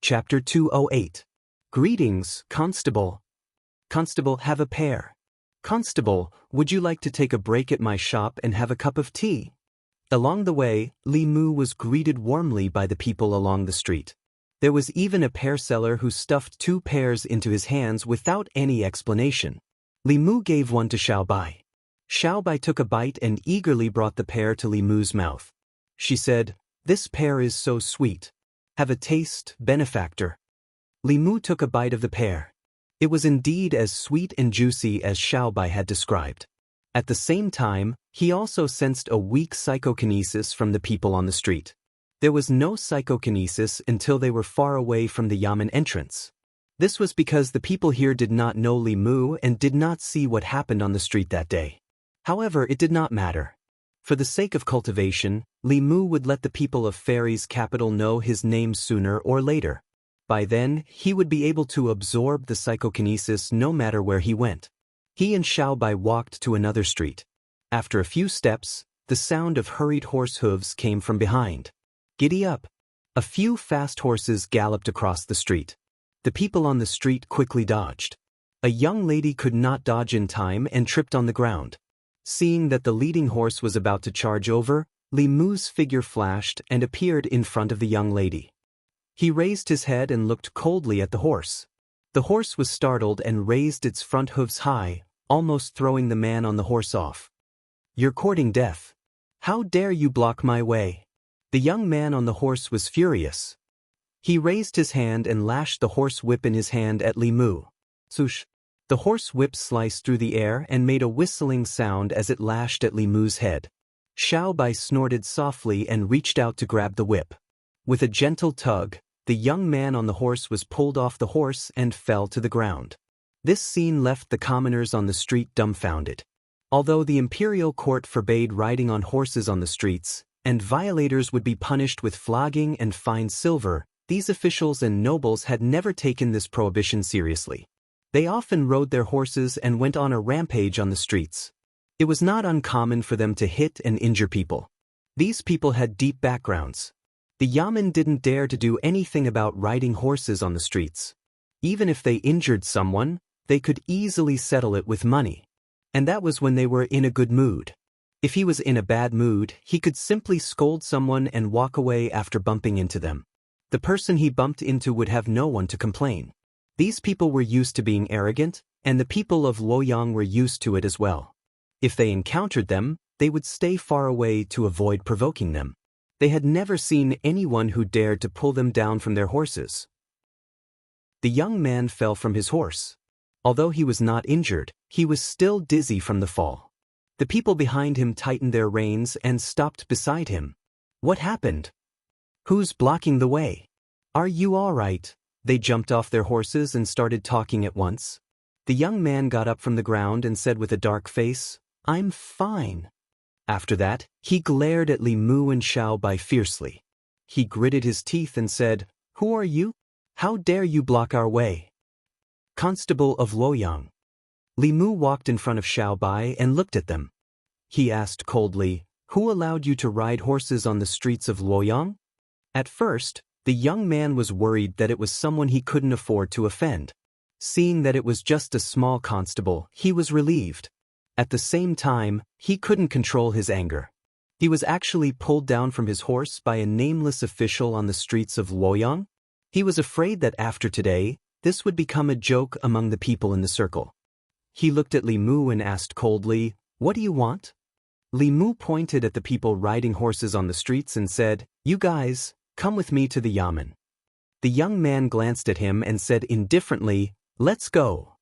Chapter 208. Greetings, Constable. Constable, have a pear. Constable, would you like to take a break at my shop and have a cup of tea? Along the way, Li Mu was greeted warmly by the people along the street. There was even a pear seller who stuffed 2 pears into his hands without any explanation. Li Mu gave one to Xiao Bai. Xiao Bai took a bite and eagerly brought the pear to Li Mu's mouth. She said, "This pear is so sweet. Have a taste, benefactor." Li Mu took a bite of the pear. It was indeed as sweet and juicy as Xiao Bai had described. At the same time, he also sensed a weak psychokinesis from the people on the street. There was no psychokinesis until they were far away from the yamen entrance. This was because the people here did not know Li Mu and did not see what happened on the street that day. However, it did not matter. For the sake of cultivation, Li Mu would let the people of Fairy's capital know his name sooner or later. By then, he would be able to absorb the psychokinesis no matter where he went. He and Xiao Bai walked to another street. After a few steps, the sound of hurried horse hooves came from behind. Giddy up! A few fast horses galloped across the street. The people on the street quickly dodged. A young lady could not dodge in time and tripped on the ground. Seeing that the leading horse was about to charge over, Li Mu's figure flashed and appeared in front of the young lady. He raised his head and looked coldly at the horse. The horse was startled and raised its front hooves high, almost throwing the man on the horse off. "You're courting death. How dare you block my way?" The young man on the horse was furious. He raised his hand and lashed the horse whip in his hand at Li Mu. Swoosh! The horse whip sliced through the air and made a whistling sound as it lashed at Li Mu's head. Xiao Bai snorted softly and reached out to grab the whip. With a gentle tug, the young man on the horse was pulled off the horse and fell to the ground. This scene left the commoners on the street dumbfounded. Although the imperial court forbade riding on horses on the streets, and violators would be punished with flogging and fined silver, these officials and nobles had never taken this prohibition seriously. They often rode their horses and went on a rampage on the streets. It was not uncommon for them to hit and injure people. These people had deep backgrounds. The yamen didn't dare to do anything about riding horses on the streets. Even if they injured someone, they could easily settle it with money. And that was when they were in a good mood. If he was in a bad mood, he could simply scold someone and walk away after bumping into them. The person he bumped into would have no one to complain. These people were used to being arrogant, and the people of Luoyang were used to it as well. If they encountered them, they would stay far away to avoid provoking them. They had never seen anyone who dared to pull them down from their horses. The young man fell from his horse. Although he was not injured, he was still dizzy from the fall. The people behind him tightened their reins and stopped beside him. "What happened? Who's blocking the way? Are you all right?" They jumped off their horses and started talking at once. The young man got up from the ground and said with a dark face, "I'm fine." After that, he glared at Li Mu and Xiao Bai fiercely. He gritted his teeth and said, "Who are you? How dare you block our way?" "Constable of Luoyang." Li Mu walked in front of Xiao Bai and looked at them. He asked coldly, "Who allowed you to ride horses on the streets of Luoyang?" At first, the young man was worried that it was someone he couldn't afford to offend. Seeing that it was just a small constable, he was relieved. At the same time, he couldn't control his anger. He was actually pulled down from his horse by a nameless official on the streets of Luoyang. He was afraid that after today, this would become a joke among the people in the circle. He looked at Li Mu and asked coldly, "What do you want?" Li Mu pointed at the people riding horses on the streets and said, "You guys, come with me to the yamen." The young man glanced at him and said indifferently, "Let's go."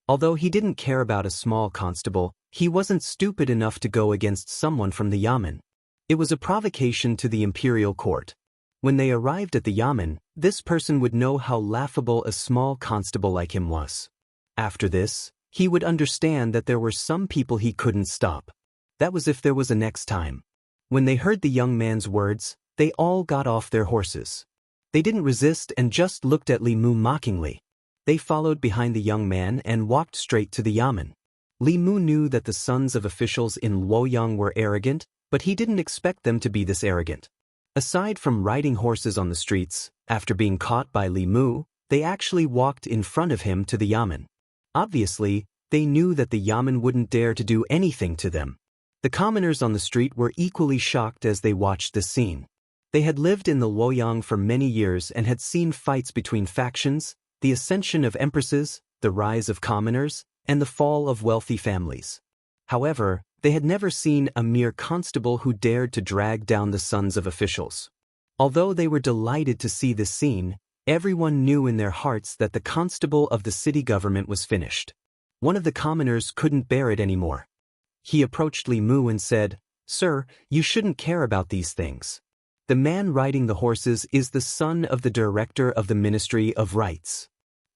Although he didn't care about a small constable, he wasn't stupid enough to go against someone from the yamen. It was a provocation to the imperial court. When they arrived at the yamen, this person would know how laughable a small constable like him was. After this, he would understand that there were some people he couldn't stop. That was if there was a next time. When they heard the young man's words, they all got off their horses. They didn't resist and just looked at Li Mu mockingly. They followed behind the young man and walked straight to the yamen. Li Mu knew that the sons of officials in Luoyang were arrogant, but he didn't expect them to be this arrogant. Aside from riding horses on the streets, After being caught by Li Mu, they actually walked in front of him to the yamen. Obviously, they knew that the yamen wouldn't dare to do anything to them. The commoners on the street were equally shocked as they watched this scene. They had lived in the Luoyang for many years and had seen fights between factions, the ascension of empresses, the rise of commoners, and the fall of wealthy families. However, they had never seen a mere constable who dared to drag down the sons of officials. Although they were delighted to see this scene, everyone knew in their hearts that the constable of the city government was finished. One of the commoners couldn't bear it anymore. He approached Li Mu and said, "Sir, you shouldn't care about these things. The man riding the horses is the son of the director of the Ministry of Rights.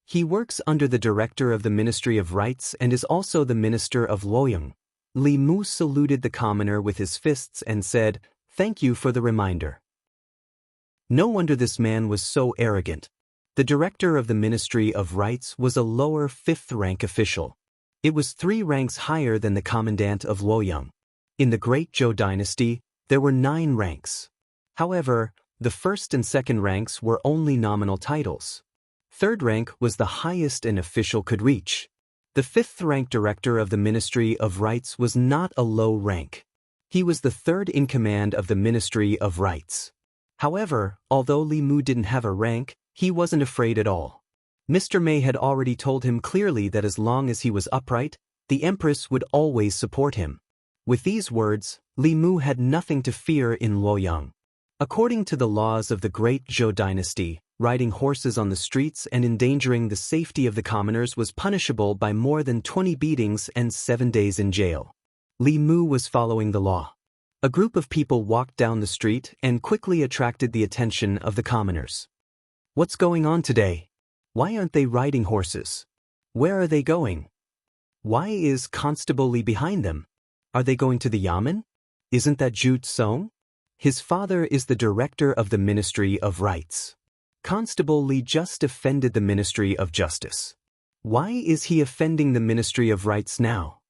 He works under the director of the Ministry of Rights and is also the minister of Luoyang." Li Mu saluted the commoner with his fists and said, "Thank you for the reminder." No wonder this man was so arrogant. The director of the Ministry of Rights was a lower 5th-rank official. It was 3 ranks higher than the commandant of Luoyang. In the Great Zhou dynasty, there were 9 ranks. However, the 1st and 2nd ranks were only nominal titles. 3rd rank was the highest an official could reach. The 5th-rank director of the Ministry of Rights was not a low rank. He was the 3rd in command of the Ministry of Rights. However, although Li Mu didn't have a rank, he wasn't afraid at all. Mr. Mei had already told him clearly that as long as he was upright, the Empress would always support him. With these words, Li Mu had nothing to fear in Luoyang. According to the laws of the Great Zhou dynasty, riding horses on the streets and endangering the safety of the commoners was punishable by more than 20 beatings and 7 days in jail. Li Mu was following the law. A group of people walked down the street and quickly attracted the attention of the commoners. "What's going on today? Why aren't they riding horses? Where are they going? Why is Constable Li behind them? Are they going to the yamen? Isn't that Zhu Song? His father is the director of the Ministry of Rights. Constable Li just offended the Ministry of Justice. Why is he offending the Ministry of Rights now?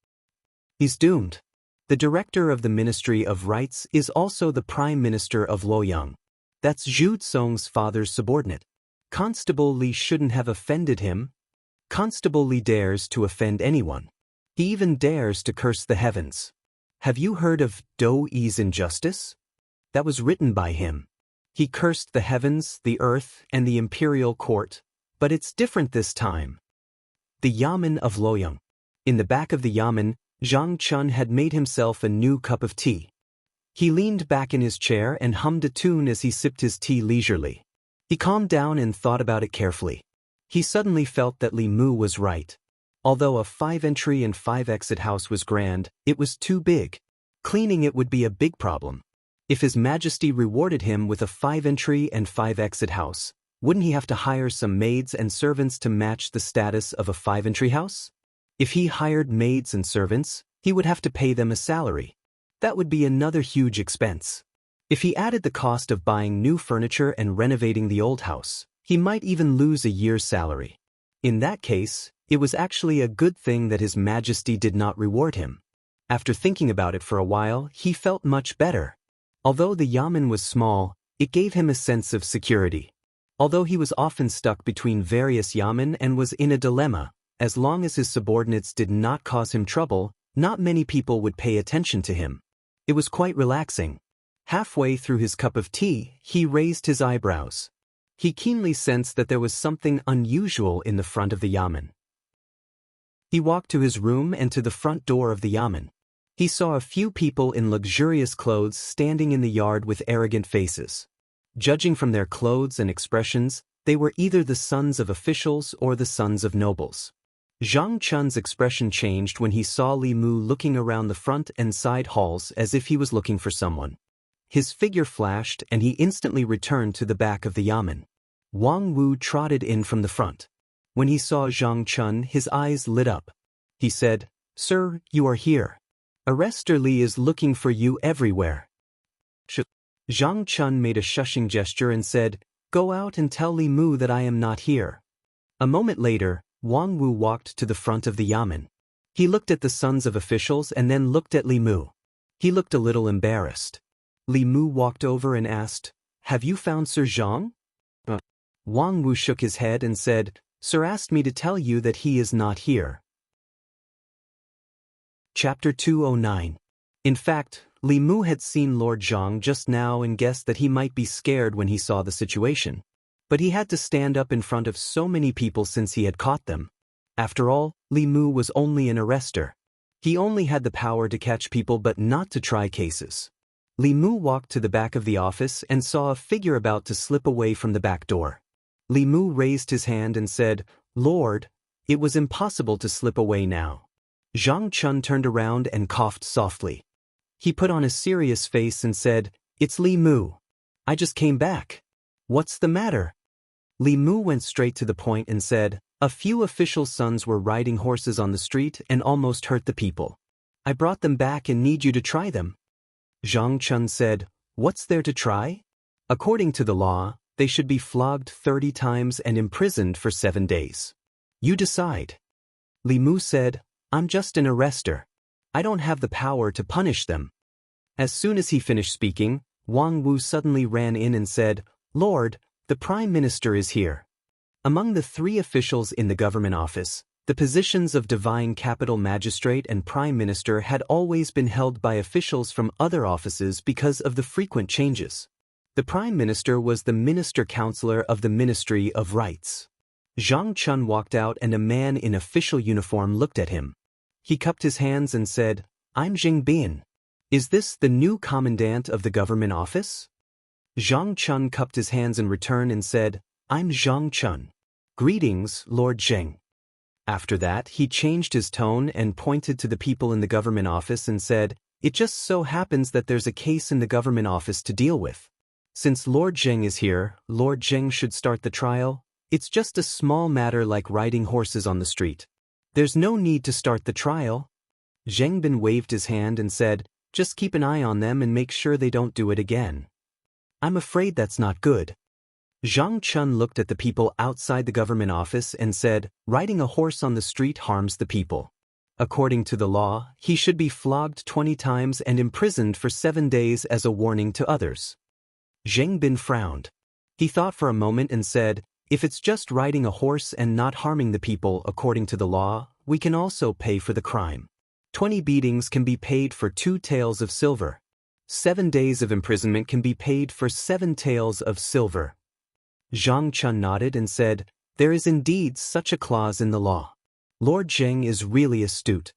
He's doomed." The director of the Ministry of Rights is also the Prime Minister of Luoyang. That's Zhu Song's father's subordinate. Constable Li shouldn't have offended him. Constable Li dares to offend anyone. He even dares to curse the heavens. Have you heard of Do Yi's injustice? That was written by him. He cursed the heavens, the earth, and the imperial court, but it's different this time. The yamen of Luoyang. In the back of the yamen, Zhang Chun had made himself a new cup of tea. He leaned back in his chair and hummed a tune as he sipped his tea leisurely. He calmed down and thought about it carefully. He suddenly felt that Li Mu was right. Although a 5-entry and 5-exit house was grand, it was too big. Cleaning it would be a big problem. If His Majesty rewarded him with a 5-entry and 5-exit house, wouldn't he have to hire some maids and servants to match the status of a 5-entry house? If he hired maids and servants, he would have to pay them a salary. That would be another huge expense. If he added the cost of buying new furniture and renovating the old house, he might even lose a year's salary. In that case, it was actually a good thing that His Majesty did not reward him. After thinking about it for a while, he felt much better. Although the yamen was small, it gave him a sense of security. Although he was often stuck between various yamen and was in a dilemma, as long as his subordinates did not cause him trouble, not many people would pay attention to him. It was quite relaxing. Halfway through his cup of tea, he raised his eyebrows. He keenly sensed that there was something unusual in the front of the yamen. He walked to his room and to the front door of the yamen. He saw a few people in luxurious clothes standing in the yard with arrogant faces. Judging from their clothes and expressions, they were either the sons of officials or the sons of nobles. Zhang Chun's expression changed when he saw Li Mu looking around the front and side halls as if he was looking for someone. His figure flashed and he instantly returned to the back of the yamen. Wang Wu trotted in from the front. When he saw Zhang Chun, his eyes lit up. He said, "Sir, you are here. Arrestor Li is looking for you everywhere." Zhang Chun made a shushing gesture and said, "Go out and tell Li Mu that I am not here." A moment later, Wang Wu walked to the front of the yamen. He looked at the sons of officials and then looked at Li Mu. He looked a little embarrassed. Li Mu walked over and asked, "Have you found Sir Zhang?" Wang Wu shook his head and said, Sir asked me to tell you that he is not here. Chapter 209. In fact, Li Mu had seen Lord Zhang just now and guessed that he might be scared when he saw the situation. But he had to stand up in front of so many people since he had caught them. After all, Li Mu was only an arrester. He only had the power to catch people but not to try cases. Li Mu walked to the back of the office and saw a figure about to slip away from the back door. Li Mu raised his hand and said, Lord, it was impossible to slip away now. Zhang Chun turned around and coughed softly. He put on a serious face and said, It's Li Mu. I just came back. What's the matter? Li Mu went straight to the point and said, A few officials' sons were riding horses on the street and almost hurt the people. I brought them back and need you to try them. Zhang Chun said, What's there to try? According to the law, they should be flogged 30 times and imprisoned for 7 days. You decide. Li Mu said, I'm just an arrester. I don't have the power to punish them. As soon as he finished speaking, Wang Wu suddenly ran in and said, Lord, the Prime Minister is here. Among the 3 officials in the government office, the positions of Divine Capital Magistrate and Prime Minister had always been held by officials from other offices because of the frequent changes. The Prime Minister was the Minister Counselor of the Ministry of Rights. Zhang Chun walked out and a man in official uniform looked at him. He cupped his hands and said, I'm Jing Bin. Is this the new commandant of the government office? Zhang Chun cupped his hands in return and said, I'm Zhang Chun. Greetings, Lord Zheng. After that, he changed his tone and pointed to the people in the government office and said, It just so happens that there's a case in the government office to deal with. Since Lord Zheng is here, Lord Zheng should start the trial. It's just a small matter like riding horses on the street. There's no need to start the trial. Zheng Bin waved his hand and said, Just keep an eye on them and make sure they don't do it again. I'm afraid that's not good. Zhang Chun looked at the people outside the government office and said, Riding a horse on the street harms the people. According to the law, he should be flogged 20 times and imprisoned for 7 days as a warning to others. Zheng Bin frowned. He thought for a moment and said, If it's just riding a horse and not harming the people according to the law, we can also pay for the crime. 20 beatings can be paid for 2 taels of silver. 7 days of imprisonment can be paid for 7 taels of silver. Zhang Chun nodded and said, There is indeed such a clause in the law. Lord Zheng is really astute.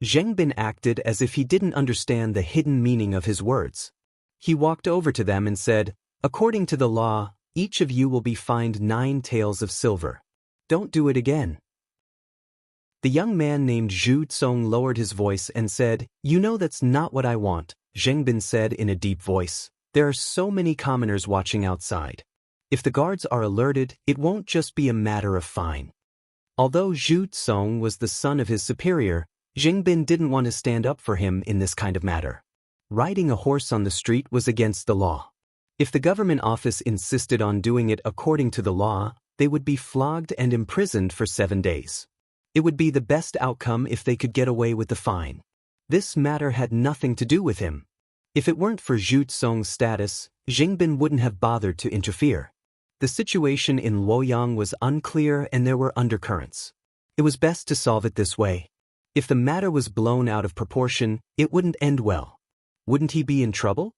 Zheng Bin acted as if he didn't understand the hidden meaning of his words. He walked over to them and said, According to the law, each of you will be fined 9 taels of silver. Don't do it again. The young man named Zhu Tsong lowered his voice and said, You know that's not what I want, Zheng Bin said in a deep voice. There are so many commoners watching outside. If the guards are alerted, it won't just be a matter of fine. Although Zhu Tsong was the son of his superior, Zheng Bin didn't want to stand up for him in this kind of matter. Riding a horse on the street was against the law. If the government office insisted on doing it according to the law, they would be flogged and imprisoned for 7 days. It would be the best outcome if they could get away with the fine. This matter had nothing to do with him. If it weren't for Zhu Tsong's status, Zheng Bin wouldn't have bothered to interfere. The situation in Luoyang was unclear and there were undercurrents. It was best to solve it this way. If the matter was blown out of proportion, it wouldn't end well. Wouldn't he be in trouble?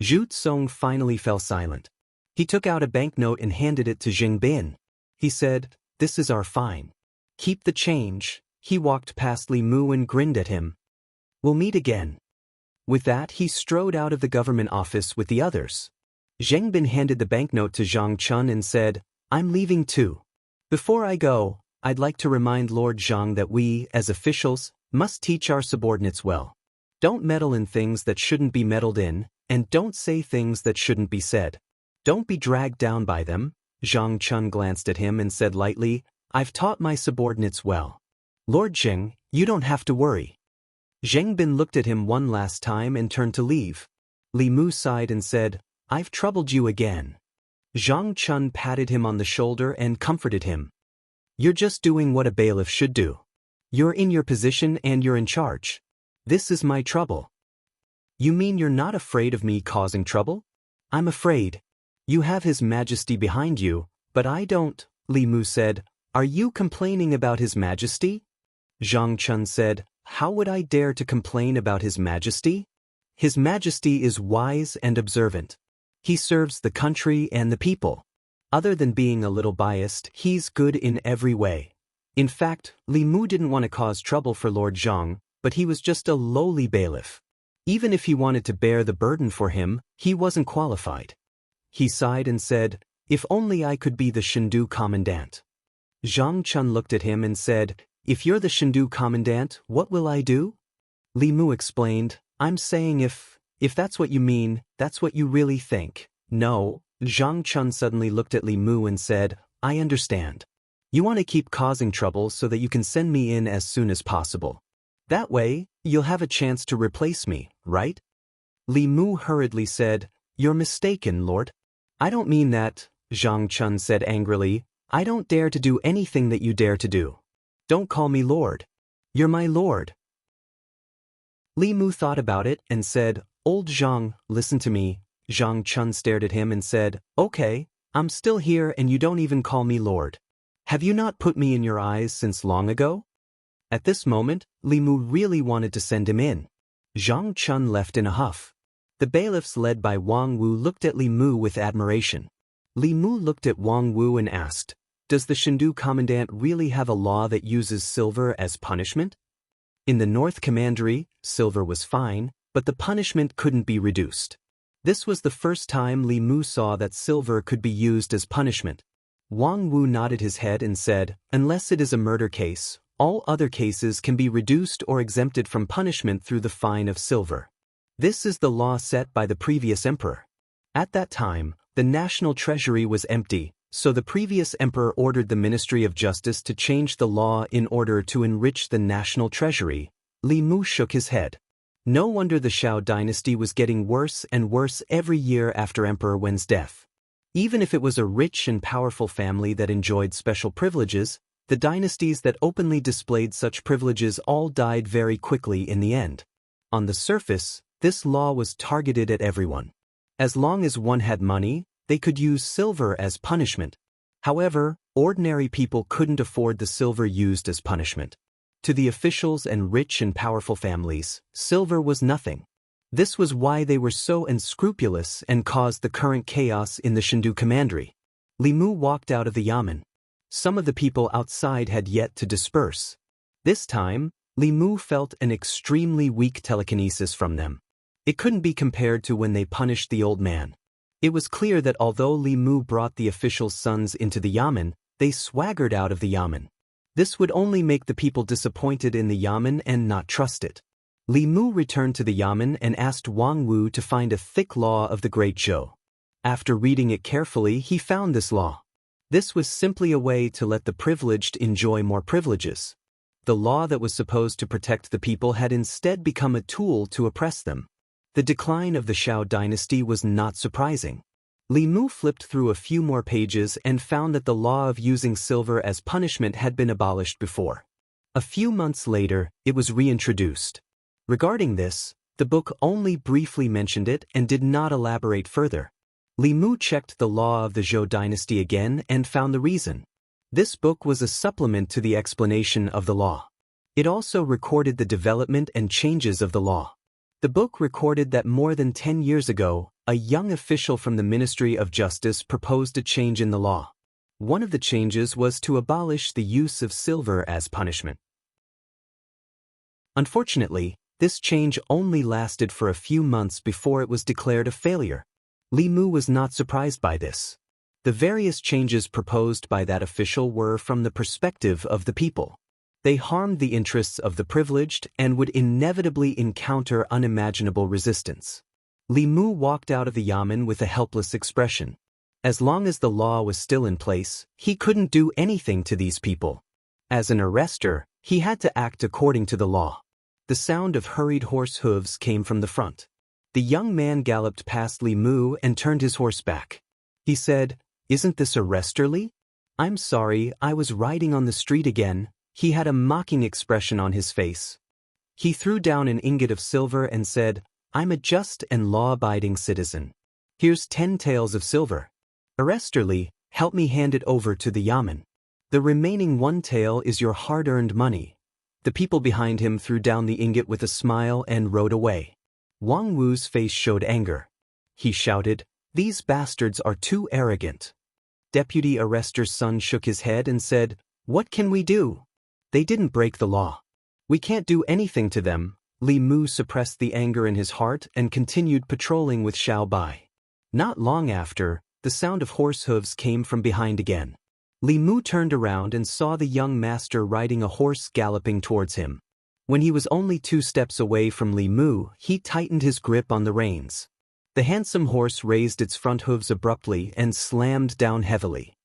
Zhu Tsong finally fell silent. He took out a banknote and handed it to Zheng Bin. He said, This is our fine. Keep the change. He walked past Li Mu and grinned at him. We'll meet again. With that, he strode out of the government office with the others. Zheng Bin handed the banknote to Zhang Chun and said, I'm leaving too. Before I go, I'd like to remind Lord Zhang that we, as officials, must teach our subordinates well. Don't meddle in things that shouldn't be meddled in, and don't say things that shouldn't be said. Don't be dragged down by them. Zhang Chun glanced at him and said lightly, I've taught my subordinates well. Lord Zheng, you don't have to worry. Zheng Bin looked at him one last time and turned to leave. Li Mu sighed and said, I've troubled you again. Zhang Chun patted him on the shoulder and comforted him. You're just doing what a bailiff should do. You're in your position and you're in charge. This is my trouble. You mean you're not afraid of me causing trouble? I'm afraid. You have His Majesty behind you, But I don't, Li Mu said. Are you complaining about His Majesty? Zhang Chun said, how would I dare to complain about His Majesty? His Majesty is wise and observant. He serves the country and the people. Other than being a little biased, he's good in every way. In fact, Li Mu didn't want to cause trouble for Lord Zhang, but he was just a lowly bailiff. Even if he wanted to bear the burden for him, he wasn't qualified. He sighed and said, if only I could be the Shendu commandant. Zhang Chun looked at him and said, if you're the Shendu commandant, what will I do? Li Mu explained, I'm saying if that's what you mean, that's what you really think. No, Zhang Chun suddenly looked at Li Mu and said, I understand. You want to keep causing trouble so that you can send me in as soon as possible. That way, you'll have a chance to replace me, right? Li Mu hurriedly said, you're mistaken, Lord. I don't mean that, Zhang Chun said angrily. I don't dare to do anything that you dare to do. Don't call me Lord. You're my Lord. Li Mu thought about it and said, Old Zhang, listen to me. Zhang Chun stared at him and said, okay, I'm still here and you don't even call me Lord. Have you not put me in your eyes since long ago? At this moment, Li Mu really wanted to send him in. Zhang Chun left in a huff. The bailiffs led by Wang Wu looked at Li Mu with admiration. Li Mu looked at Wang Wu and asked, does the Shendu commandant really have a law that uses silver as punishment? In the North Commandery, silver was fine, but the punishment couldn't be reduced. This was the first time Li Mu saw that silver could be used as punishment. Wang Wu nodded his head and said, unless it is a murder case, all other cases can be reduced or exempted from punishment through the fine of silver. This is the law set by the previous emperor. At that time, the national treasury was empty, so the previous emperor ordered the Ministry of Justice to change the law in order to enrich the national treasury. Li Mu shook his head. No wonder the Shao dynasty was getting worse and worse every year after Emperor Wen's death. Even if it was a rich and powerful family that enjoyed special privileges, the dynasties that openly displayed such privileges all died very quickly in the end. On the surface, this law was targeted at everyone. As long as one had money, they could use silver as punishment. However, ordinary people couldn't afford the silver used as punishment. To the officials and rich and powerful families, silver was nothing. This was why they were so unscrupulous and caused the current chaos in the Shendu Commandery. Li Mu walked out of the yamen. Some of the people outside had yet to disperse. This time, Li Mu felt an extremely weak telekinesis from them. It couldn't be compared to when they punished the old man. It was clear that although Li Mu brought the officials' sons into the yamen, they swaggered out of the yamen. This would only make the people disappointed in the yamen and not trust it. Li Mu returned to the yamen and asked Wang Wu to find a thick law of the Great Zhou. After reading it carefully, he found this law. This was simply a way to let the privileged enjoy more privileges. The law that was supposed to protect the people had instead become a tool to oppress them. The decline of the Shao dynasty was not surprising. Li Mu flipped through a few more pages and found that the law of using silver as punishment had been abolished before. A few months later, it was reintroduced. Regarding this, the book only briefly mentioned it and did not elaborate further. Li Mu checked the law of the Zhou dynasty again and found the reason. This book was a supplement to the explanation of the law. It also recorded the development and changes of the law. The book recorded that more than 10 years ago, a young official from the Ministry of Justice proposed a change in the law. One of the changes was to abolish the use of silver as punishment. Unfortunately, this change only lasted for a few months before it was declared a failure. Li Mu was not surprised by this. The various changes proposed by that official were from the perspective of the people. They harmed the interests of the privileged and would inevitably encounter unimaginable resistance. Li Mu walked out of the yamen with a helpless expression. As long as the law was still in place, he couldn't do anything to these people. As an arrestor, he had to act according to the law. The sound of hurried horse hooves came from the front. The young man galloped past Li Mu and turned his horse back. He said, "Isn't this arresterly? I'm sorry, I was riding on the street again." He had a mocking expression on his face. He threw down an ingot of silver and said, "I'm a just and law-abiding citizen. Here's 10 taels of silver." Arresterly, help me hand it over to the yamen. The remaining 1 tael is your hard-earned money. The people behind him threw down the ingot with a smile and rode away. Wang Wu's face showed anger. He shouted, "These bastards are too arrogant." Deputy Arrester's son shook his head and said, "What can we do? They didn't break the law. We can't do anything to them." Li Mu suppressed the anger in his heart and continued patrolling with Xiao Bai. Not long after, the sound of horse hooves came from behind again. Li Mu turned around and saw the young master riding a horse galloping towards him. When he was only 2 steps away from Li Mu, he tightened his grip on the reins. The handsome horse raised its front hooves abruptly and slammed down heavily.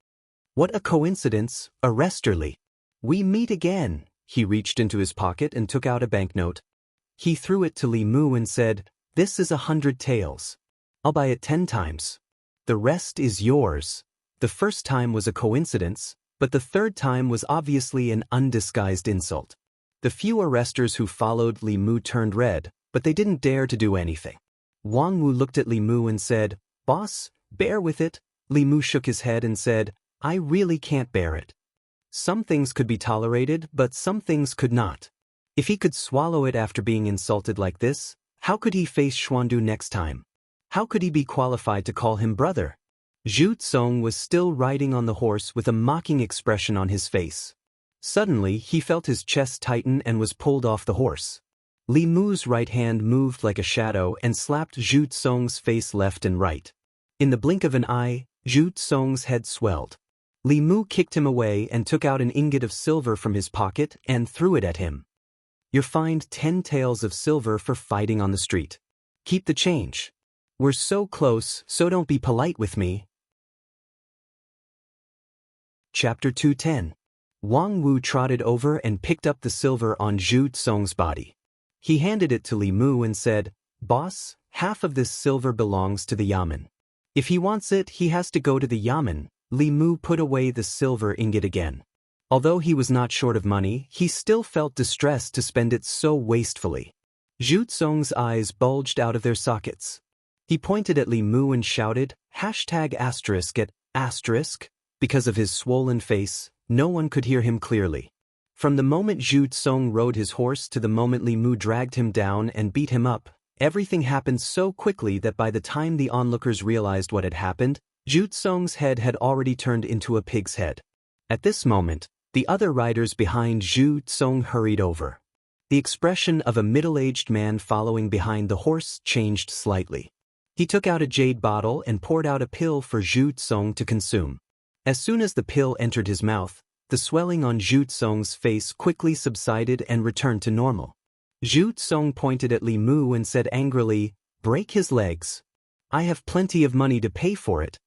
"What a coincidence, Arrester Li. We meet again." He reached into his pocket and took out a banknote. He threw it to Li Mu and said, "This is 100 taels. I'll buy it 10 times. The rest is yours." The first time was a coincidence, but the third time was obviously an undisguised insult. The few arresters who followed Li Mu turned red, but they didn't dare to do anything. Wang Wu looked at Li Mu and said, "Boss, bear with it." Li Mu shook his head and said, "I really can't bear it. Some things could be tolerated, but some things could not. If he could swallow it after being insulted like this, how could he face Xuandu next time? How could he be qualified to call him brother?" Zhu Tsong was still riding on the horse with a mocking expression on his face. Suddenly, he felt his chest tighten and was pulled off the horse. Li Mu's right hand moved like a shadow and slapped Zhu Tsong's face left and right. In the blink of an eye, Zhu Tsong's head swelled. Li Mu kicked him away and took out an ingot of silver from his pocket and threw it at him. "You're fined 10 taels of silver for fighting on the street. Keep the change. We're so close, so don't be polite with me." Chapter 210. Wang Wu trotted over and picked up the silver on Zhu Tsong's body. He handed it to Li Mu and said, "Boss, half of this silver belongs to the yamen. If he wants it, he has to go to the yamen." Li Mu put away the silver ingot again. Although he was not short of money, he still felt distressed to spend it so wastefully. Zhu Tsong's eyes bulged out of their sockets. He pointed at Li Mu and shouted, ****. Because of his swollen face, no one could hear him clearly. From the moment Zhu Tsong rode his horse to the moment Li Mu dragged him down and beat him up, everything happened so quickly that by the time the onlookers realized what had happened, Zhu Tsong's head had already turned into a pig's head. At this moment, the other riders behind Zhu Tsong hurried over. The expression of a middle-aged man following behind the horse changed slightly. He took out a jade bottle and poured out a pill for Zhu Tsong to consume. As soon as the pill entered his mouth, the swelling on Zhu Tsong's face quickly subsided and returned to normal. Zhu Tsong pointed at Li Mu and said angrily, "Break his legs. I have plenty of money to pay for it."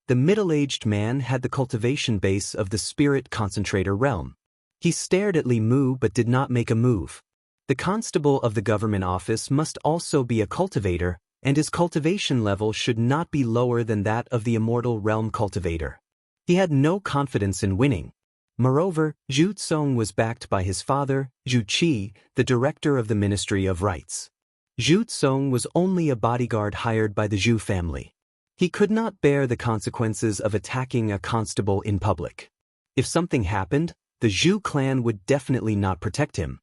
The middle-aged man had the cultivation base of the spirit concentrator realm. He stared at Li Mu but did not make a move. The constable of the government office must also be a cultivator, and his cultivation level should not be lower than that of the immortal realm cultivator. He had no confidence in winning. Moreover, Zhu Tsong was backed by his father, Zhu Qi, the director of the Ministry of Rights. Zhu Tsong was only a bodyguard hired by the Zhu family. He could not bear the consequences of attacking a constable in public. If something happened, the Zhu clan would definitely not protect him.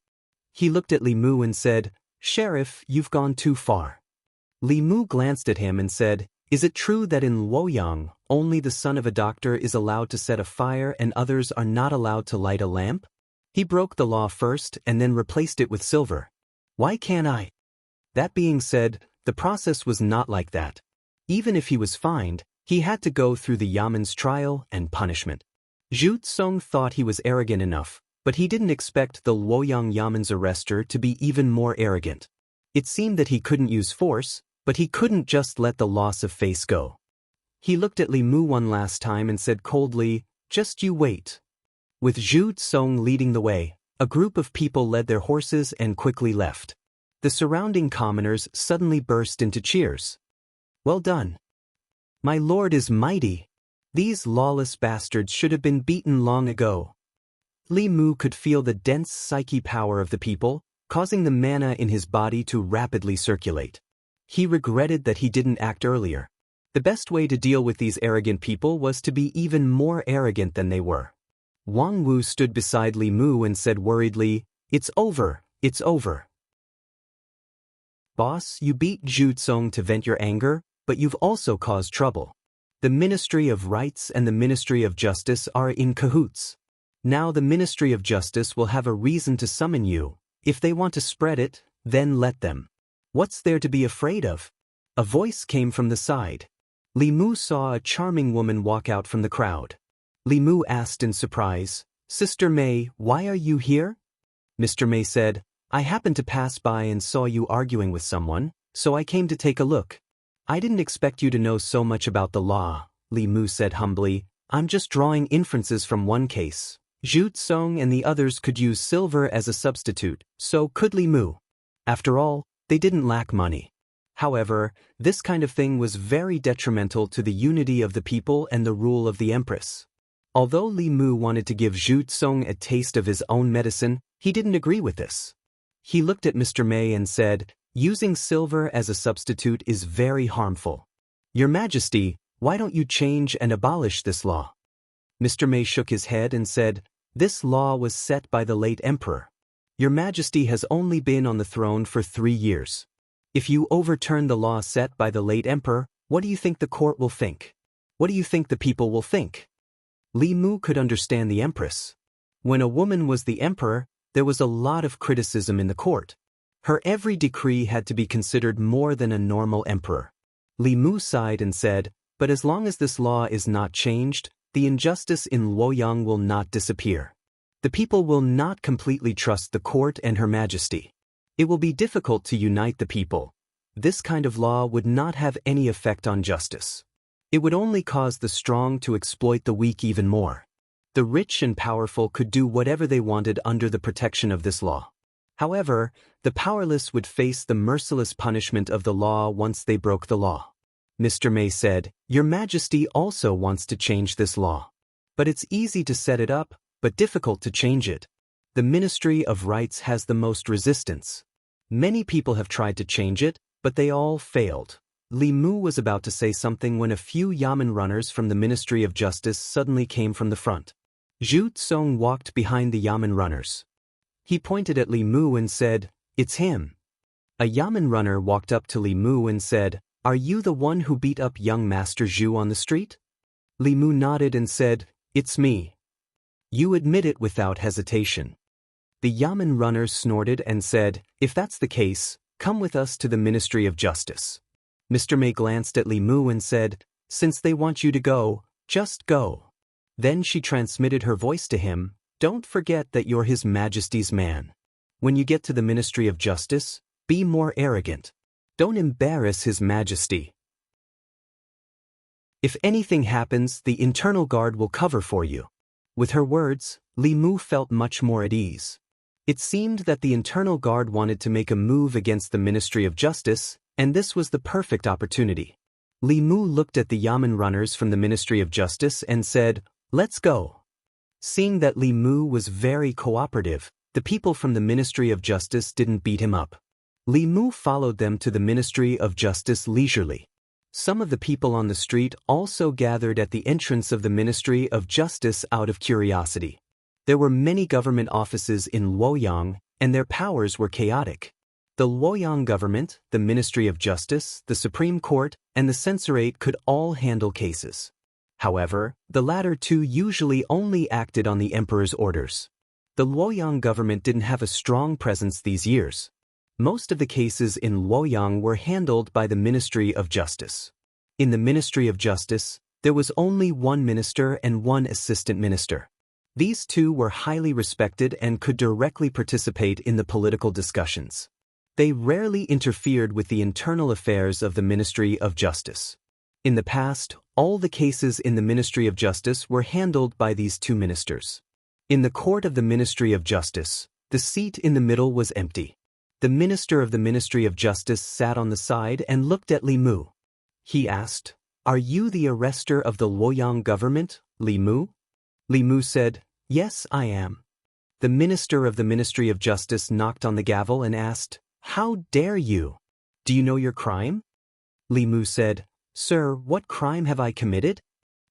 He looked at Li Mu and said, "Sheriff, you've gone too far." Li Mu glanced at him and said, "Is it true that in Luoyang, only the son of a doctor is allowed to set a fire and others are not allowed to light a lamp? He broke the law first and then replaced it with silver. Why can't I?" That being said, the process was not like that. Even if he was fined, he had to go through the yamen's trial and punishment. Zhu Tsong thought he was arrogant enough, but he didn't expect the Luoyang yamen's arrester to be even more arrogant. It seemed that he couldn't use force, but he couldn't just let the loss of face go. He looked at Li Mu one last time and said coldly, "Just you wait." With Zhu Tsong leading the way, a group of people led their horses and quickly left. The surrounding commoners suddenly burst into cheers. "Well done. My lord is mighty. These lawless bastards should have been beaten long ago." Li Mu could feel the dense psyche power of the people, causing the mana in his body to rapidly circulate. He regretted that he didn't act earlier. The best way to deal with these arrogant people was to be even more arrogant than they were. Wang Wu stood beside Li Mu and said worriedly, "It's over, it's over. Boss, you beat Zhu Tsong to vent your anger, but you've also caused trouble. The Ministry of Rights and the Ministry of Justice are in cahoots. Now the Ministry of Justice will have a reason to summon you. If they want to spread it, then let them. What's there to be afraid of?" A voice came from the side. Li Mu saw a charming woman walk out from the crowd. Li Mu asked in surprise, "Sister Mei, why are you here?" Mr. Mei said, "I happened to pass by and saw you arguing with someone, so I came to take a look." "I didn't expect you to know so much about the law," Li Mu said humbly. "I'm just drawing inferences from one case. Zhu Tsong and the others could use silver as a substitute, so could Li Mu. After all, they didn't lack money. However, this kind of thing was very detrimental to the unity of the people and the rule of the empress." Although Li Mu wanted to give Zhu Tsong a taste of his own medicine, he didn't agree with this. He looked at Mr. Mei and said, "Using silver as a substitute is very harmful. Your Majesty, why don't you change and abolish this law?" Mr. Mei shook his head and said, "This law was set by the late emperor. Your Majesty has only been on the throne for 3 years. If you overturn the law set by the late emperor, what do you think the court will think? What do you think the people will think?" Li Mu could understand the empress. When a woman was the emperor, there was a lot of criticism in the court. Her every decree had to be considered more than a normal emperor. Li Mu sighed and said, "But as long as this law is not changed, the injustice in Luoyang will not disappear. The people will not completely trust the court and Her Majesty. It will be difficult to unite the people. This kind of law would not have any effect on justice. It would only cause the strong to exploit the weak even more. The rich and powerful could do whatever they wanted under the protection of this law. However, the powerless would face the merciless punishment of the law once they broke the law." Mr. Mei said, "Your Majesty also wants to change this law. But it's easy to set it up, but difficult to change it. The Ministry of Rights has the most resistance. Many people have tried to change it, but they all failed." Li Mu was about to say something when a few Yamen runners from the Ministry of Justice suddenly came from the front. Zhu Tsong walked behind the Yamen runners. He pointed at Li Mu and said, "It's him." A Yamen runner walked up to Li Mu and said, "Are you the one who beat up young Master Zhu on the street?" Li Mu nodded and said, "It's me." "You admit it without hesitation." The Yamen runner snorted and said, "If that's the case, come with us to the Ministry of Justice." Mr. Mei glanced at Li Mu and said, "Since they want you to go, just go." Then she transmitted her voice to him, "Don't forget that you're His Majesty's man. When you get to the Ministry of Justice, be more arrogant. Don't embarrass His Majesty. If anything happens, the internal guard will cover for you." With her words, Li Mu felt much more at ease. It seemed that the internal guard wanted to make a move against the Ministry of Justice, and this was the perfect opportunity. Li Mu looked at the Yamen runners from the Ministry of Justice and said, "Let's go." Seeing that Li Mu was very cooperative, the people from the Ministry of Justice didn't beat him up. Li Mu followed them to the Ministry of Justice leisurely. Some of the people on the street also gathered at the entrance of the Ministry of Justice out of curiosity. There were many government offices in Luoyang, and their powers were chaotic. The Luoyang government, the Ministry of Justice, the Supreme Court, and the Censorate could all handle cases. However, the latter two usually only acted on the emperor's orders. The Luoyang government didn't have a strong presence these years. Most of the cases in Luoyang were handled by the Ministry of Justice. In the Ministry of Justice, there was only one minister and one assistant minister. These two were highly respected and could directly participate in the political discussions. They rarely interfered with the internal affairs of the Ministry of Justice. In the past, all the cases in the Ministry of Justice were handled by these two ministers. In the court of the Ministry of Justice, the seat in the middle was empty. The minister of the Ministry of Justice sat on the side and looked at Li Mu. He asked, "Are you the arrestor of the Luoyang government, Li Mu?" Li Mu said, "Yes, I am." The minister of the Ministry of Justice knocked on the gavel and asked, "How dare you? Do you know your crime?" Li Mu said, "Sir, what crime have I committed?"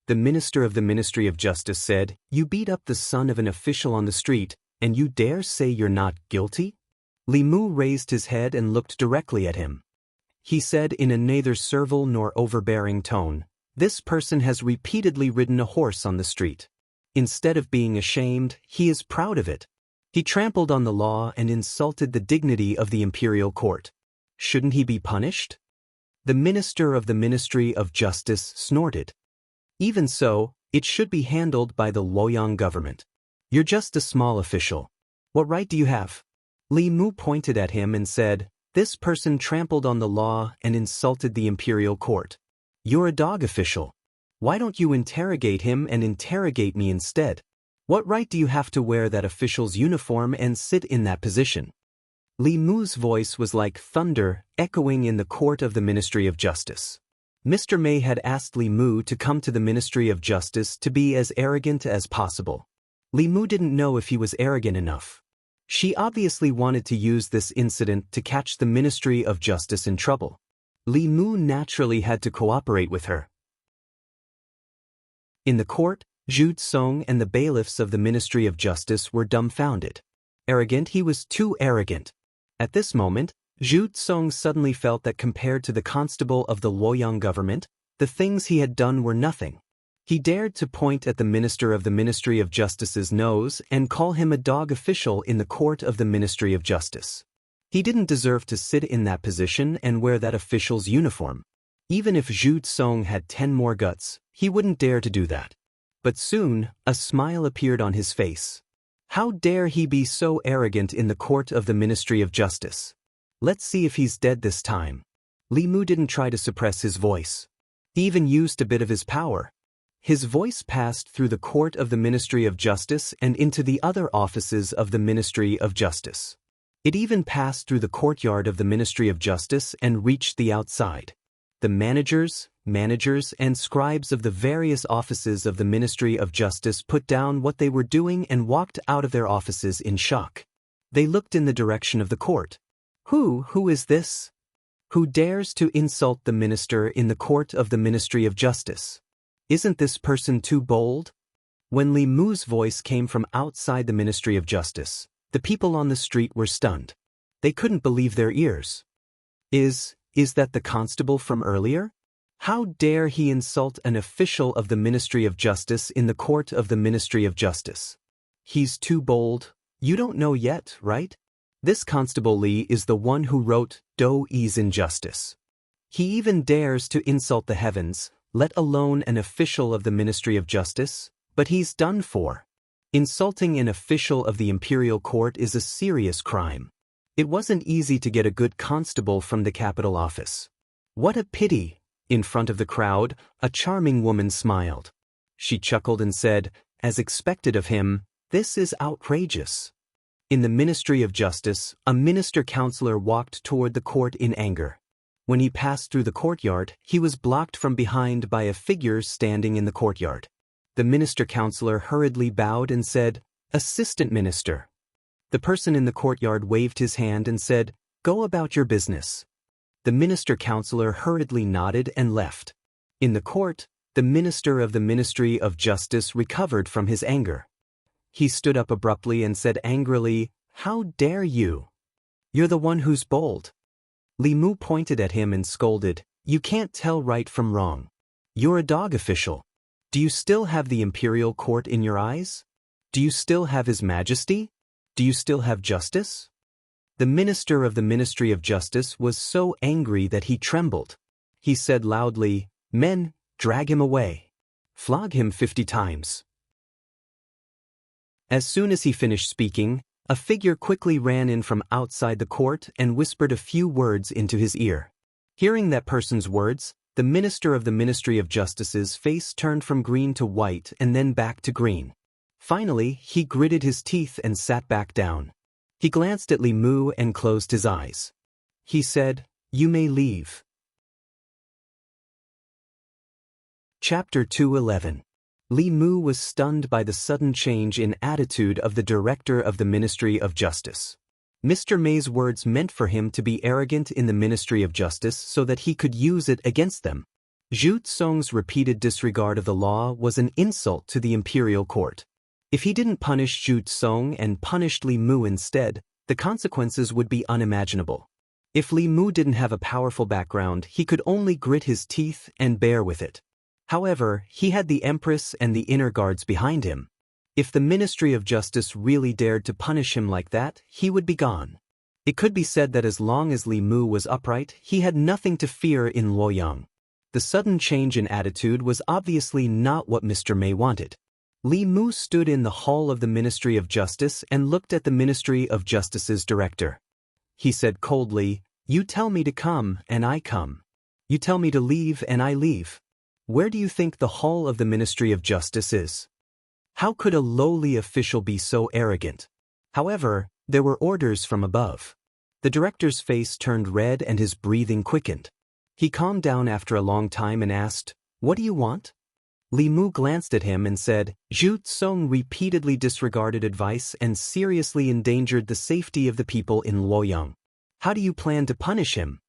The minister of the Ministry of Justice said, "You beat up the son of an official on the street, and you dare say you're not guilty?" Li Mu raised his head and looked directly at him. He said in a neither servile nor overbearing tone, "This person has repeatedly ridden a horse on the street. Instead of being ashamed, he is proud of it. He trampled on the law and insulted the dignity of the imperial court. Shouldn't he be punished?" The minister of the Ministry of Justice snorted. "Even so, it should be handled by the Luoyang government. You're just a small official. What right do you have?" Li Mu pointed at him and said, "This person trampled on the law and insulted the imperial court. You're a dog official. Why don't you interrogate him and interrogate me instead? What right do you have to wear that official's uniform and sit in that position?" Li Mu's voice was like thunder echoing in the court of the Ministry of Justice. Mr. Mei had asked Li Mu to come to the Ministry of Justice to be as arrogant as possible. Li Mu didn't know if he was arrogant enough. She obviously wanted to use this incident to catch the Ministry of Justice in trouble. Li Mu naturally had to cooperate with her. In the court, Zhu Tsong and the bailiffs of the Ministry of Justice were dumbfounded. Arrogant, he was too arrogant. At this moment, Zhu Tsong suddenly felt that compared to the constable of the Luoyang government, the things he had done were nothing. He dared to point at the minister of the Ministry of Justice's nose and call him a dog official in the court of the Ministry of Justice. He didn't deserve to sit in that position and wear that official's uniform. Even if Zhu Tsong had 10 more guts, he wouldn't dare to do that. But soon, a smile appeared on his face. How dare he be so arrogant in the court of the Ministry of Justice? Let's see if he's dead this time. Li Mu didn't try to suppress his voice. He even used a bit of his power. His voice passed through the court of the Ministry of Justice and into the other offices of the Ministry of Justice. It even passed through the courtyard of the Ministry of Justice and reached the outside. The managers, and scribes of the various offices of the Ministry of Justice put down what they were doing and walked out of their offices in shock. They looked in the direction of the court. Who is this? Who dares to insult the minister in the court of the Ministry of Justice? Isn't this person too bold? When Li Mu's voice came from outside the Ministry of Justice, the people on the street were stunned. They couldn't believe their ears. Is that the constable from earlier? How dare he insult an official of the Ministry of Justice in the court of the Ministry of Justice? He's too bold. You don't know yet, right? This Constable Li is the one who wrote Do Yi's Injustice. He even dares to insult the heavens, let alone an official of the Ministry of Justice, but he's done for. Insulting an official of the imperial court is a serious crime. It wasn't easy to get a good constable from the capital office. What a pity! In front of the crowd, a charming woman smiled. She chuckled and said, as expected of him, "This is outrageous." In the Ministry of Justice, a minister-counselor walked toward the court in anger. When he passed through the courtyard, he was blocked from behind by a figure standing in the courtyard. The minister-counselor hurriedly bowed and said, "Assistant Minister." The person in the courtyard waved his hand and said, "Go about your business." The minister-counselor hurriedly nodded and left. In the court, the minister of the Ministry of Justice recovered from his anger. He stood up abruptly and said angrily, "How dare you? You're the one who's bold." Li Mu pointed at him and scolded, "You can't tell right from wrong. You're a dog official. Do you still have the imperial court in your eyes? Do you still have His Majesty? Do you still have justice?" The minister of the Ministry of Justice was so angry that he trembled. He said loudly, "Men, drag him away. Flog him 50 times. As soon as he finished speaking, a figure quickly ran in from outside the court and whispered a few words into his ear. Hearing that person's words, the minister of the Ministry of Justice's face turned from green to white and then back to green. Finally, he gritted his teeth and sat back down. He glanced at Li Mu and closed his eyes. He said, "You may leave." Chapter 211. Li Mu was stunned by the sudden change in attitude of the director of the Ministry of Justice. Mr. Mei's words meant for him to be arrogant in the Ministry of Justice so that he could use it against them. Zhu Song's repeated disregard of the law was an insult to the imperial court. If he didn't punish Zhu Song and punished Li Mu instead, the consequences would be unimaginable. If Li Mu didn't have a powerful background, he could only grit his teeth and bear with it. However, he had the Empress and the inner guards behind him. If the Ministry of Justice really dared to punish him like that, he would be gone. It could be said that as long as Li Mu was upright, he had nothing to fear in Luoyang. The sudden change in attitude was obviously not what Mr. Mei wanted. Li Mu stood in the hall of the Ministry of Justice and looked at the Ministry of Justice's director. He said coldly, "You tell me to come, and I come. You tell me to leave, and I leave. Where do you think the hall of the Ministry of Justice is? How could a lowly official be so arrogant?" However, there were orders from above. The director's face turned red and his breathing quickened. He calmed down after a long time and asked, "What do you want?" Li Mu glanced at him and said, "Zhu Song repeatedly disregarded advice and seriously endangered the safety of the people in Luoyang. How do you plan to punish him?"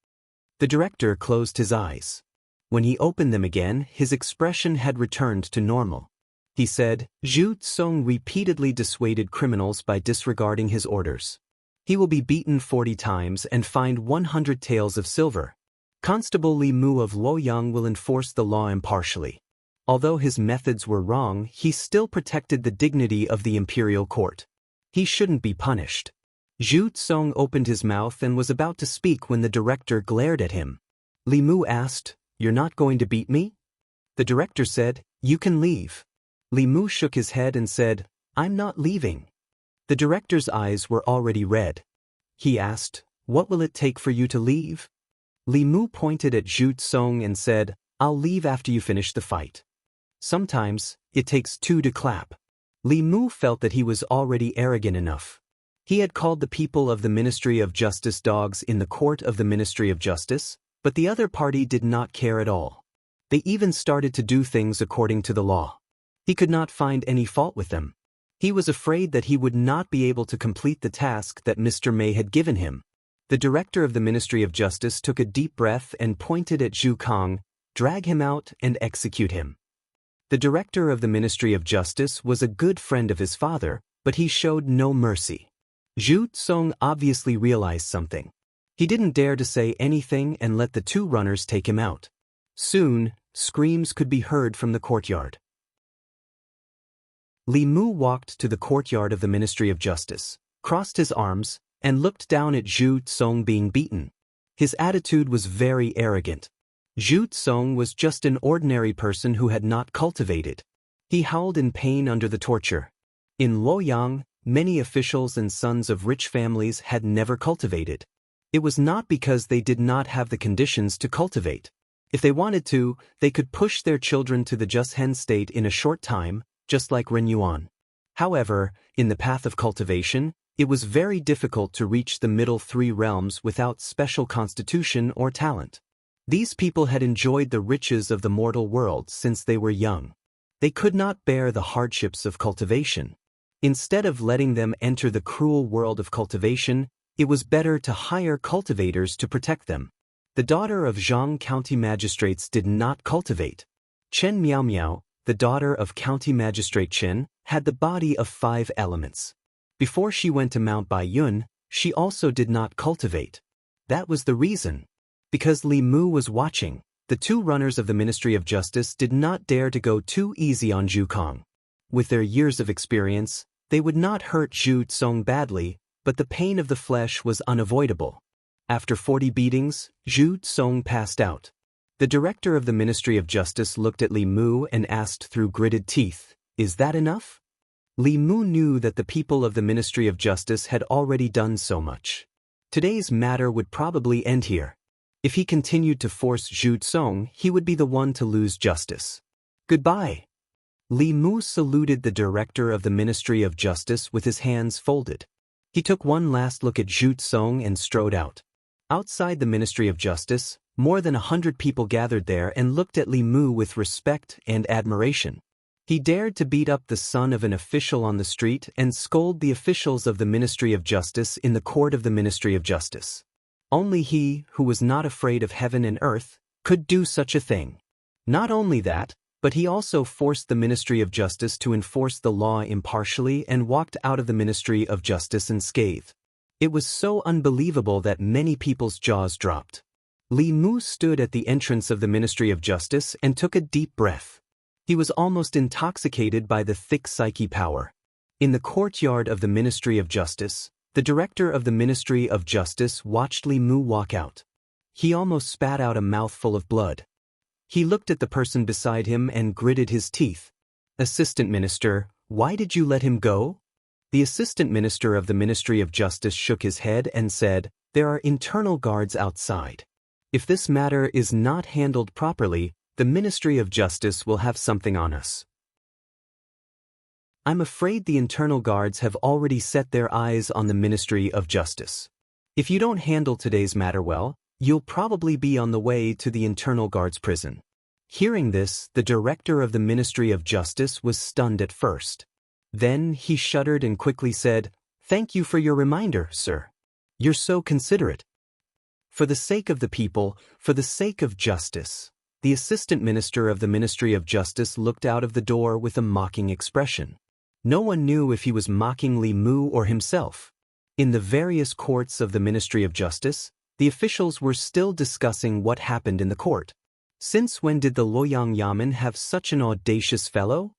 The director closed his eyes. When he opened them again, his expression had returned to normal. He said, "Zhu Song repeatedly dissuaded criminals by disregarding his orders. He will be beaten 40 times and fined 100 taels of silver. Constable Li Mu of Luoyang will enforce the law impartially." Although his methods were wrong, he still protected the dignity of the imperial court. He shouldn't be punished. Zhu Song opened his mouth and was about to speak when the director glared at him. Li Mu asked, "You're not going to beat me?" The director said, "You can leave." Li Mu shook his head and said, "I'm not leaving." The director's eyes were already red. He asked, "What will it take for you to leave?" Li Mu pointed at Zhu Song and said, "I'll leave after you finish the fight. Sometimes, it takes two to clap." Li Mu felt that he was already arrogant enough. He had called the people of the Ministry of Justice dogs in the court of the Ministry of Justice, but the other party did not care at all. They even started to do things according to the law. He could not find any fault with them. He was afraid that he would not be able to complete the task that Mr. Mei had given him. The director of the Ministry of Justice took a deep breath and pointed at Zhu Kang, "Drag him out and execute him." The director of the Ministry of Justice was a good friend of his father, but he showed no mercy. Zhu Song obviously realized something. He didn't dare to say anything and let the two runners take him out. Soon, screams could be heard from the courtyard. Li Mu walked to the courtyard of the Ministry of Justice, crossed his arms, and looked down at Zhu Song being beaten. His attitude was very arrogant. Zhu Song was just an ordinary person who had not cultivated. He howled in pain under the torture. In Luoyang, many officials and sons of rich families had never cultivated. It was not because they did not have the conditions to cultivate. If they wanted to, they could push their children to the Jushen state in a short time, just like Ren Yuan. However, in the path of cultivation, it was very difficult to reach the middle three realms without special constitution or talent. These people had enjoyed the riches of the mortal world since they were young. They could not bear the hardships of cultivation. Instead of letting them enter the cruel world of cultivation, it was better to hire cultivators to protect them. The daughter of Jianghu county magistrates did not cultivate. Chen Miao Miao, the daughter of County Magistrate Chen, had the body of 5 elements. Before she went to Mount Baiyun, she also did not cultivate. That was the reason. Because Li Mu was watching, the two runners of the Ministry of Justice did not dare to go too easy on Zhu Kang. With their years of experience, they would not hurt Zhu Song badly, but the pain of the flesh was unavoidable. After 40 beatings, Zhu Song passed out. The director of the Ministry of Justice looked at Li Mu and asked through gritted teeth, "Is that enough?" Li Mu knew that the people of the Ministry of Justice had already done so much. Today's matter would probably end here. If he continued to force Zhu Song, he would be the one to lose justice. Goodbye. Li Mu saluted the director of the Ministry of Justice with his hands folded. He took one last look at Zhu Song and strode out. Outside the Ministry of Justice, more than 100 people gathered there and looked at Li Mu with respect and admiration. He dared to beat up the son of an official on the street and scold the officials of the Ministry of Justice in the court of the Ministry of Justice. Only he, who was not afraid of heaven and earth, could do such a thing. Not only that, but he also forced the Ministry of Justice to enforce the law impartially and walked out of the Ministry of Justice unscathed. It was so unbelievable that many people's jaws dropped. Li Mu stood at the entrance of the Ministry of Justice and took a deep breath. He was almost intoxicated by the thick psyche power. In the courtyard of the Ministry of Justice, the director of the Ministry of Justice watched Li Mu walk out. He almost spat out a mouthful of blood. He looked at the person beside him and gritted his teeth. "Assistant Minister, why did you let him go?" The Assistant Minister of the Ministry of Justice shook his head and said, "There are internal guards outside. If this matter is not handled properly, the Ministry of Justice will have something on us. I'm afraid the internal guards have already set their eyes on the Ministry of Justice. If you don't handle today's matter well, you'll probably be on the way to the internal guards' prison." Hearing this, the director of the Ministry of Justice was stunned at first. Then he shuddered and quickly said, "Thank you for your reminder, sir. You're so considerate. For the sake of the people, for the sake of justice." The assistant minister of the Ministry of Justice looked out of the door with a mocking expression. No one knew if he was mocking Li Mu or himself. In the various courts of the Ministry of Justice, the officials were still discussing what happened in the court. Since when did the Luoyang Yamen have such an audacious fellow?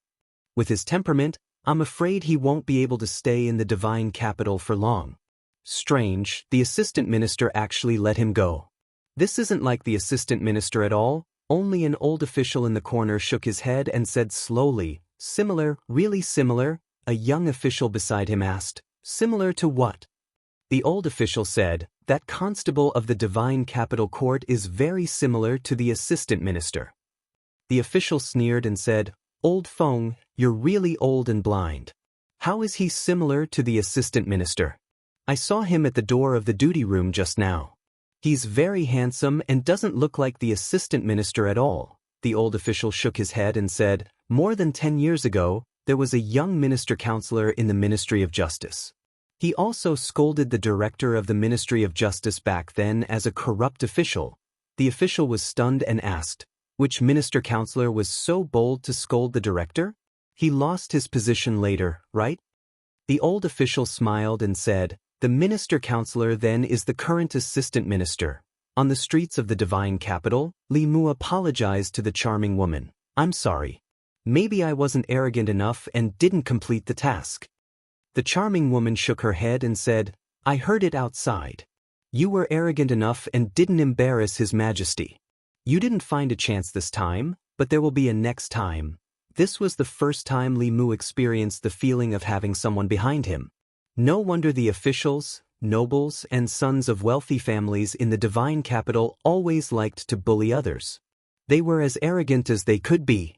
With his temperament, I'm afraid he won't be able to stay in the divine capital for long. Strange, the assistant minister actually let him go. This isn't like the assistant minister at all. Only an old official in the corner shook his head and said slowly, "Similar, really similar?" A young official beside him asked, "Similar to what?" The old official said, "That constable of the divine capital court is very similar to the assistant minister." The official sneered and said, "Old Feng, you're really old and blind. How is he similar to the assistant minister? I saw him at the door of the duty room just now. He's very handsome and doesn't look like the assistant minister at all." The old official shook his head and said, "More than 10 years ago, there was a young minister counselor in the Ministry of Justice. He also scolded the director of the Ministry of Justice back then as a corrupt official." The official was stunned and asked, "Which minister counselor was so bold to scold the director? He lost his position later, right?" The old official smiled and said, "The minister counselor then is the current assistant minister." On the streets of the divine capital, Li Mu apologized to the charming woman. "I'm sorry. Maybe I wasn't arrogant enough and didn't complete the task." The charming woman shook her head and said, "I heard it outside. You were arrogant enough and didn't embarrass His Majesty. You didn't find a chance this time, but there will be a next time." This was the first time Li Mu experienced the feeling of having someone behind him. No wonder the officials, nobles, and sons of wealthy families in the divine capital always liked to bully others. They were as arrogant as they could be.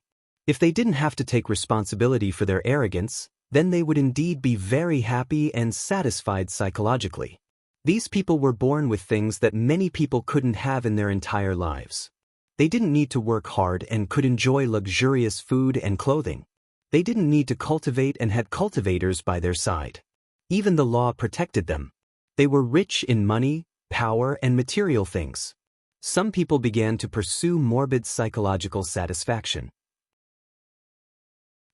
If they didn't have to take responsibility for their arrogance, then they would indeed be very happy and satisfied psychologically. These people were born with things that many people couldn't have in their entire lives. They didn't need to work hard and could enjoy luxurious food and clothing. They didn't need to cultivate and had cultivators by their side. Even the law protected them. They were rich in money, power, and material things. Some people began to pursue morbid psychological satisfaction.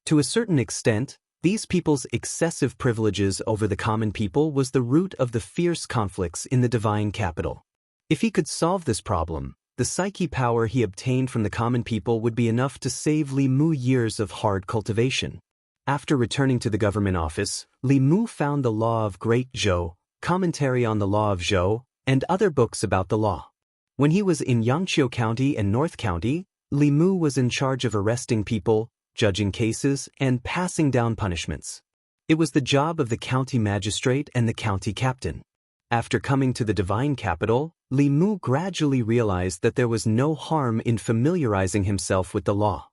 To a certain extent, these people's excessive privileges over the common people was the root of the fierce conflicts in the divine capital. If he could solve this problem, the psyche power he obtained from the common people would be enough to save Li Mu years of hard cultivation. After returning to the government office, Li Mu found the Law of Great Zhou, Commentary on the Law of Zhou, and other books about the law. When he was in Yangqiu County and North County, Li Mu was in charge of arresting people, judging cases, and passing down punishments. It was the job of the county magistrate and the county captain. After coming to the divine capital, Li Mu gradually realized that there was no harm in familiarizing himself with the law.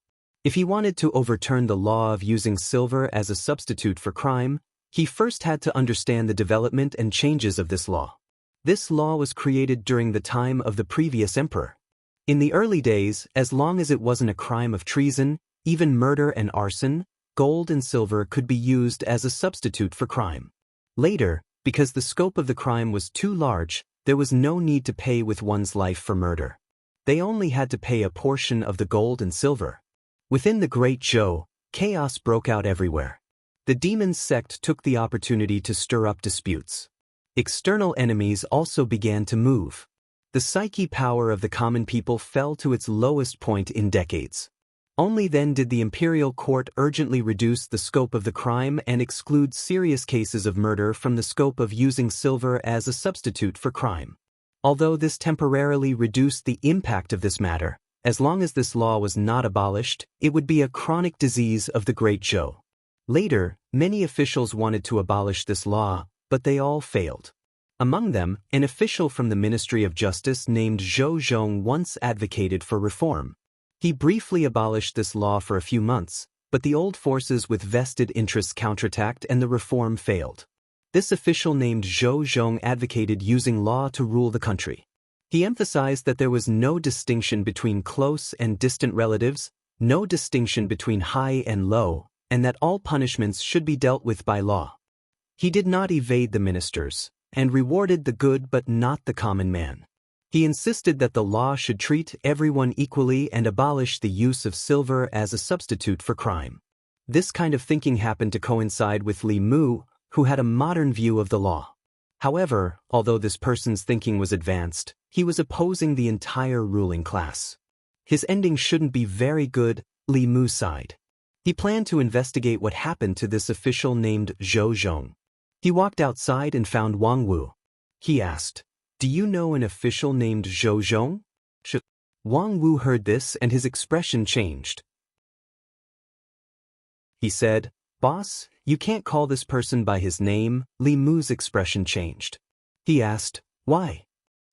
If he wanted to overturn the law of using silver as a substitute for crime, he first had to understand the development and changes of this law. This law was created during the time of the previous emperor. In the early days, as long as it wasn't a crime of treason, even murder and arson, gold and silver could be used as a substitute for crime. Later, because the scope of the crime was too large, there was no need to pay with one's life for murder. They only had to pay a portion of the gold and silver. Within the Great Zhou, chaos broke out everywhere. The demon sect took the opportunity to stir up disputes. External enemies also began to move. The psyche power of the common people fell to its lowest point in decades. Only then did the imperial court urgently reduce the scope of the crime and exclude serious cases of murder from the scope of using silver as a substitute for crime. Although this temporarily reduced the impact of this matter, as long as this law was not abolished, it would be a chronic disease of the Great Zhou. Later, many officials wanted to abolish this law, but they all failed. Among them, an official from the Ministry of Justice named Zhou Zhong once advocated for reform. He briefly abolished this law for a few months, but the old forces with vested interests counterattacked and the reform failed. This official named Zhou Zhong advocated using law to rule the country. He emphasized that there was no distinction between close and distant relatives, no distinction between high and low, and that all punishments should be dealt with by law. He did not evade the ministers, and rewarded the good but not the common man. He insisted that the law should treat everyone equally and abolish the use of silver as a substitute for crime. This kind of thinking happened to coincide with Li Mu, who had a modern view of the law. However, although this person's thinking was advanced, he was opposing the entire ruling class. His ending shouldn't be very good, Li Mu sighed. He planned to investigate what happened to this official named Zhou Zhong. He walked outside and found Wang Wu. He asked, "Do you know an official named Zhou Zhong?" Wang Wu heard this and his expression changed. He said, "Boss, you can't call this person by his name." Li Mu's expression changed. He asked, "Why?"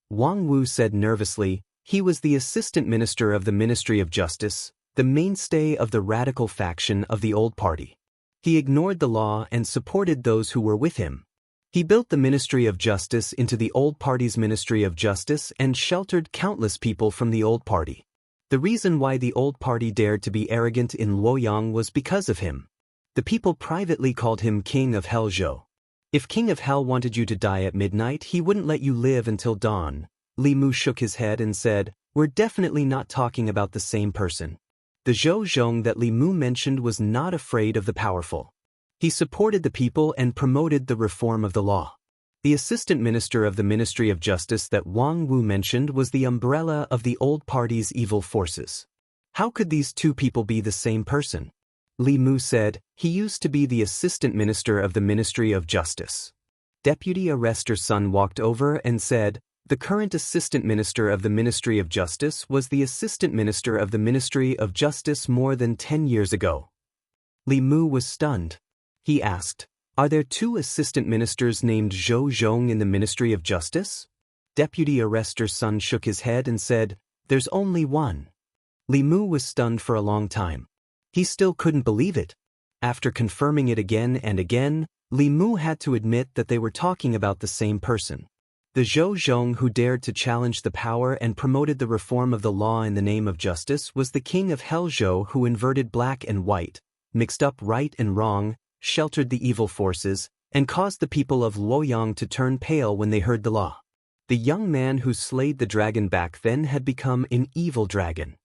Wang Wu said nervously, he was the assistant minister of the Ministry of Justice, the mainstay of the radical faction of the old party. He ignored the law and supported those who were with him. He built the Ministry of Justice into the old party's Ministry of Justice and sheltered countless people from the old party. The reason why the old party dared to be arrogant in Luoyang was because of him. The people privately called him King of Hell Zhou. If King of Hell wanted you to die at midnight, he wouldn't let you live until dawn. Li Mu shook his head and said, "We're definitely not talking about the same person." The Zhou Zhong that Li Mu mentioned was not afraid of the powerful. He supported the people and promoted the reform of the law. The assistant minister of the Ministry of Justice that Wang Wu mentioned was the umbrella of the old party's evil forces. How could these two people be the same person? Li Mu said, he used to be the assistant minister of the Ministry of Justice. Deputy Arrestor Sun walked over and said, the current assistant minister of the Ministry of Justice was the assistant minister of the Ministry of Justice more than 10 years ago. Li Mu was stunned. He asked, "Are there two assistant ministers named Zhou Zhong in the Ministry of Justice?" Deputy Arrestor Sun shook his head and said, "There's only one." Li Mu was stunned for a long time. He still couldn't believe it. After confirming it again and again, Li Mu had to admit that they were talking about the same person. The Zhou Zhong who dared to challenge the power and promoted the reform of the law in the name of justice was the king of Hellzhou who inverted black and white, mixed up right and wrong, sheltered the evil forces, and caused the people of Luoyang to turn pale when they heard the law. The young man who slayed the dragon back then had become an evil dragon.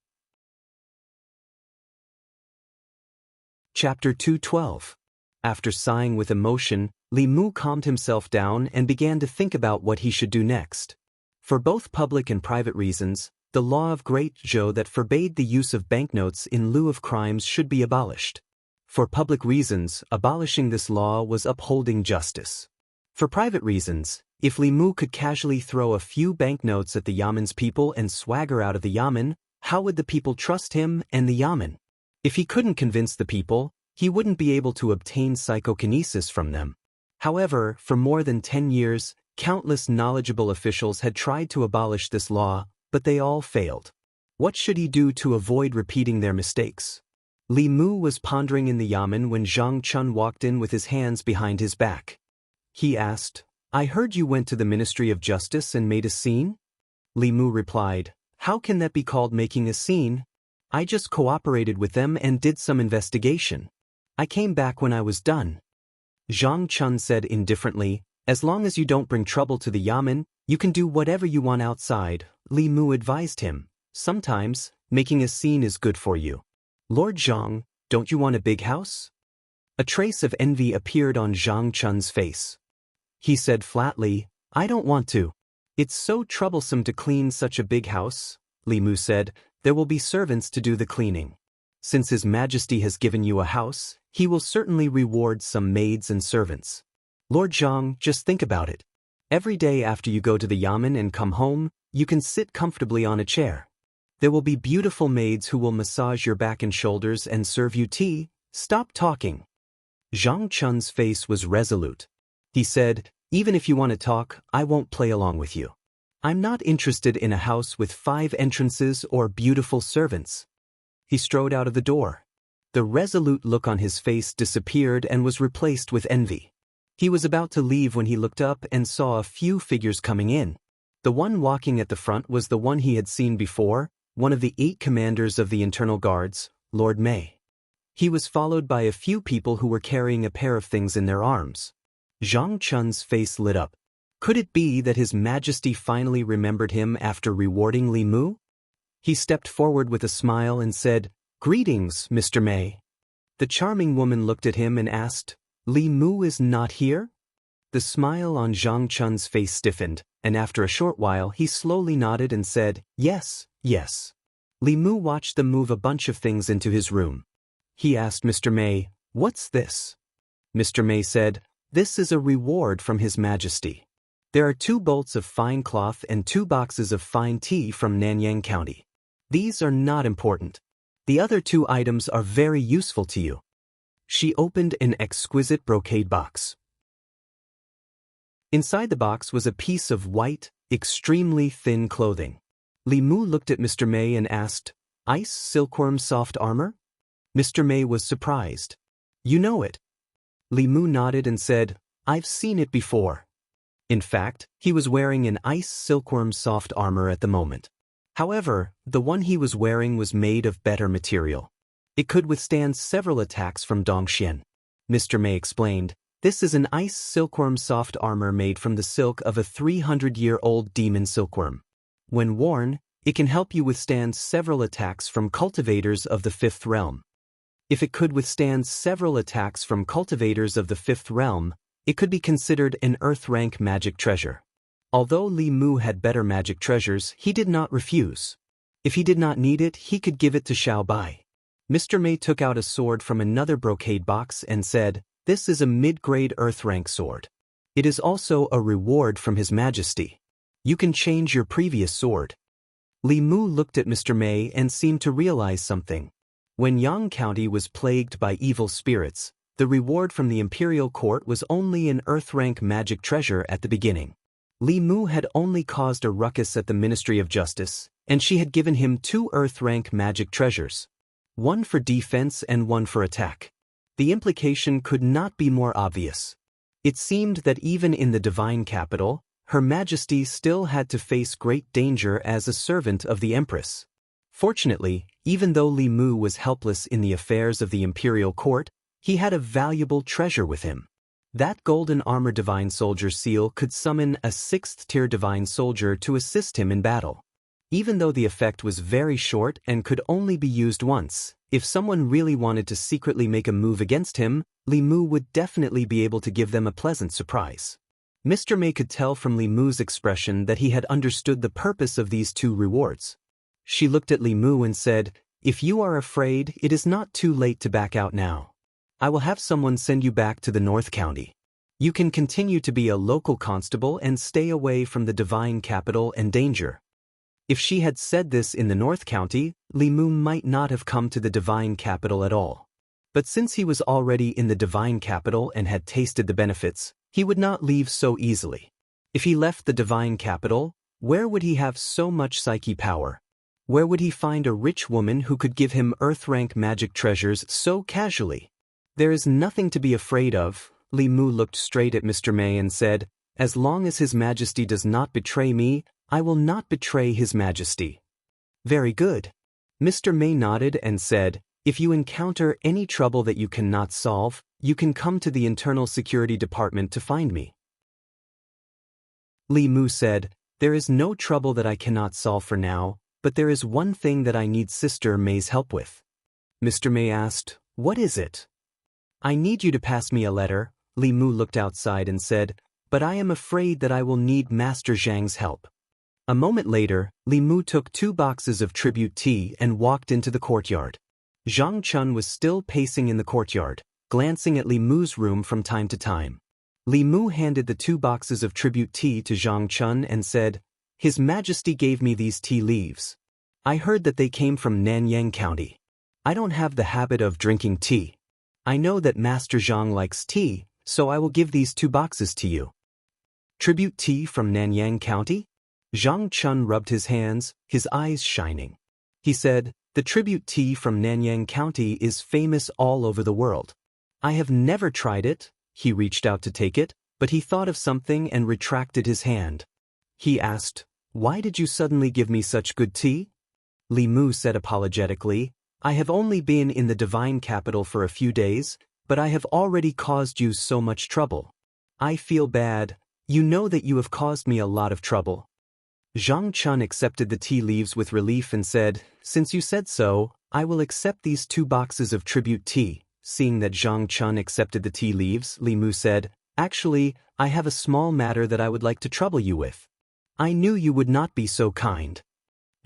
Chapter 212. After sighing with emotion, Li Mu calmed himself down and began to think about what he should do next. For both public and private reasons, the law of Great Zhou that forbade the use of banknotes in lieu of crimes should be abolished. For public reasons, abolishing this law was upholding justice. For private reasons, if Li Mu could casually throw a few banknotes at the Yamen's people and swagger out of the Yamen, how would the people trust him and the Yamen? If he couldn't convince the people, he wouldn't be able to obtain psychokinesis from them. However, for more than 10 years, countless knowledgeable officials had tried to abolish this law, but they all failed. What should he do to avoid repeating their mistakes? Li Mu was pondering in the Yamen when Zhang Chun walked in with his hands behind his back. He asked, "I heard you went to the Ministry of Justice and made a scene?" Li Mu replied, "How can that be called making a scene? I just cooperated with them and did some investigation. I came back when I was done." Zhang Chun said indifferently, "As long as you don't bring trouble to the Yamen, you can do whatever you want outside." Li Mu advised him, Sometimes, making a scene is good for you. Lord Zhang, don't you want a big house? A trace of envy appeared on Zhang Chun's face. He said flatly, I don't want to. It's so troublesome to clean such a big house. Li Mu said, there will be servants to do the cleaning. Since His Majesty has given you a house, he will certainly reward some maids and servants. Lord Zhang, just think about it. Every day after you go to the yamen and come home, you can sit comfortably on a chair. There will be beautiful maids who will massage your back and shoulders and serve you tea. Stop talking. Zhang Chun's face was resolute. He said, even if you want to talk, I won't play along with you. I'm not interested in a house with 5 entrances or beautiful servants. He strode out of the door. The resolute look on his face disappeared and was replaced with envy. He was about to leave when he looked up and saw a few figures coming in. The one walking at the front was the one he had seen before, one of the 8 commanders of the internal guards, Lord Mei. He was followed by a few people who were carrying a pair of things in their arms. Zhang Chun's face lit up. Could it be that His Majesty finally remembered him after rewarding Li Mu? He stepped forward with a smile and said, Greetings, Mr. Mei. The charming woman looked at him and asked, Li Mu is not here? The smile on Zhang Chun's face stiffened, and after a short while he slowly nodded and said, Yes, yes. Li Mu watched them move a bunch of things into his room. He asked Mr. Mei, What's this? Mr. Mei said, This is a reward from His Majesty. There are 2 bolts of fine cloth and 2 boxes of fine tea from Nanyang County. These are not important. The other 2 items are very useful to you. She opened an exquisite brocade box. Inside the box was a piece of white, extremely thin clothing. Li Mu looked at Mr. Mei and asked, Ice silkworm soft armor? Mr. Mei was surprised. You know it. Li Mu nodded and said, I've seen it before. In fact, he was wearing an ice silkworm soft armor at the moment. However, the one he was wearing was made of better material. It could withstand several attacks from Dongxian. Mr. Mei explained, This is an ice silkworm soft armor made from the silk of a 300-year-old demon silkworm. When worn, it can help you withstand several attacks from cultivators of the 5th realm. If it could withstand several attacks from cultivators of the 5th realm, it could be considered an Earth-rank magic treasure. Although Li Mu had better magic treasures, he did not refuse. If he did not need it, he could give it to Xiao Bai. Mr. Mei took out a sword from another brocade box and said, This is a mid-grade Earth-rank sword. It is also a reward from His Majesty. You can change your previous sword. Li Mu looked at Mr. Mei and seemed to realize something. When Yang County was plagued by evil spirits, the reward from the imperial court was only an Earth-rank magic treasure at the beginning. Li Mu had only caused a ruckus at the Ministry of Justice, and she had given him 2 Earth-rank magic treasures. One for defense and one for attack. The implication could not be more obvious. It seemed that even in the divine capital, Her Majesty still had to face great danger as a servant of the Empress. Fortunately, even though Li Mu was helpless in the affairs of the imperial court, he had a valuable treasure with him. That golden armor divine soldier seal could summon a 6th-tier divine soldier to assist him in battle. Even though the effect was very short and could only be used once, if someone really wanted to secretly make a move against him, Li Mu would definitely be able to give them a pleasant surprise. Mr. Mei could tell from Li Mu's expression that he had understood the purpose of these 2 rewards. She looked at Li Mu and said, If you are afraid, it is not too late to back out now. I will have someone send you back to the North County. You can continue to be a local constable and stay away from the divine capital and danger. If she had said this in the North County, Li Mu might not have come to the divine capital at all. But since he was already in the divine capital and had tasted the benefits, he would not leave so easily. If he left the divine capital, where would he have so much psyche power? Where would he find a rich woman who could give him Earth-rank magic treasures so casually? There is nothing to be afraid of. Li Mu looked straight at Mr. Mei and said, As long as His Majesty does not betray me, I will not betray His Majesty. Very good. Mr. Mei nodded and said, If you encounter any trouble that you cannot solve, you can come to the Internal Security Department to find me. Li Mu said, There is no trouble that I cannot solve for now. but there is one thing that I need Sister May's help with. Mr. May asked, "What is it?" "I need you to pass me a letter." Li Mu looked outside and said, "But I am afraid that I will need Master Zhang's help." A moment later, Li Mu took 2 boxes of tribute tea and walked into the courtyard. Zhang Chun was still pacing in the courtyard, glancing at Li Mu's room from time to time. Li Mu handed the 2 boxes of tribute tea to Zhang Chun and said, "His Majesty gave me these tea leaves. I heard that they came from Nanyang County. I don't have the habit of drinking tea. I know that Master Zhang likes tea, so I will give these 2 boxes to you." "Tribute tea from Nanyang County?" Zhang Chun rubbed his hands, his eyes shining. He said, "The tribute tea from Nanyang County is famous all over the world. I have never tried it." He reached out to take it, but he thought of something and retracted his hand. He asked, "Why did you suddenly give me such good tea?" Li Mu said apologetically, "I have only been in the divine capital for a few days, but I have already caused you so much trouble. I feel bad. You know that you have caused me a lot of trouble." Zhang Chun accepted the tea leaves with relief and said, "Since you said so, I will accept these 2 boxes of tribute tea." Seeing that Zhang Chun accepted the tea leaves, Li Mu said, "Actually, I have a small matter that I would like to trouble you with. I knew you would not be so kind."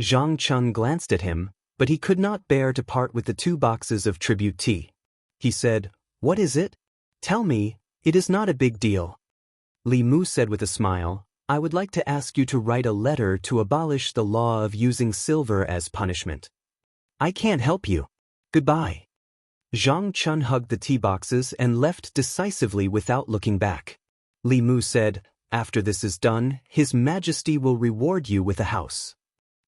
Zhang Chun glanced at him, but he could not bear to part with the 2 boxes of tribute tea. He said, "What is it? Tell me, it is not a big deal." Li Mu said with a smile, "I would like to ask you to write a letter to abolish the law of using silver as punishment." "I can't help you. Goodbye." Zhang Chun hugged the tea boxes and left decisively without looking back. Li Mu said, "After this is done, His Majesty will reward you with a house."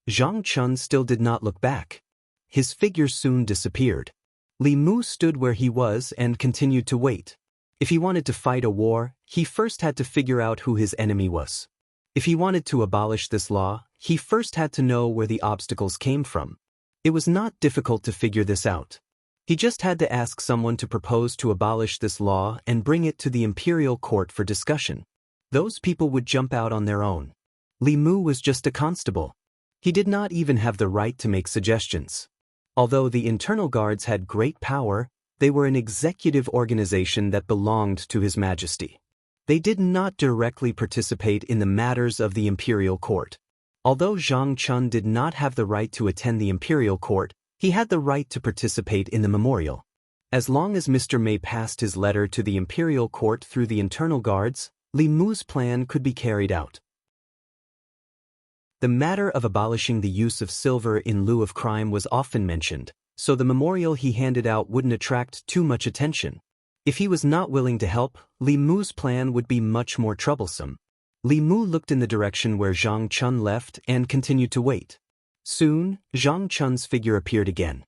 Zhang Chun still did not look back. His figure soon disappeared. Li Mu stood where he was and continued to wait. If he wanted to fight a war, he first had to figure out who his enemy was. If he wanted to abolish this law, he first had to know where the obstacles came from. It was not difficult to figure this out. He just had to ask someone to propose to abolish this law and bring it to the imperial court for discussion. Those people would jump out on their own. Li Mu was just a constable. He did not even have the right to make suggestions. Although the internal guards had great power, they were an executive organization that belonged to His Majesty. They did not directly participate in the matters of the imperial court. Although Zhang Chun did not have the right to attend the imperial court, he had the right to participate in the memorial. As long as Mr. May passed his letter to the imperial court through the internal guards, Li Mu's plan could be carried out. The matter of abolishing the use of silver in lieu of crime was often mentioned, so the memorial he handed out wouldn't attract too much attention. If he was not willing to help, Li Mu's plan would be much more troublesome. Li Mu looked in the direction where Zhang Chun left and continued to wait. Soon, Zhang Chun's figure appeared again.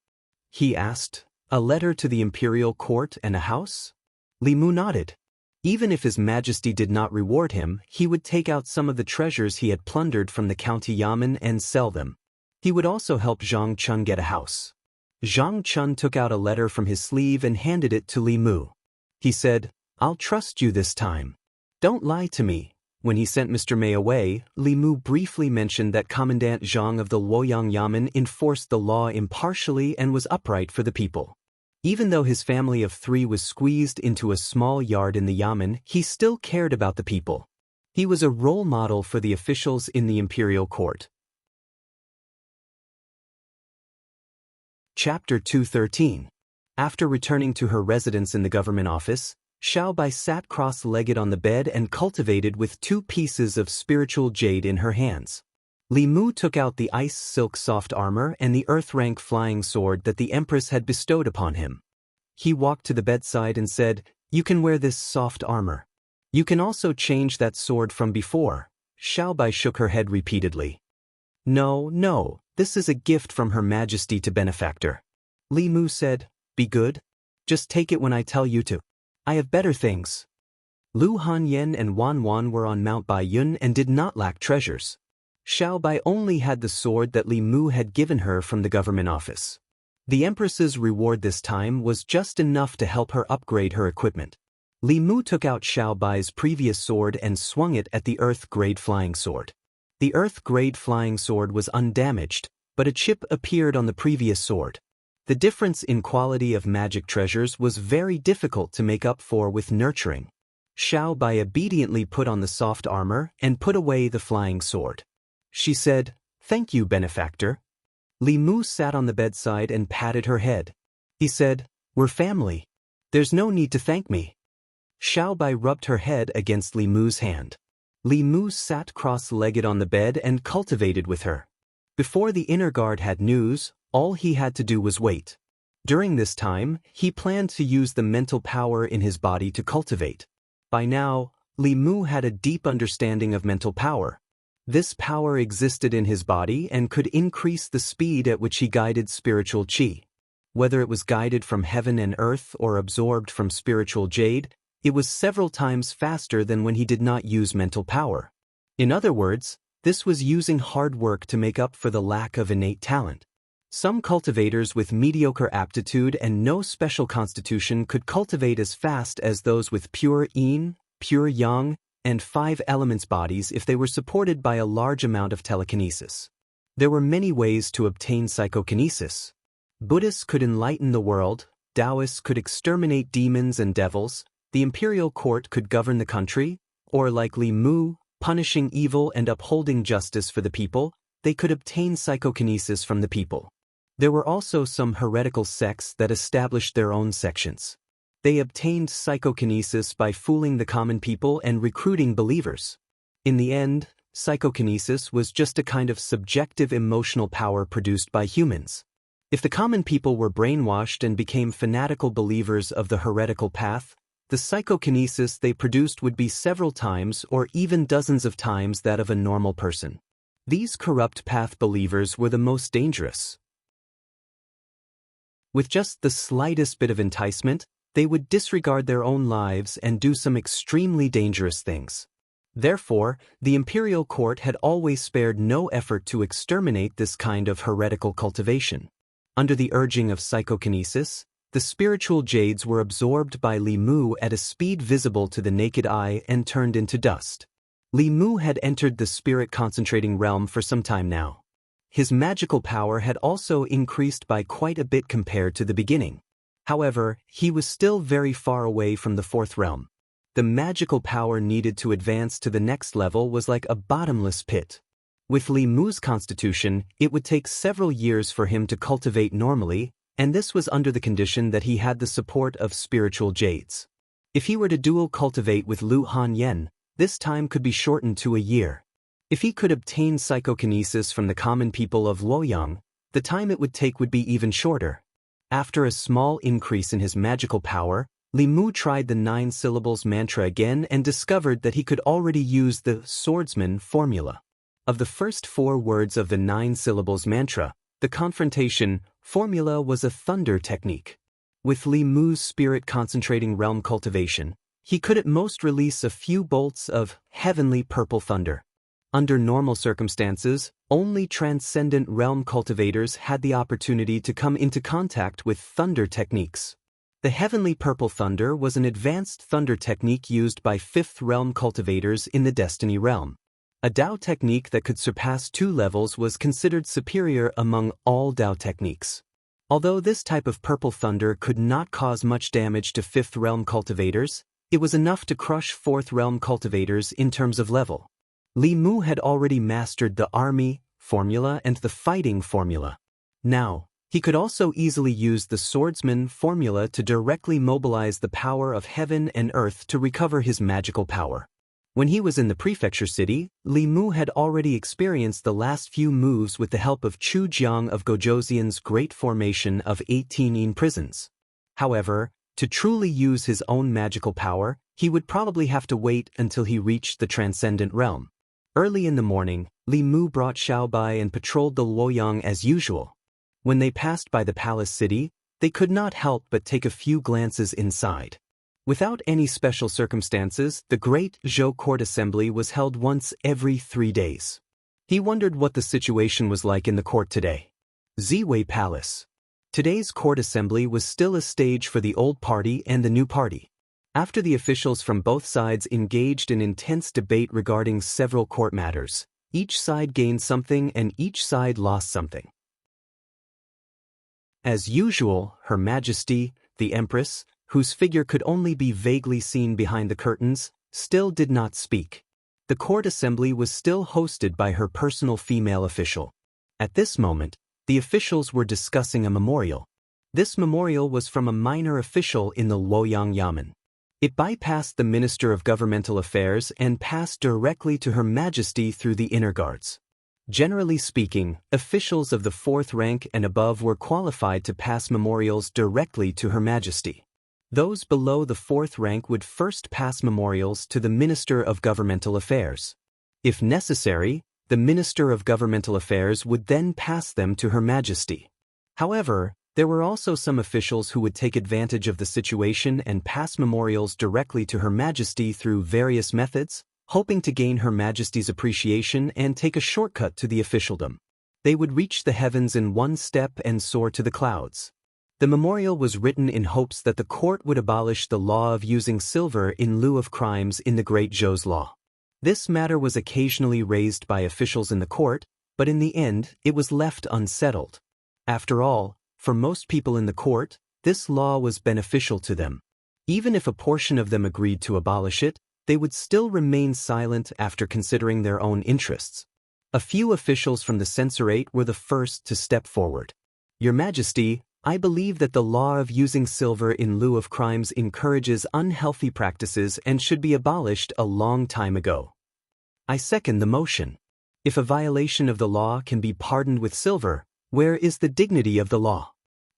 He asked, "A letter to the imperial court and a house?" Li Mu nodded. Even if His Majesty did not reward him, he would take out some of the treasures he had plundered from the county yamen and sell them. He would also help Zhang Chun get a house. Zhang Chun took out a letter from his sleeve and handed it to Li Mu. He said, "I'll trust you this time. Don't lie to me." When he sent Mr. May away, Li Mu briefly mentioned that Commandant Zhang of the Luoyang Yamen enforced the law impartially and was upright for the people. Even though his family of 3 was squeezed into a small yard in the yamen, he still cared about the people. He was a role model for the officials in the imperial court. Chapter 213. After returning to her residence in the government office, Xiaobai sat cross-legged on the bed and cultivated with 2 pieces of spiritual jade in her hands. Li Mu took out the ice silk soft armor and the earth-rank flying sword that the Empress had bestowed upon him. He walked to the bedside and said, "You can wear this soft armor. You can also change that sword from before." Xiaobai shook her head repeatedly. No, this is a gift from Her Majesty to benefactor." Li Mu said, "Be good. Just take it when I tell you to. I have better things." Lu Hanyan and Wan Wan were on Mount Baiyun and did not lack treasures. Xiaobai only had the sword that Li Mu had given her from the government office. The Empress's reward this time was just enough to help her upgrade her equipment. Li Mu took out Xiaobai's previous sword and swung it at the Earth-grade flying sword. The Earth-grade flying sword was undamaged, but a chip appeared on the previous sword. The difference in quality of magic treasures was very difficult to make up for with nurturing. Xiao Bai obediently put on the soft armor and put away the flying sword. She said, "Thank you, benefactor." Li Mu sat on the bedside and patted her head. He said, "We're family. There's no need to thank me." Xiao Bai rubbed her head against Li Mu's hand. Li Mu sat cross-legged on the bed and cultivated with her. Before the inner guard had news, all he had to do was wait. During this time, he planned to use the mental power in his body to cultivate. By now, Li Mu had a deep understanding of mental power. This power existed in his body and could increase the speed at which he guided spiritual qi. Whether it was guided from heaven and earth or absorbed from spiritual jade, it was several times faster than when he did not use mental power. In other words, this was using hard work to make up for the lack of innate talent. Some cultivators with mediocre aptitude and no special constitution could cultivate as fast as those with pure yin, pure yang, and 5 elements bodies if they were supported by a large amount of telekinesis. There were many ways to obtain psychokinesis. Buddhists could enlighten the world, Taoists could exterminate demons and devils, the imperial court could govern the country, or like Li Mu, punishing evil and upholding justice for the people, they could obtain psychokinesis from the people. There were also some heretical sects that established their own sections. They obtained psychokinesis by fooling the common people and recruiting believers. In the end, psychokinesis was just a kind of subjective emotional power produced by humans. If the common people were brainwashed and became fanatical believers of the heretical path, the psychokinesis they produced would be several times or even dozens of times that of a normal person. These corrupt path believers were the most dangerous. With just the slightest bit of enticement, they would disregard their own lives and do some extremely dangerous things. Therefore, the imperial court had always spared no effort to exterminate this kind of heretical cultivation. Under the urging of psychokinesis, the spiritual jades were absorbed by Li Mu at a speed visible to the naked eye and turned into dust. Li Mu had entered the spirit concentrating realm for some time now. His magical power had also increased by quite a bit compared to the beginning. However, he was still very far away from the 4th realm. The magical power needed to advance to the next level was like a bottomless pit. With Li Mu's constitution, it would take several years for him to cultivate normally, and this was under the condition that he had the support of spiritual jades. If he were to dual cultivate with Lu Hanyan, this time could be shortened to a year. If he could obtain psychokinesis from the common people of Luoyang, the time it would take would be even shorter. After a small increase in his magical power, Li Mu tried the 9 syllables mantra again and discovered that he could already use the swordsman formula. Of the first 4 words of the 9 syllables mantra, the confrontation formula was a thunder technique. With Li Mu's spirit concentrating realm cultivation, he could at most release a few bolts of heavenly purple thunder. Under normal circumstances, only transcendent realm cultivators had the opportunity to come into contact with thunder techniques. The heavenly purple thunder was an advanced thunder technique used by 5th realm cultivators in the destiny realm. A Dao technique that could surpass 2 levels was considered superior among all Dao techniques. Although this type of purple thunder could not cause much damage to 5th realm cultivators, it was enough to crush 4th realm cultivators in terms of level. Li Mu had already mastered the army formula and the fighting formula. Now, he could also easily use the swordsman formula to directly mobilize the power of heaven and earth to recover his magical power. When he was in the prefecture city, Li Mu had already experienced the last few moves with the help of Chu Jiang of Gojoseon's great formation of 18 yin prisons. However, to truly use his own magical power, he would probably have to wait until he reached the transcendent realm. Early in the morning, Li Mu brought Xiao Bai and patrolled the Luoyang as usual. When they passed by the palace city, they could not help but take a few glances inside. Without any special circumstances, the Great Zhou Court Assembly was held once every 3 days. He wondered what the situation was like in the court today. Ziwei Palace. Today's court assembly was still a stage for the old party and the new party. After the officials from both sides engaged in intense debate regarding several court matters, each side gained something and each side lost something. As usual, Her Majesty, the Empress, whose figure could only be vaguely seen behind the curtains, still did not speak. The court assembly was still hosted by her personal female official. At this moment, the officials were discussing a memorial. This memorial was from a minor official in the Luoyang Yamen. It bypassed the Minister of Governmental Affairs and passed directly to Her Majesty through the inner guards. Generally speaking, officials of the 4th rank and above were qualified to pass memorials directly to Her Majesty. Those below the 4th rank would first pass memorials to the Minister of Governmental Affairs. If necessary, the Minister of Governmental Affairs would then pass them to Her Majesty. However, there were also some officials who would take advantage of the situation and pass memorials directly to Her Majesty through various methods, hoping to gain Her Majesty's appreciation and take a shortcut to the officialdom. They would reach the heavens in one step and soar to the clouds. The memorial was written in hopes that the court would abolish the law of using silver in lieu of crimes in the Great Zhou's law. This matter was occasionally raised by officials in the court, but in the end it was left unsettled. After all, for most people in the court, this law was beneficial to them. Even if a portion of them agreed to abolish it, they would still remain silent after considering their own interests. A few officials from the censorate were the first to step forward. Your Majesty, I believe that the law of using silver in lieu of crimes encourages unhealthy practices and should be abolished a long time ago. I second the motion. If a violation of the law can be pardoned with silver, where is the dignity of the law?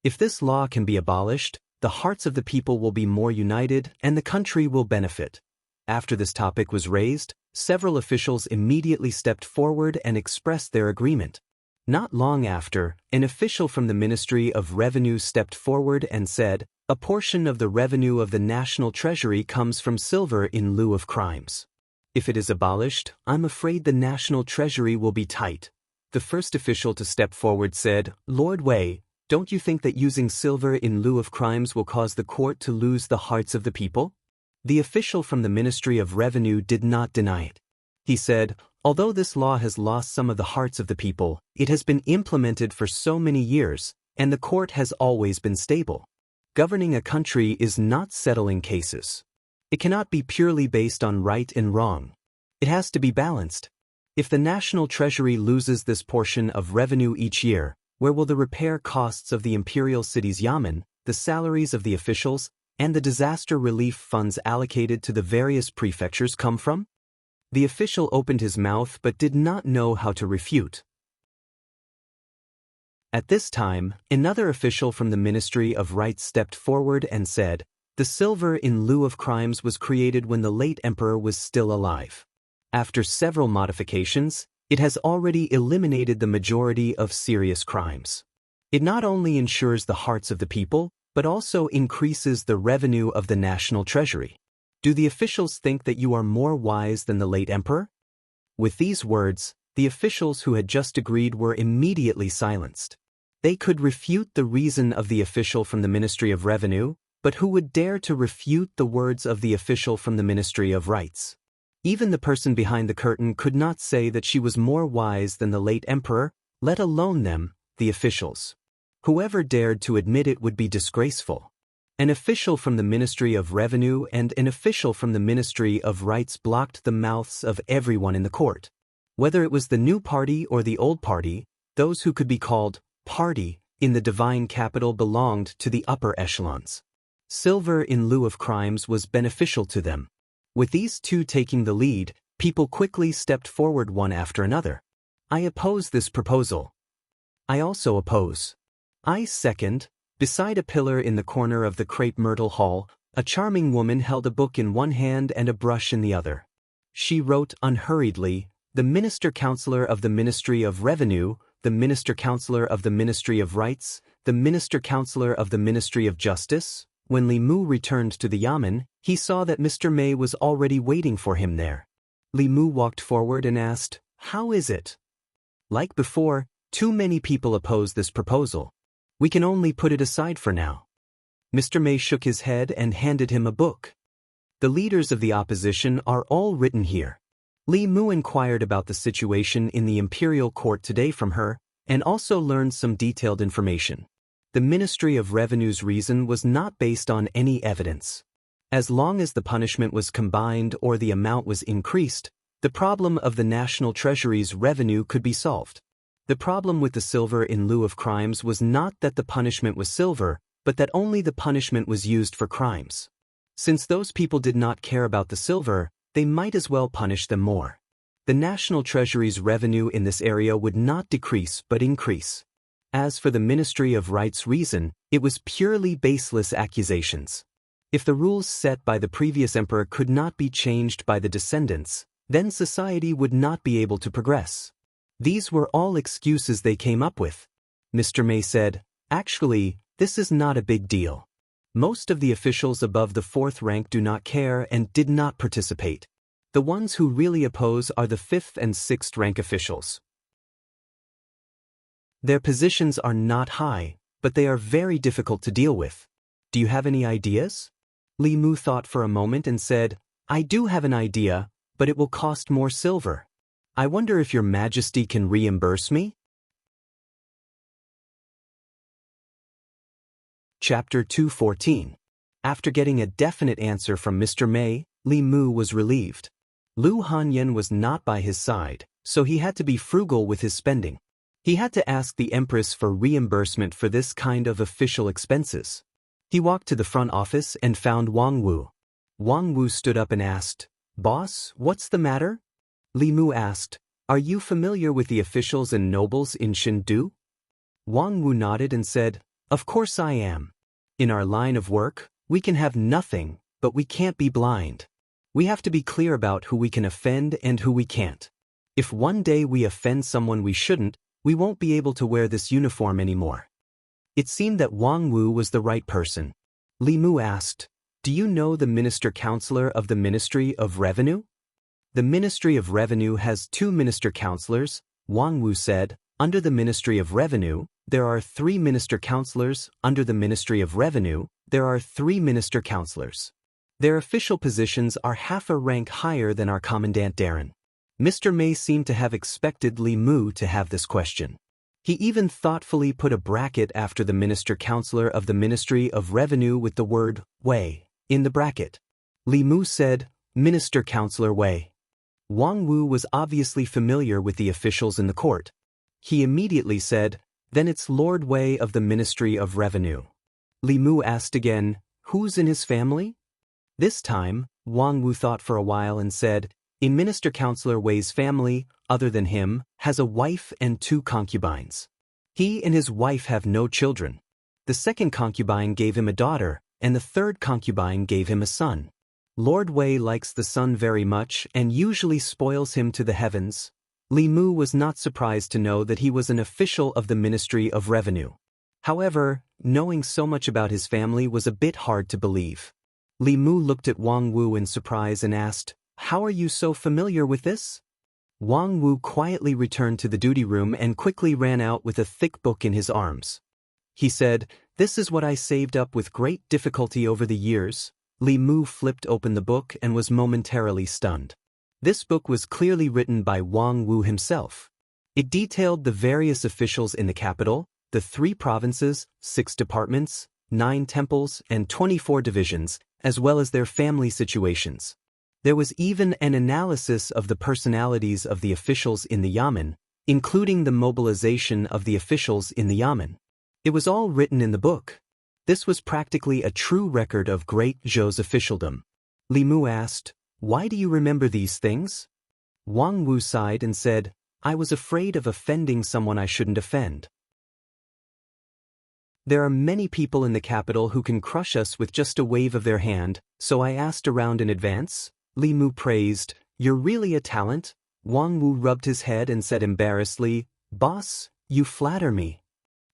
If this law can be abolished, the hearts of the people will be more united and the country will benefit. After this topic was raised, several officials immediately stepped forward and expressed their agreement. Not long after, an official from the Ministry of Revenue stepped forward and said, "A portion of the revenue of the national treasury comes from silver in lieu of crimes. If it is abolished, I'm afraid the national treasury will be tight." The first official to step forward said, "Lord Wei, don't you think that using silver in lieu of crimes will cause the court to lose the hearts of the people?" The official from the Ministry of Revenue did not deny it. He said, "Although this law has lost some of the hearts of the people, it has been implemented for so many years, and the court has always been stable. Governing a country is not settling cases. It cannot be purely based on right and wrong. It has to be balanced. If the national treasury loses this portion of revenue each year, where will the repair costs of the imperial city's yamen, the salaries of the officials, and the disaster relief funds allocated to the various prefectures come from?" The official opened his mouth but did not know how to refute. At this time, another official from the Ministry of Rights stepped forward and said, "The silver in lieu of crimes was created when the late emperor was still alive. After several modifications, it has already eliminated the majority of serious crimes. It not only ensures the hearts of the people, but also increases the revenue of the national treasury. Do the officials think that you are more wise than the late emperor?" With these words, the officials who had just agreed were immediately silenced. They could refute the reason of the official from the Ministry of Revenue, but who would dare to refute the words of the official from the Ministry of Rights? Even the person behind the curtain could not say that she was more wise than the late emperor, let alone them, the officials. Whoever dared to admit it would be disgraceful. An official from the Ministry of Revenue and an official from the Ministry of Rights blocked the mouths of everyone in the court. Whether it was the new party or the old party, those who could be called party in the divine capital belonged to the upper echelons. Silver in lieu of crimes was beneficial to them. With these two taking the lead, people quickly stepped forward one after another. "I oppose this proposal." "I also oppose." "I second." Beside a pillar in the corner of the crepe myrtle hall, a charming woman held a book in one hand and a brush in the other. She wrote unhurriedly, "The Minister-Counselor of the Ministry of Revenue, the Minister-Counselor of the Ministry of Rights, the Minister-Counselor of the Ministry of Justice." When Li Mu returned to the yamen, he saw that Mr. Mei was already waiting for him there. Li Mu walked forward and asked, "How is it?" "Like before, too many people oppose this proposal. We can only put it aside for now." Mr. Mei shook his head and handed him a book. "The leaders of the opposition are all written here." Li Mu inquired about the situation in the imperial court today from her, and also learned some detailed information. The Ministry of Revenue's reason was not based on any evidence. As long as the punishment was combined or the amount was increased, the problem of the National Treasury's revenue could be solved. The problem with the silver in lieu of crimes was not that the punishment was silver, but that only the punishment was used for crimes. Since those people did not care about the silver, they might as well punish them more. The National Treasury's revenue in this area would not decrease but increase. As for the Ministry of Right's reason, it was purely baseless accusations. If the rules set by the previous emperor could not be changed by the descendants, then society would not be able to progress. These were all excuses they came up with. Mr. May said, "Actually, this is not a big deal. Most of the officials above the 4th rank do not care and did not participate. The ones who really oppose are the 5th and 6th rank officials. Their positions are not high, but they are very difficult to deal with. Do you have any ideas?" Li Mu thought for a moment and said, "I do have an idea, but it will cost more silver. I wonder if your Majesty can reimburse me?" Chapter 214. After getting a definite answer from Mr. May, Li Mu was relieved. Lu Hanyan was not by his side, so he had to be frugal with his spending. He had to ask the Empress for reimbursement for this kind of official expenses. He walked to the front office and found Wang Wu. Wang Wu stood up and asked, "Boss, what's the matter?" Li Mu asked, "Are you familiar with the officials and nobles in Chengdu?" Wang Wu nodded and said, "Of course I am. In our line of work, we can have nothing, but we can't be blind. We have to be clear about who we can offend and who we can't. If one day we offend someone we shouldn't, we won't be able to wear this uniform anymore." It seemed that Wang Wu was the right person. Li Mu asked, "Do you know the Minister-Counselor of the Ministry of Revenue?" "The Ministry of Revenue has 2 Minister-Counselors," Wang Wu said. "Under the Ministry of Revenue, there are 3 Minister-Counselors. Under the Ministry of Revenue, there are 3 Minister-Counselors. Their official positions are half a rank higher than our Commandant Darren." Mr. May seemed to have expected Li Mu to have this question. He even thoughtfully put a bracket after the Minister-Counselor of the Ministry of Revenue with the word Wei in the bracket. Li Mu said, "Minister-Counselor Wei." Wang Wu was obviously familiar with the officials in the court. He immediately said, "Then it's Lord Wei of the Ministry of Revenue." Li Mu asked again, "Who's in his family?" This time, Wang Wu thought for a while and said, "In Minister-Counselor Wei's family, other than him, has a wife and 2 concubines. He and his wife have no children. The second concubine gave him a daughter, and the third concubine gave him a son. Lord Wei likes the son very much and usually spoils him to the heavens." Li Mu was not surprised to know that he was an official of the Ministry of Revenue. However, knowing so much about his family was a bit hard to believe. Li Mu looked at Wang Wu in surprise and asked, "How are you so familiar with this?" Wang Wu quietly returned to the duty room and quickly ran out with a thick book in his arms. He said, "This is what I saved up with great difficulty over the years." Li Mu flipped open the book and was momentarily stunned. This book was clearly written by Wang Wu himself. It detailed the various officials in the capital, the 3 provinces, 6 departments, 9 temples, and 24 divisions, as well as their family situations. There was even an analysis of the personalities of the officials in the Yamen, including the mobilization of the officials in the Yamen. It was all written in the book. This was practically a true record of Great Zhou's officialdom. Li Mu asked, "Why do you remember these things?" Wang Wu sighed and said, "I was afraid of offending someone I shouldn't offend. There are many people in the capital who can crush us with just a wave of their hand, so I asked around in advance." Li Mu praised, "You're really a talent." Wang Wu rubbed his head and said embarrassedly, "Boss, you flatter me."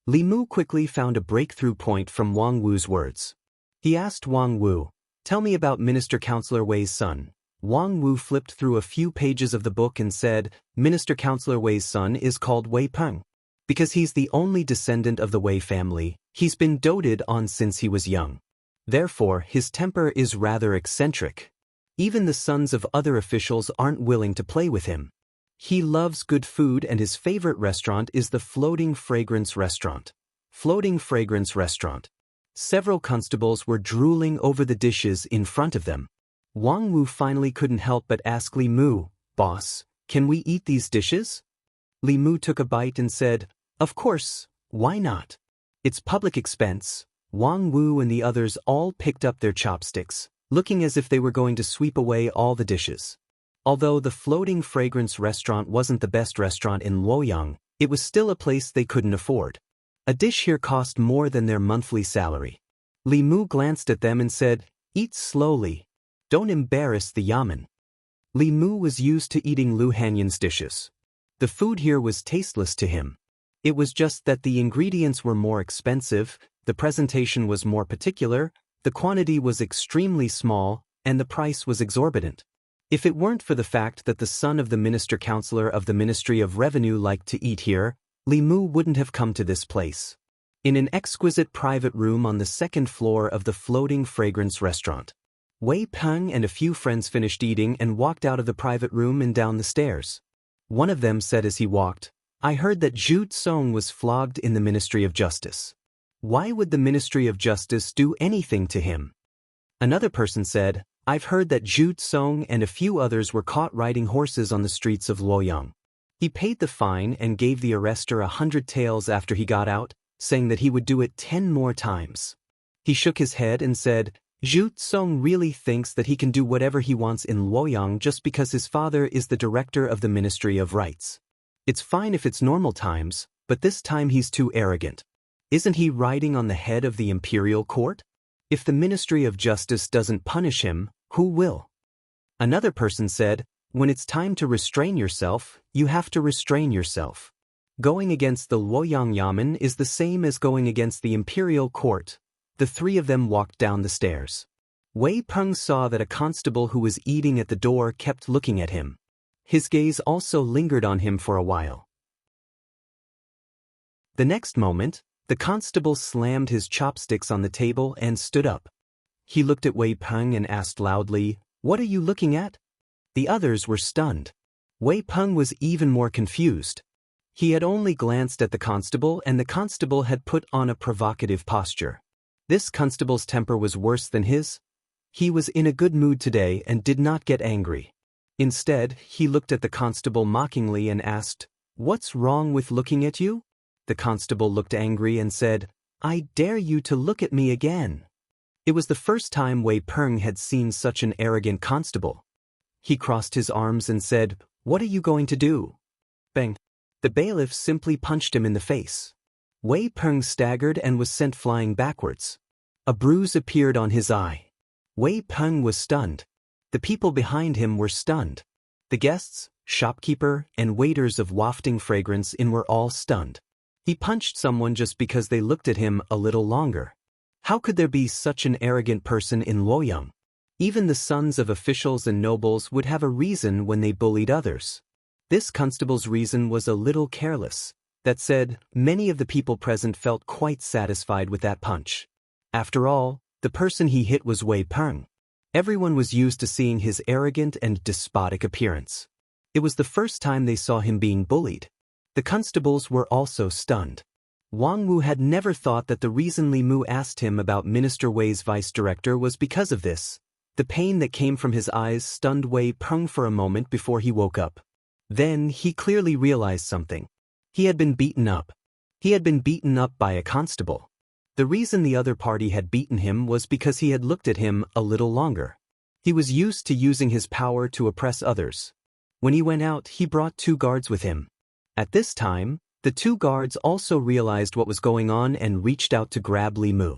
Li Mu quickly found a breakthrough point from Wang Wu's words. He asked Wang Wu, "Tell me about Minister-Counselor Wei's son." Wang Wu flipped through a few pages of the book and said, "Minister-Counselor Wei's son is called Wei Peng. Because he's the only descendant of the Wei family, he's been doted on since he was young. Therefore, his temper is rather eccentric. Even the sons of other officials aren't willing to play with him. He loves good food and his favorite restaurant is the Floating Fragrance Restaurant. Floating fragrance restaurant. Several constables were drooling over the dishes in front of them. Wang Wu finally couldn't help but ask Li Mu, "Boss, can we eat these dishes?" Li Mu took a bite and said, "Of course, why not? It's public expense." Wang Wu and the others all picked up their chopsticks, looking as if they were going to sweep away all the dishes. Although the floating fragrance restaurant wasn't the best restaurant in Luoyang, it was still a place they couldn't afford. A dish here cost more than their monthly salary. Li Mu glanced at them and said, "Eat slowly. Don't embarrass the yamen." Li Mu was used to eating Lu Hanyan's dishes. The food here was tasteless to him. It was just that the ingredients were more expensive, the presentation was more particular, the quantity was extremely small, and the price was exorbitant. If it weren't for the fact that the son of the minister-counselor of the Ministry of Revenue liked to eat here, Li Mu wouldn't have come to this place. In an exquisite private room on the second floor of the floating fragrance restaurant, Wei Peng and a few friends finished eating and walked out of the private room and down the stairs. One of them said as he walked, "I heard that Zhu Tsong was flogged in the Ministry of Justice. Why would the Ministry of Justice do anything to him?" Another person said, "I've heard that Zhu Tsong and a few others were caught riding horses on the streets of Luoyang. He paid the fine and gave the arrestor 100 taels after he got out, saying that he would do it 10 more times. He shook his head and said, Zhu Tsong really thinks that he can do whatever he wants in Luoyang just because his father is the director of the Ministry of Rights. It's fine if it's normal times, but this time he's too arrogant. Isn't he riding on the head of the imperial court? If the Ministry of Justice doesn't punish him, who will?" Another person said, "When it's time to restrain yourself, you have to restrain yourself. Going against the Luoyang Yamen is the same as going against the imperial court." The three of them walked down the stairs. Wei Peng saw that a constable who was eating at the door kept looking at him. His gaze also lingered on him for a while. The next moment, the constable slammed his chopsticks on the table and stood up. He looked at Wei Peng and asked loudly, "What are you looking at?" The others were stunned. Wei Peng was even more confused. He had only glanced at the constable and the constable had put on a provocative posture. This constable's temper was worse than his. He was in a good mood today and did not get angry. Instead, he looked at the constable mockingly and asked, "What's wrong with looking at you?" The constable looked angry and said, "I dare you to look at me again." It was the first time Wei Peng had seen such an arrogant constable. He crossed his arms and said, "What are you going to do?" Bang! The bailiff simply punched him in the face. Wei Peng staggered and was sent flying backwards. A bruise appeared on his eye. Wei Peng was stunned. The people behind him were stunned. The guests, shopkeeper, and waiters of wafting fragrance in were all stunned. He punched someone just because they looked at him a little longer. How could there be such an arrogant person in Luoyang? Even the sons of officials and nobles would have a reason when they bullied others. This constable's reason was a little careless. That said, many of the people present felt quite satisfied with that punch. After all, the person he hit was Wei Peng. Everyone was used to seeing his arrogant and despotic appearance. It was the first time they saw him being bullied. The constables were also stunned. Wang Wu had never thought that the reason Li Mu asked him about Minister Wei's vice-director was because of this. The pain that came from his eyes stunned Wei Peng for a moment before he woke up. Then he clearly realized something. He had been beaten up. He had been beaten up by a constable. The reason the other party had beaten him was because he had looked at him a little longer. He was used to using his power to oppress others. When he went out, he brought 2 guards with him. At this time, the 2 guards also realized what was going on and reached out to grab Li Mu.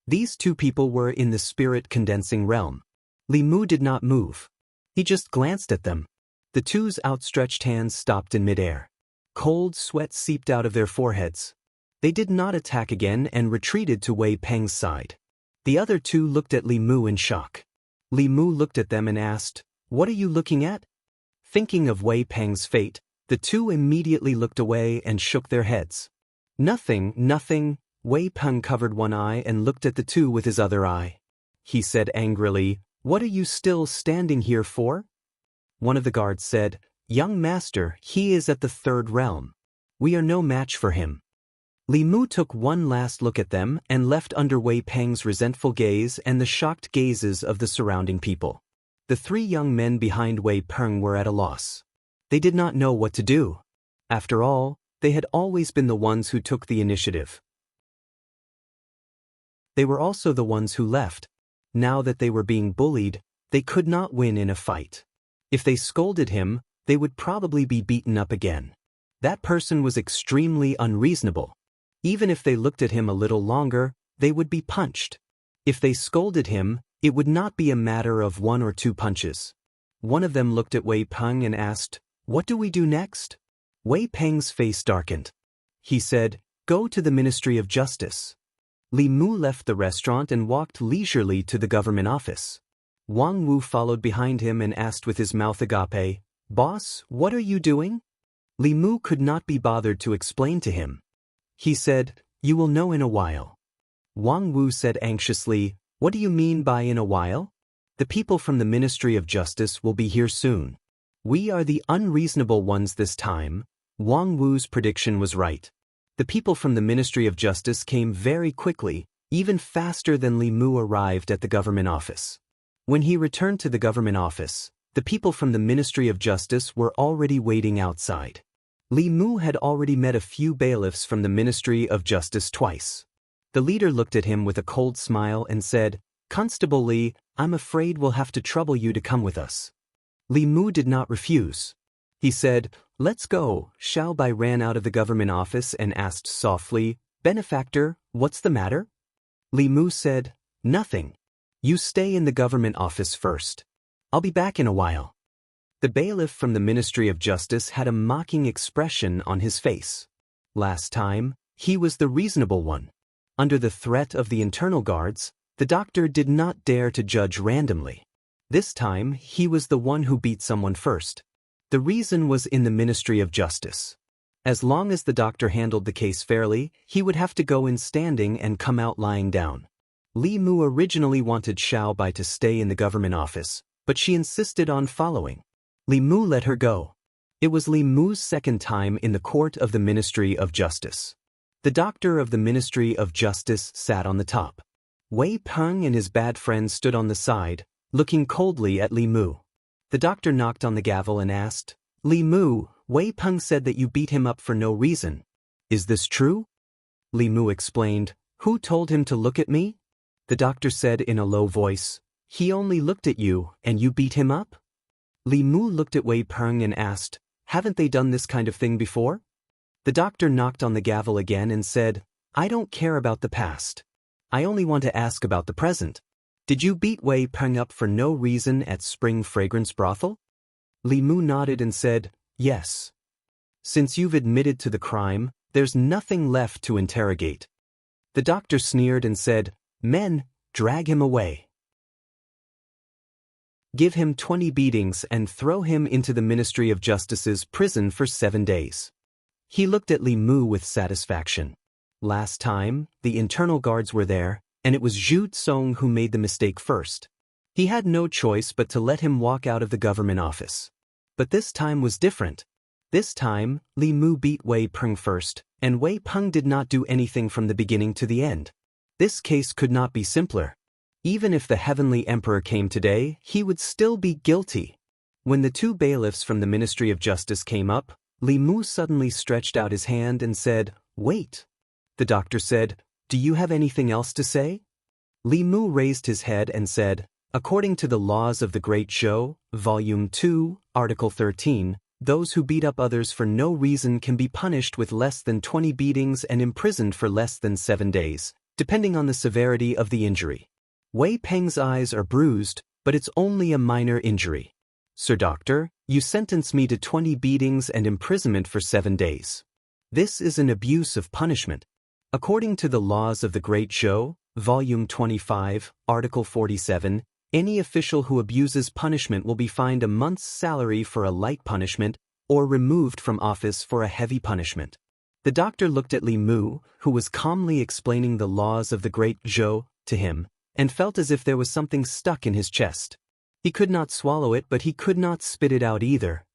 These 2 people were in the spirit-condensing realm. Li Mu did not move. He just glanced at them. The 2's outstretched hands stopped in midair. Cold sweat seeped out of their foreheads. They did not attack again and retreated to Wei Peng's side. The other 2 looked at Li Mu in shock. Li Mu looked at them and asked, "What are you looking at?" Thinking of Wei Peng's fate, the 2 immediately looked away and shook their heads. "Nothing, nothing." Wei Peng covered one eye and looked at the 2 with his other eye. He said angrily, "What are you still standing here for?" One of the guards said, "Young master, he is at the 3rd realm. We are no match for him." Li Mu took one last look at them and left under Wei Peng's resentful gaze and the shocked gazes of the surrounding people. The three young men behind Wei Peng were at a loss. They did not know what to do. After all, they had always been the ones who took the initiative. They were also the ones who left. Now that they were being bullied, they could not win in a fight. If they scolded him, they would probably be beaten up again. That person was extremely unreasonable. Even if they looked at him a little longer, they would be punched. If they scolded him, it would not be a matter of 1 or 2 punches. One of them looked at Wei Peng and asked, "What do we do next?" Wei Peng's face darkened. He said, "Go to the Ministry of Justice." Li Mu left the restaurant and walked leisurely to the government office. Wang Wu followed behind him and asked with his mouth agape, "Boss, what are you doing?" Li Mu could not be bothered to explain to him. He said, "You will know in a while." Wang Wu said anxiously, "What do you mean by in a while?" "The people from the Ministry of Justice will be here soon." "We are the unreasonable ones this time." Wang Wu's prediction was right. The people from the Ministry of Justice came very quickly, even faster than Li Mu arrived at the government office. When he returned to the government office, the people from the Ministry of Justice were already waiting outside. Li Mu had already met a few bailiffs from the Ministry of Justice twice. The leader looked at him with a cold smile and said, "Constable Li, I'm afraid we'll have to trouble you to come with us." Li Mu did not refuse. He said, "Let's go." Xiao Bai ran out of the government office and asked softly, "Benefactor, what's the matter?" Li Mu said, "Nothing. You stay in the government office first. I'll be back in a while." The bailiff from the Ministry of Justice had a mocking expression on his face. Last time, he was the reasonable one. Under the threat of the internal guards, the doctor did not dare to judge randomly. This time, he was the one who beat someone first. The reason was in the Ministry of Justice. As long as the doctor handled the case fairly, he would have to go in standing and come out lying down. Li Mu originally wanted Xiao Bai to stay in the government office, but she insisted on following. Li Mu let her go. It was Li Mu's second time in the court of the Ministry of Justice. The doctor of the Ministry of Justice sat on the top. Wei Peng and his bad friend stood on the side, looking coldly at Li Mu. The doctor knocked on the gavel and asked, "Li Mu, Wei Peng said that you beat him up for no reason. Is this true?" Li Mu explained, "Who told him to look at me?" The doctor said in a low voice, "He only looked at you, and you beat him up?" Li Mu looked at Wei Peng and asked, "Haven't they done this kind of thing before?" The doctor knocked on the gavel again and said, "I don't care about the past. I only want to ask about the present. Did you beat Wei Peng up for no reason at Spring Fragrance Brothel?" Li Mu nodded and said, "Yes. Since you've admitted to the crime, there's nothing left to interrogate." The doctor sneered and said, "Men, drag him away. Give him 20 beatings and throw him into the Ministry of Justice's prison for 7 days." He looked at Li Mu with satisfaction. Last time, the internal guards were there, and it was Zhu Tsong who made the mistake first. He had no choice but to let him walk out of the government office. But this time was different. This time, Li Mu beat Wei Peng first, and Wei Peng did not do anything from the beginning to the end. This case could not be simpler. Even if the Heavenly Emperor came today, he would still be guilty. When the 2 bailiffs from the Ministry of Justice came up, Li Mu suddenly stretched out his hand and said, "Wait." The doctor said, "Do you have anything else to say?" Li Mu raised his head and said, "According to the laws of the Great Show, Volume 2, Article 13, those who beat up others for no reason can be punished with less than 20 beatings and imprisoned for less than 7 days, depending on the severity of the injury. Wei Peng's eyes are bruised, but it's only a minor injury. Sir Doctor, you sentence me to 20 beatings and imprisonment for 7 days. This is an abuse of punishment. According to the laws of the Great Show, Volume 25, Article 47, any official who abuses punishment will be fined a month's salary for a light punishment or removed from office for a heavy punishment." The doctor looked at Li Mu, who was calmly explaining the laws of the Great Zhou to him, and felt as if there was something stuck in his chest. He could not swallow it, but he could not spit it out either.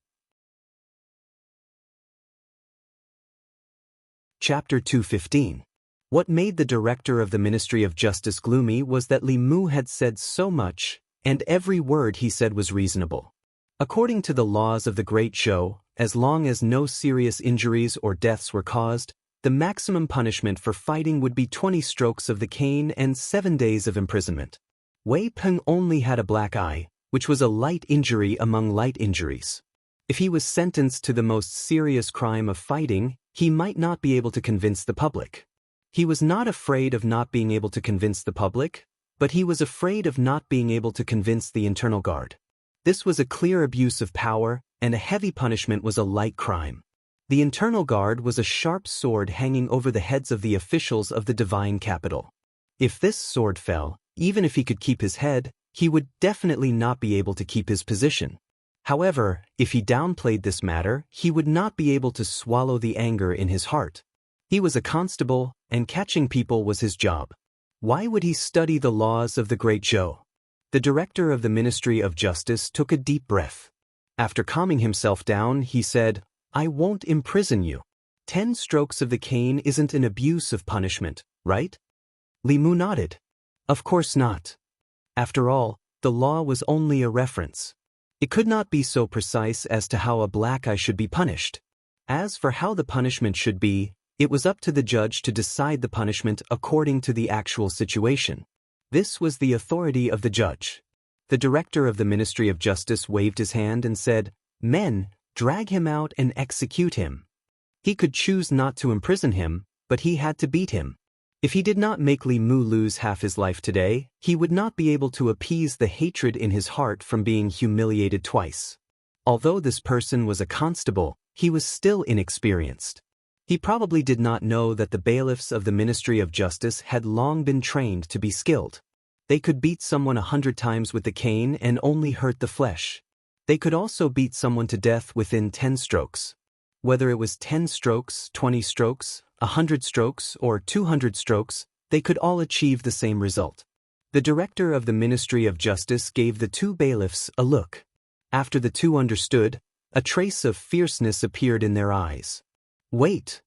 Chapter 215. What made the director of the Ministry of Justice gloomy was that Li Mu had said so much, and every word he said was reasonable. According to the laws of the Great Zhou, as long as no serious injuries or deaths were caused, the maximum punishment for fighting would be 20 strokes of the cane and 7 days of imprisonment. Wei Peng only had a black eye, which was a light injury among light injuries. If he was sentenced to the most serious crime of fighting, he might not be able to convince the public. He was not afraid of not being able to convince the public, but he was afraid of not being able to convince the internal guard. This was a clear abuse of power, and a heavy punishment was a light crime. The internal guard was a sharp sword hanging over the heads of the officials of the divine capital. If this sword fell, even if he could keep his head, he would definitely not be able to keep his position. However, if he downplayed this matter, he would not be able to swallow the anger in his heart. He was a constable, and catching people was his job. Why would he study the laws of the Great Zhou? The director of the Ministry of Justice took a deep breath. After calming himself down, he said, "I won't imprison you. 10 strokes of the cane isn't an abuse of punishment, right?" Li Mu nodded. Of course not. After all, the law was only a reference. It could not be so precise as to how a black eye should be punished. As for how the punishment should be, it was up to the judge to decide the punishment according to the actual situation. This was the authority of the judge. The director of the Ministry of Justice waved his hand and said, "Men, drag him out and execute him." He could choose not to imprison him, but he had to beat him. If he did not make Li Mu lose half his life today, he would not be able to appease the hatred in his heart from being humiliated twice. Although this person was a constable, he was still inexperienced. He probably did not know that the bailiffs of the Ministry of Justice had long been trained to be skilled. They could beat someone 100 times with the cane and only hurt the flesh. They could also beat someone to death within 10 strokes. Whether it was 10 strokes, 20 strokes, 100 strokes, or 200 strokes, they could all achieve the same result. The director of the Ministry of Justice gave the 2 bailiffs a look. After the 2 understood, a trace of fierceness appeared in their eyes. "Wait!"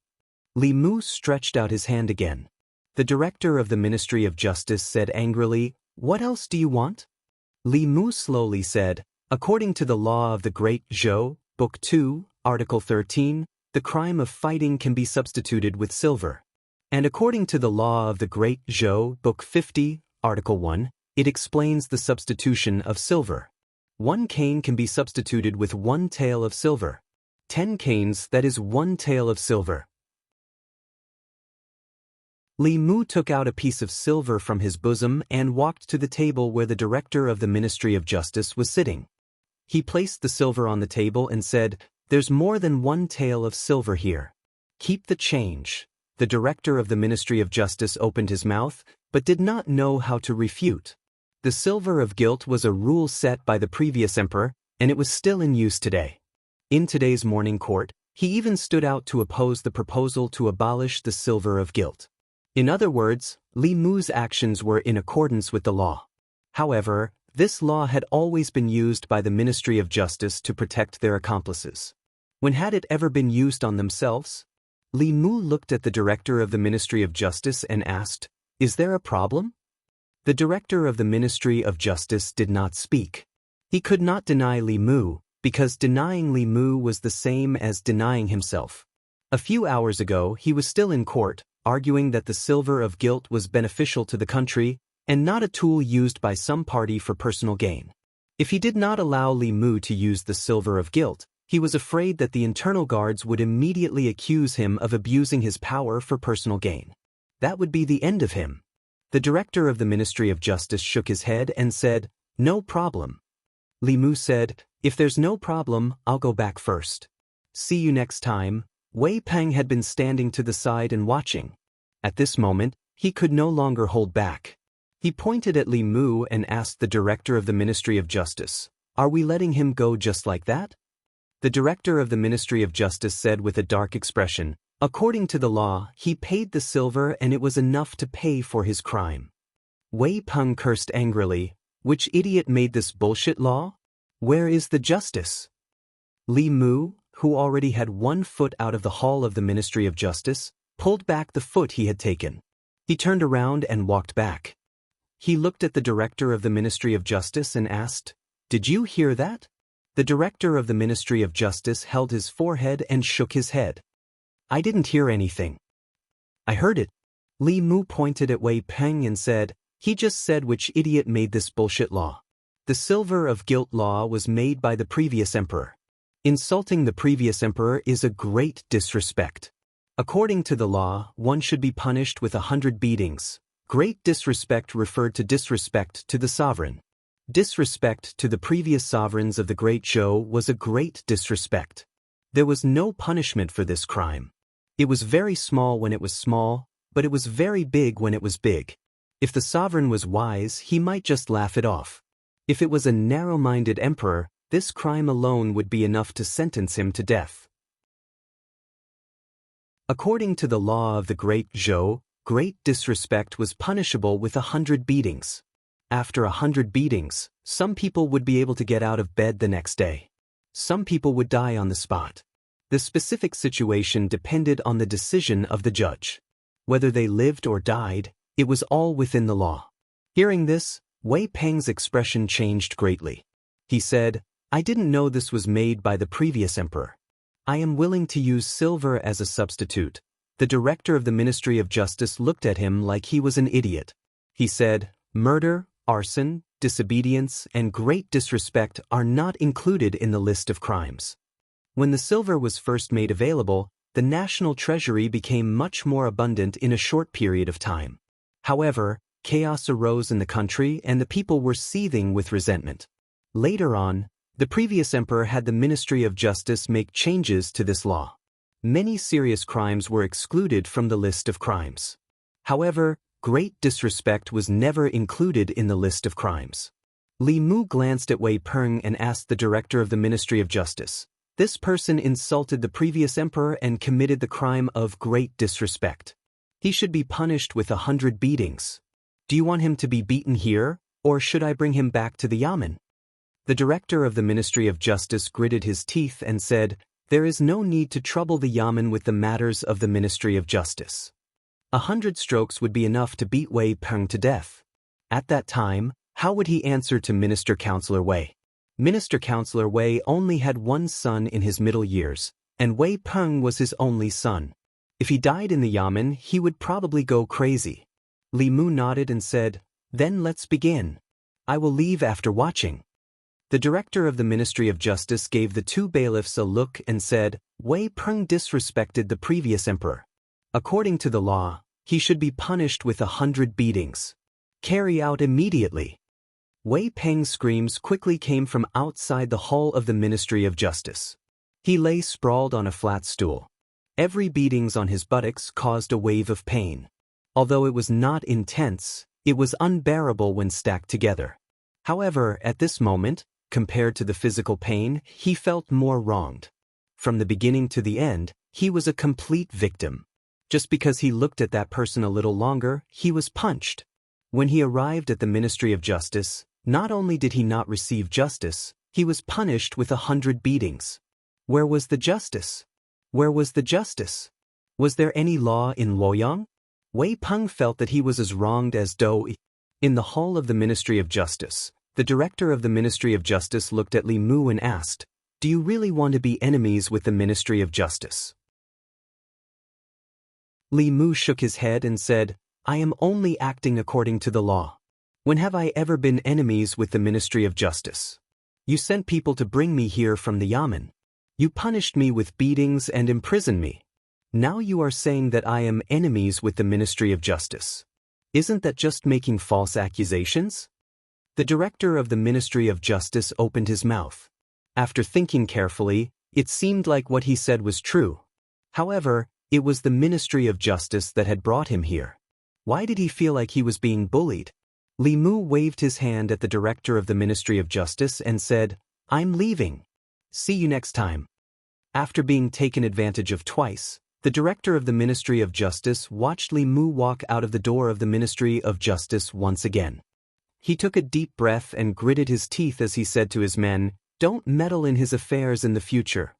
Li Mu stretched out his hand again. The director of the Ministry of Justice said angrily, "What else do you want?" Li Mu slowly said, "According to the law of the Great Zhou, Book 2, Article 13, the crime of fighting can be substituted with silver. And according to the law of the Great Zhou, Book 50, Article 1, it explains the substitution of silver. 1 cane can be substituted with 1 tael of silver. 10 canes, that is 1 tael of silver." Li Mu took out a piece of silver from his bosom and walked to the table where the director of the Ministry of Justice was sitting. He placed the silver on the table and said, "There's more than 1 tael of silver here. Keep the change." The director of the Ministry of Justice opened his mouth, but did not know how to refute. The silver of guilt was a rule set by the previous emperor, and it was still in use today. In today's morning court, he even stood out to oppose the proposal to abolish the silver of guilt. In other words, Li Mu's actions were in accordance with the law. However, this law had always been used by the Ministry of Justice to protect their accomplices. When had it ever been used on themselves? Li Mu looked at the director of the Ministry of Justice and asked, "Is there a problem?" The director of the Ministry of Justice did not speak. He could not deny Li Mu, because denying Li Mu was the same as denying himself. A few hours ago, he was still in court, arguing that the silver of guilt was beneficial to the country and not a tool used by some party for personal gain. If he did not allow Li Mu to use the silver of guilt, he was afraid that the internal guards would immediately accuse him of abusing his power for personal gain. That would be the end of him. The director of the Ministry of Justice shook his head and said, "No problem." Li Mu said, "If there's no problem, I'll go back first. See you next time." Wei Peng had been standing to the side and watching. At this moment, he could no longer hold back. He pointed at Li Mu and asked the director of the Ministry of Justice, "Are we letting him go just like that?" The director of the Ministry of Justice said with a dark expression, "According to the law, he paid the silver and it was enough to pay for his crime." Wei Peng cursed angrily, "Which idiot made this bullshit law? Where is the justice?" Li Mu, who already had 1 foot out of the hall of the Ministry of Justice, pulled back the foot he had taken. He turned around and walked back. He looked at the director of the Ministry of Justice and asked, "Did you hear that?" The director of the Ministry of Justice held his forehead and shook his head. "I didn't hear anything." "I heard it." Li Mu pointed at Wei Peng and said, "He just said which idiot made this bullshit law. The silver of guilt law was made by the previous emperor. Insulting the previous emperor is a great disrespect. According to the law, one should be punished with 100 beatings. Great disrespect referred to disrespect to the sovereign. Disrespect to the previous sovereigns of the Great Zhou was a great disrespect. There was no punishment for this crime. It was very small when it was small, but it was very big when it was big. If the sovereign was wise, he might just laugh it off. If it was a narrow-minded emperor, this crime alone would be enough to sentence him to death. According to the law of the Great Zhou, great disrespect was punishable with 100 beatings. After 100 beatings, some people would be able to get out of bed the next day. Some people would die on the spot. The specific situation depended on the decision of the judge. Whether they lived or died, it was all within the law. Hearing this, Wei Peng's expression changed greatly. He said, "I didn't know this was made by the previous emperor. I am willing to use silver as a substitute." The director of the Ministry of Justice looked at him like he was an idiot. He said, "Murder, arson, disobedience, and great disrespect are not included in the list of crimes." When the silver was first made available, the national treasury became much more abundant in a short period of time. However, chaos arose in the country and the people were seething with resentment. Later on, the previous emperor had the Ministry of Justice make changes to this law. Many serious crimes were excluded from the list of crimes. However, great disrespect was never included in the list of crimes. Li Mu glanced at Wei Peng and asked the director of the Ministry of Justice, "This person insulted the previous emperor and committed the crime of great disrespect. He should be punished with 100 beatings. Do you want him to be beaten here, or should I bring him back to the yamen?" The director of the Ministry of Justice gritted his teeth and said, "There is no need to trouble the yamen with the matters of the Ministry of Justice. 100 strokes would be enough to beat Wei Peng to death." At that time, how would he answer to Minister Councillor Wei? Minister Councillor Wei only had one son in his middle years, and Wei Peng was his only son. If he died in the yamen, he would probably go crazy. Li Mu nodded and said, "Then let's begin. I will leave after watching." The director of the Ministry of Justice gave the two bailiffs a look and said, "Wei Peng disrespected the previous emperor. According to the law, he should be punished with 100 beatings. Carry out immediately." Wei Peng's screams quickly came from outside the hall of the Ministry of Justice. He lay sprawled on a flat stool. Every beatings on his buttocks caused a wave of pain. Although it was not intense, it was unbearable when stacked together. However, at this moment, compared to the physical pain, he felt more wronged. From the beginning to the end, he was a complete victim. Just because he looked at that person a little longer, he was punched. When he arrived at the Ministry of Justice, not only did he not receive justice, he was punished with 100 beatings. Where was the justice? Where was the justice? Was there any law in Luoyang? Wei Peng felt that he was as wronged as Dou. In the hall of the Ministry of Justice, the director of the Ministry of Justice looked at Li Mu and asked, "Do you really want to be enemies with the Ministry of Justice?" Li Mu shook his head and said, "I am only acting according to the law. When have I ever been enemies with the Ministry of Justice? You sent people to bring me here from the yamen. You punished me with beatings and imprisoned me. Now you are saying that I am enemies with the Ministry of Justice. Isn't that just making false accusations?" The director of the Ministry of Justice opened his mouth. After thinking carefully, it seemed like what he said was true. However, it was the Ministry of Justice that had brought him here. Why did he feel like he was being bullied? Li Mu waved his hand at the director of the Ministry of Justice and said, "I'm leaving. See you next time." After being taken advantage of twice, the director of the Ministry of Justice watched Li Mu walk out of the door of the Ministry of Justice once again. He took a deep breath and gritted his teeth as he said to his men, "Don't meddle in his affairs in the future."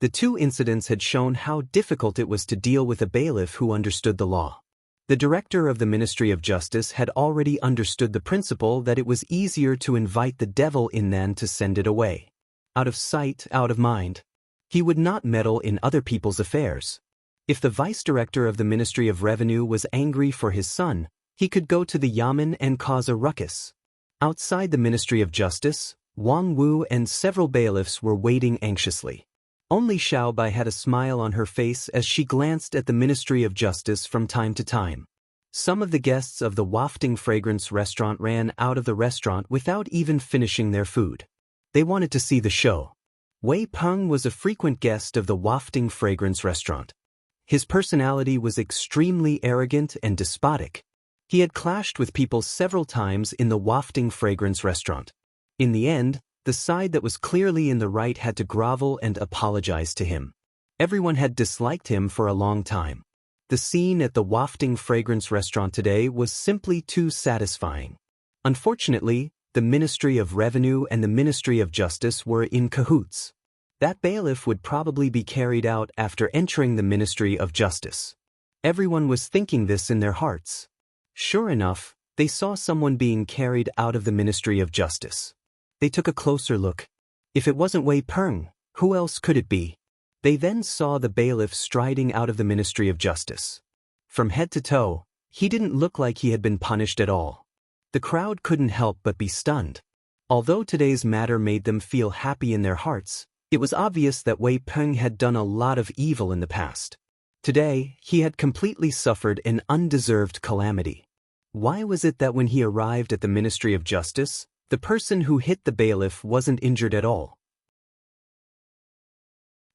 The two incidents had shown how difficult it was to deal with a bailiff who understood the law. The director of the Ministry of Justice had already understood the principle that it was easier to invite the devil in than to send it away. Out of sight, out of mind. He would not meddle in other people's affairs. If the vice director of the Ministry of Revenue was angry for his son, he could go to the yamen and cause a ruckus. Outside the Ministry of Justice, Wang Wu and several bailiffs were waiting anxiously. Only Xiao Bai had a smile on her face as she glanced at the Ministry of Justice from time to time. Some of the guests of the Wafting Fragrance restaurant ran out of the restaurant without even finishing their food. They wanted to see the show. Wei Peng was a frequent guest of the Wafting Fragrance restaurant. His personality was extremely arrogant and despotic. He had clashed with people several times in the Wafting Fragrance restaurant. In the end, the side that was clearly in the right had to grovel and apologize to him. Everyone had disliked him for a long time. The scene at the Wafting Fragrance restaurant today was simply too satisfying. Unfortunately, the Ministry of Revenue and the Ministry of Justice were in cahoots. That bailiff would probably be carried out after entering the Ministry of Justice. Everyone was thinking this in their hearts. Sure enough, they saw someone being carried out of the Ministry of Justice. They took a closer look. If it wasn't Wei Peng, who else could it be? They then saw the bailiff striding out of the Ministry of Justice. From head to toe, he didn't look like he had been punished at all. The crowd couldn't help but be stunned. Although today's matter made them feel happy in their hearts, it was obvious that Wei Peng had done a lot of evil in the past. Today, he had completely suffered an undeserved calamity. Why was it that when he arrived at the Ministry of Justice, the person who hit the bailiff wasn't injured at all?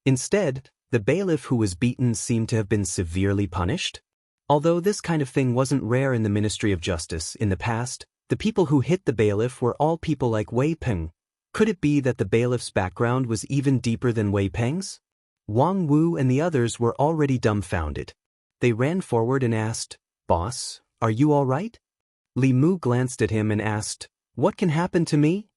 Instead, the bailiff who was beaten seemed to have been severely punished. Although this kind of thing wasn't rare in the Ministry of Justice in the past, the people who hit the bailiff were all people like Wei Peng. Could it be that the bailiff's background was even deeper than Wei Peng's? Wang Wu and the others were already dumbfounded. They ran forward and asked, "Boss, are you all right?" Li Mu glanced at him and asked, "What can happen to me?"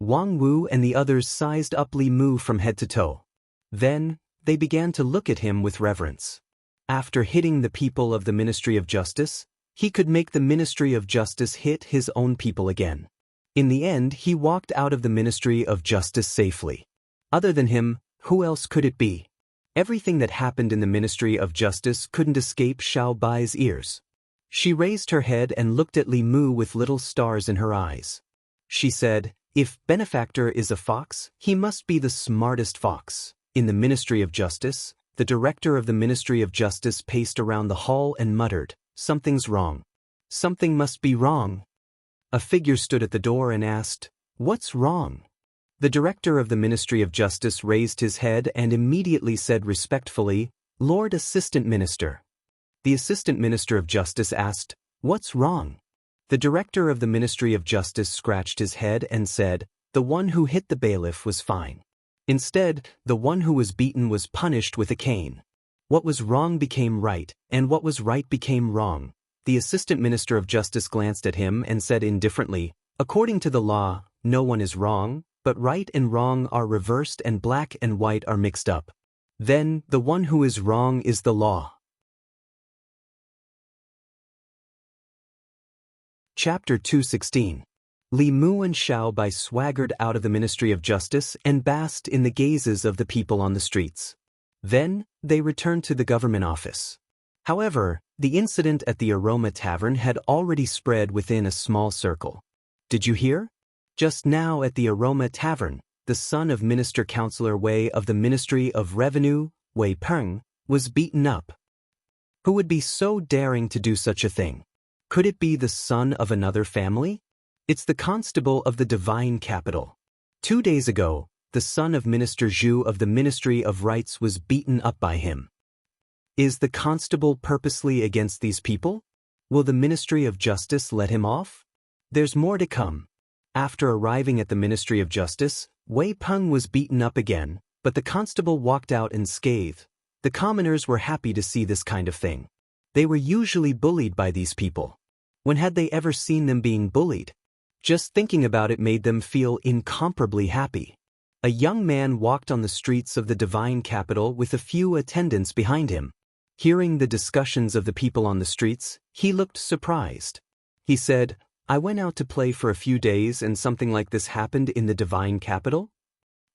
Wang Wu and the others sized up Li Mu from head to toe. Then, they began to look at him with reverence. After hitting the people of the Ministry of Justice, he could make the Ministry of Justice hit his own people again. In the end, he walked out of the Ministry of Justice safely. Other than him, who else could it be? Everything that happened in the Ministry of Justice couldn't escape Xiao Bai's ears. She raised her head and looked at Li Mu with little stars in her eyes. She said, "If benefactor is a fox, he must be the smartest fox." In the Ministry of Justice, the director of the Ministry of Justice paced around the hall and muttered, "Something's wrong. Something must be wrong." A figure stood at the door and asked, "What's wrong?" The director of the Ministry of Justice raised his head and immediately said respectfully, "Lord Assistant Minister." The Assistant Minister of Justice asked, "What's wrong?" The director of the Ministry of Justice scratched his head and said, "The one who hit the bailiff was fine. Instead, the one who was beaten was punished with a cane." What was wrong became right, and what was right became wrong. The Assistant Minister of Justice glanced at him and said indifferently, "According to the law, no one is wrong, but right and wrong are reversed and black and white are mixed up. Then, the one who is wrong is the law." Chapter 216. Li Mu and Xiao Bai swaggered out of the Ministry of Justice and basked in the gazes of the people on the streets. Then, they returned to the government office. However, the incident at the Aroma Tavern had already spread within a small circle. Did you hear? Just now at the Aroma Tavern, the son of Minister Councillor Wei of the Ministry of Revenue, Wei Peng, was beaten up. Who would be so daring to do such a thing? Could it be the son of another family? It's the constable of the divine capital. 2 days ago, the son of Minister Zhu of the Ministry of Rights was beaten up by him. Is the constable purposely against these people? Will the Ministry of Justice let him off? There's more to come. After arriving at the Ministry of Justice, Wei Peng was beaten up again, but the constable walked out unscathed. The commoners were happy to see this kind of thing. They were usually bullied by these people. When had they ever seen them being bullied? Just thinking about it made them feel incomparably happy. A young man walked on the streets of the divine capital with a few attendants behind him. Hearing the discussions of the people on the streets, he looked surprised. He said, "I went out to play for a few days and something like this happened in the divine capital?"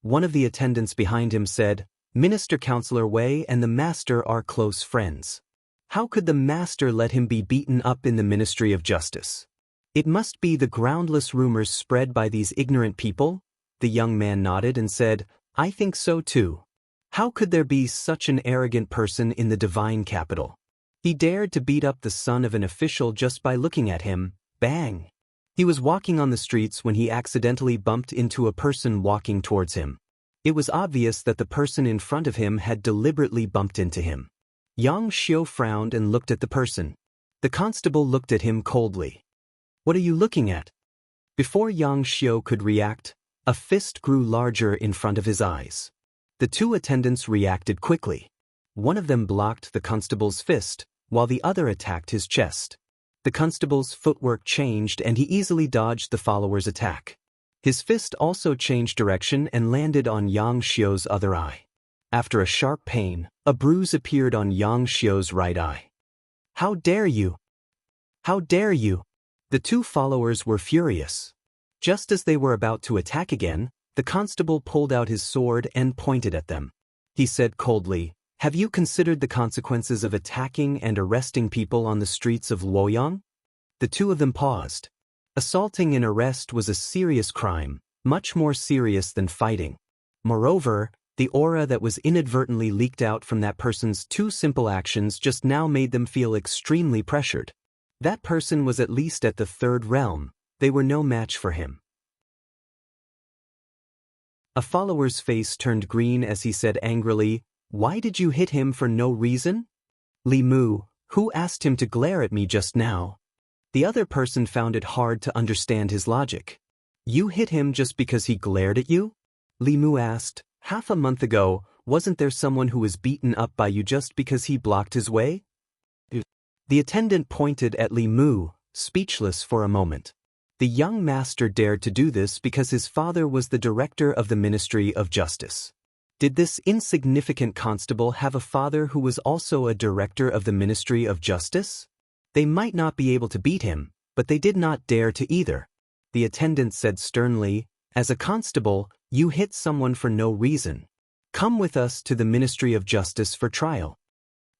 One of the attendants behind him said, "Minister Counselor Wei and the master are close friends. How could the master let him be beaten up in the Ministry of Justice? It must be the groundless rumors spread by these ignorant people." The young man nodded and said, "I think so too. How could there be such an arrogant person in the divine capital? He dared to beat up the son of an official just by looking at him. Bang! He was walking on the streets when he accidentally bumped into a person walking towards him. It was obvious that the person in front of him had deliberately bumped into him." Yang Xiu frowned and looked at the person. The constable looked at him coldly. "What are you looking at?" Before Yang Xiu could react, a fist grew larger in front of his eyes. The two attendants reacted quickly. One of them blocked the constable's fist, while the other attacked his chest. The constable's footwork changed and he easily dodged the follower's attack. His fist also changed direction and landed on Yang Xiu's other eye. After a sharp pain, a bruise appeared on Yang Xiu's right eye. "How dare you! How dare you!" The two followers were furious. Just as they were about to attack again, the constable pulled out his sword and pointed at them. He said coldly, "Have you considered the consequences of attacking and arresting people on the streets of Luoyang?" The two of them paused. Assaulting and arrest was a serious crime, much more serious than fighting. Moreover, the aura that was inadvertently leaked out from that person's two simple actions just now made them feel extremely pressured. That person was at least at the third realm. They were no match for him. A follower's face turned green as he said angrily, "Why did you hit him for no reason?" "Li Mu, who asked him to glare at me just now?" The other person found it hard to understand his logic. "You hit him just because he glared at you?" Li Mu asked, "Half a month ago, wasn't there someone who was beaten up by you just because he blocked his way?" The attendant pointed at Li Mu, speechless for a moment. The young master dared to do this because his father was the director of the Ministry of Justice. Did this insignificant constable have a father who was also a director of the Ministry of Justice? They might not be able to beat him, but they did not dare to either. The attendant said sternly, "As a constable, you hit someone for no reason. Come with us to the Ministry of Justice for trial."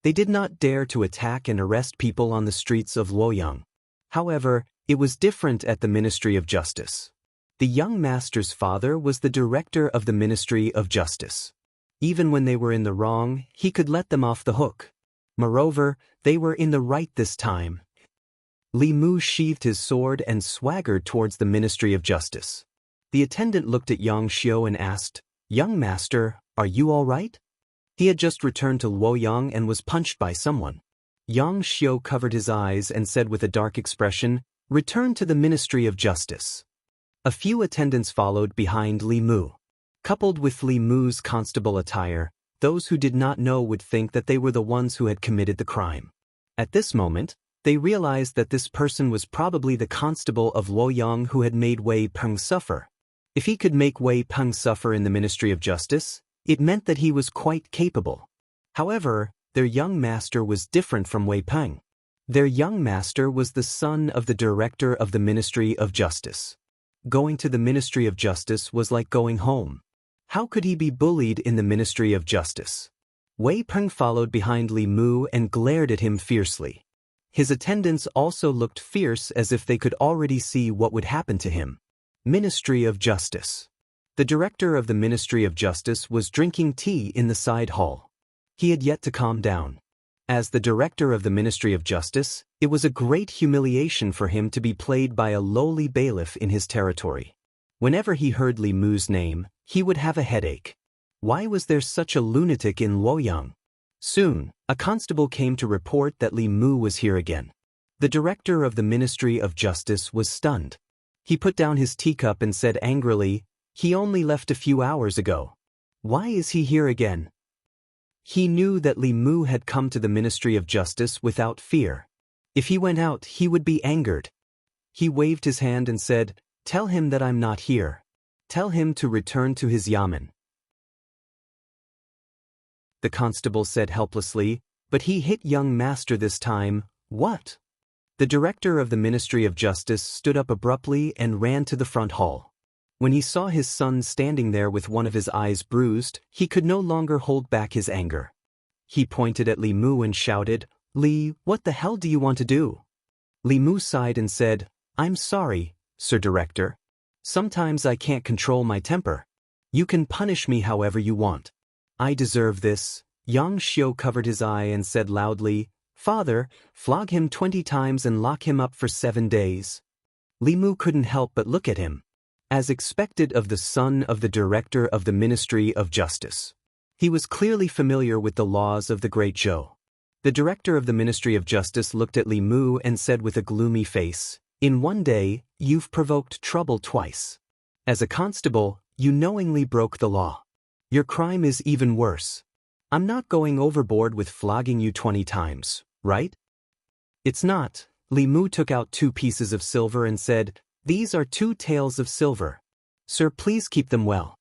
They did not dare to attack and arrest people on the streets of Luoyang. However, it was different at the Ministry of Justice. The young master's father was the director of the Ministry of Justice. Even when they were in the wrong, he could let them off the hook. Moreover, they were in the right this time. Li Mu sheathed his sword and swaggered towards the Ministry of Justice. The attendant looked at Yang Xiu and asked, "Young master, are you all right?" He had just returned to Luoyang and was punched by someone. Yang Xiu covered his eyes and said with a dark expression, "Return to the Ministry of Justice." A few attendants followed behind Li Mu. Coupled with Li Mu's constable attire, those who did not know would think that they were the ones who had committed the crime. At this moment, they realized that this person was probably the constable of Luoyang who had made Wei Peng suffer. If he could make Wei Peng suffer in the Ministry of Justice, it meant that he was quite capable. However, their young master was different from Wei Peng. Their young master was the son of the director of the Ministry of Justice. Going to the Ministry of Justice was like going home. How could he be bullied in the Ministry of Justice? Wei Peng followed behind Li Mu and glared at him fiercely. His attendants also looked fierce as if they could already see what would happen to him. Ministry of Justice. The director of the Ministry of Justice was drinking tea in the side hall. He had yet to calm down. As the director of the Ministry of Justice, it was a great humiliation for him to be played by a lowly bailiff in his territory. Whenever he heard Li Mu's name, he would have a headache. Why was there such a lunatic in Luoyang? Soon, a constable came to report that Li Mu was here again. The director of the Ministry of Justice was stunned. He put down his teacup and said angrily, "He only left a few hours ago. Why is he here again?" He knew that Li Mu had come to the Ministry of Justice without fear. If he went out, he would be angered. He waved his hand and said, "Tell him that I'm not here." Tell him to return to his yamen. The constable said helplessly, but he hit young master this time. What? The director of the Ministry of Justice stood up abruptly and ran to the front hall. When he saw his son standing there with one of his eyes bruised, he could no longer hold back his anger. He pointed at Li Mu and shouted, "Li, what the hell do you want to do?" Li Mu sighed and said, "I'm sorry, Sir Director. Sometimes I can't control my temper. You can punish me however you want. I deserve this." Yang Xiu covered his eye and said loudly, "Father, flog him 20 times and lock him up for 7 days." Li Mu couldn't help but look at him. As expected of the son of the director of the Ministry of Justice, he was clearly familiar with the laws of the Great Zhou. The director of the Ministry of Justice looked at Li Mu and said with a gloomy face, "In one day, you've provoked trouble twice. As a constable, you knowingly broke the law. Your crime is even worse. I'm not going overboard with flogging you 20 times, right?" "It's not." Li Mu took out 2 pieces of silver and said, "These are 2 taels of silver. Sir, please keep them well."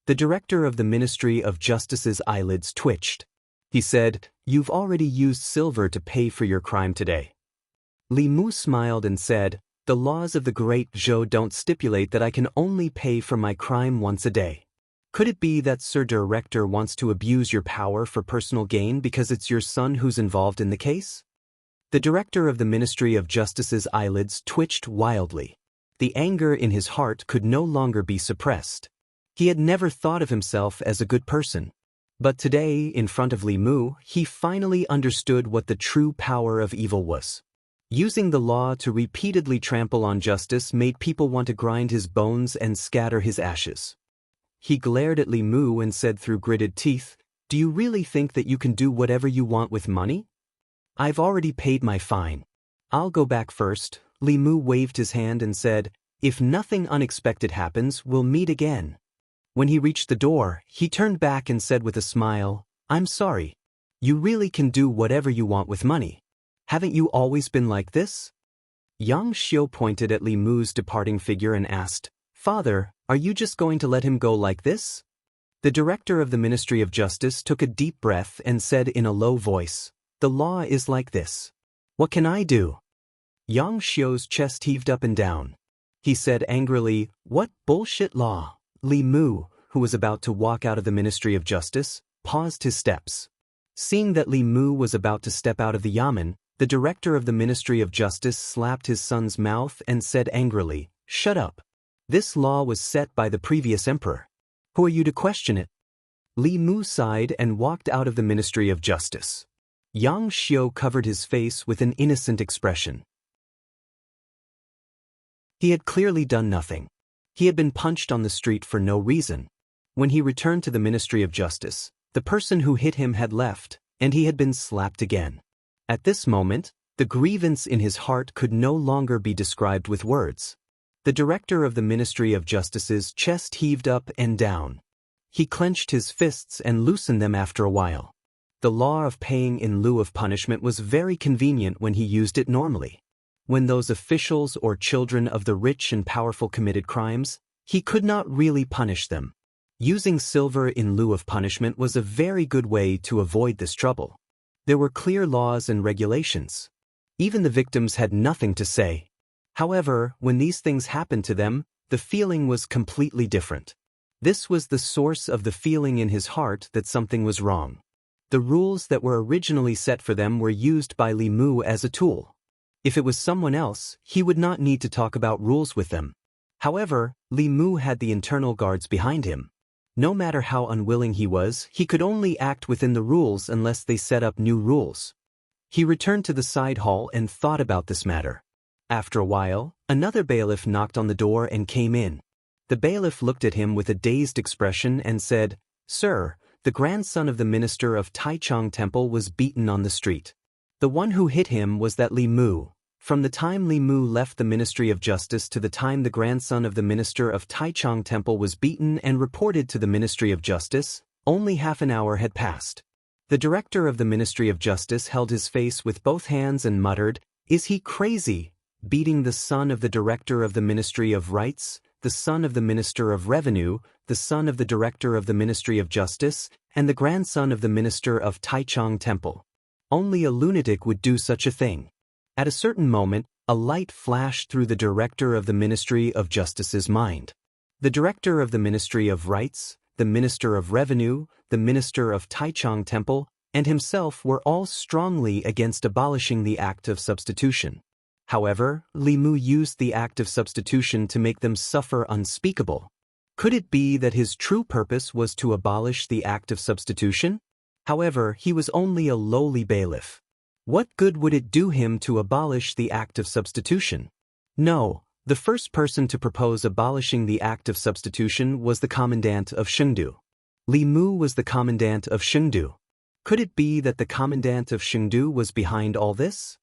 The director of the Ministry of Justice's eyelids twitched. He said, "You've already used silver to pay for your crime today." Li Mu smiled and said, "The laws of the Great Zhou don't stipulate that I can only pay for my crime once a day. Could it be that Sir Director wants to abuse your power for personal gain because it's your son who's involved in the case?" The director of the Ministry of Justice's eyelids twitched wildly. The anger in his heart could no longer be suppressed. He had never thought of himself as a good person. But today, in front of Li Mu, he finally understood what the true power of evil was. Using the law to repeatedly trample on justice made people want to grind his bones and scatter his ashes. He glared at Li Mu and said through gritted teeth, "Do you really think that you can do whatever you want with money? I've already paid my fine. I'll go back first." Li Mu waved his hand and said, "If nothing unexpected happens, we'll meet again." When he reached the door, he turned back and said with a smile, "I'm sorry. You really can do whatever you want with money. Haven't you always been like this?" Yang Xiu pointed at Li Mu's departing figure and asked, "Father, are you just going to let him go like this?" The director of the Ministry of Justice took a deep breath and said in a low voice, "The law is like this. What can I do?" Yang Xiu's chest heaved up and down. He said angrily, "What bullshit law?" Li Mu, who was about to walk out of the Ministry of Justice, paused his steps. Seeing that Li Mu was about to step out of the yamen, the director of the Ministry of Justice slapped his son's mouth and said angrily, "Shut up. This law was set by the previous emperor. Who are you to question it?" Li Mu sighed and walked out of the Ministry of Justice. Yang Xiu covered his face with an innocent expression. He had clearly done nothing. He had been punched on the street for no reason. When he returned to the Ministry of Justice, the person who hit him had left, and he had been slapped again. At this moment, the grievance in his heart could no longer be described with words. The director of the Ministry of Justice's chest heaved up and down. He clenched his fists and loosened them after a while. The law of paying in lieu of punishment was very convenient when he used it normally. When those officials or children of the rich and powerful committed crimes, he could not really punish them. Using silver in lieu of punishment was a very good way to avoid this trouble. There were clear laws and regulations. Even the victims had nothing to say. However, when these things happened to them, the feeling was completely different. This was the source of the feeling in his heart that something was wrong. The rules that were originally set for them were used by Li Mu as a tool. If it was someone else, he would not need to talk about rules with them. However, Li Mu had the internal guards behind him. No matter how unwilling he was, he could only act within the rules unless they set up new rules. He returned to the side hall and thought about this matter. After a while, another bailiff knocked on the door and came in. The bailiff looked at him with a dazed expression and said, "Sir, the grandson of the minister of Taichung Temple was beaten on the street. The one who hit him was that Li Mu. From the time Li Mu left the Ministry of Justice to the time the grandson of the minister of Taichung Temple was beaten and reported to the Ministry of Justice, only half an hour had passed." The director of the Ministry of Justice held his face with both hands and muttered, "Is he crazy? Beating the son of the director of the Ministry of Rights, the son of the Minister of Revenue, the son of the Director of the Ministry of Justice, and the grandson of the Minister of Taichung Temple. Only a lunatic would do such a thing. At a certain moment, a light flashed through the Director of the Ministry of Justice's mind. The Director of the Ministry of Rights, the Minister of Revenue, the Minister of Taichung Temple, and himself were all strongly against abolishing the Act of Substitution. However, Li Mu used the Act of Substitution to make them suffer unspeakable. Could it be that his true purpose was to abolish the Act of Substitution? However, he was only a lowly bailiff. What good would it do him to abolish the Act of Substitution? No, the first person to propose abolishing the Act of Substitution was the Commandant of Chengdu. Li Mu was the Commandant of Chengdu. Could it be that the Commandant of Chengdu was behind all this?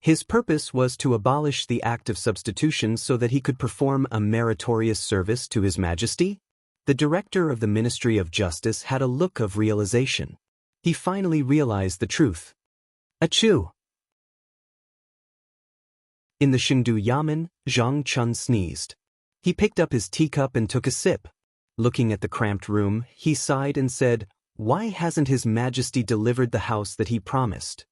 His purpose was to abolish the Act of Substitution so that he could perform a meritorious service to His Majesty? The Director of the Ministry of Justice had a look of realization. He finally realized the truth. Achoo! In the Chengdu Yamen, Zhang Chun sneezed. He picked up his teacup and took a sip. Looking at the cramped room, he sighed and said, "Why hasn't His Majesty delivered the house that he promised?"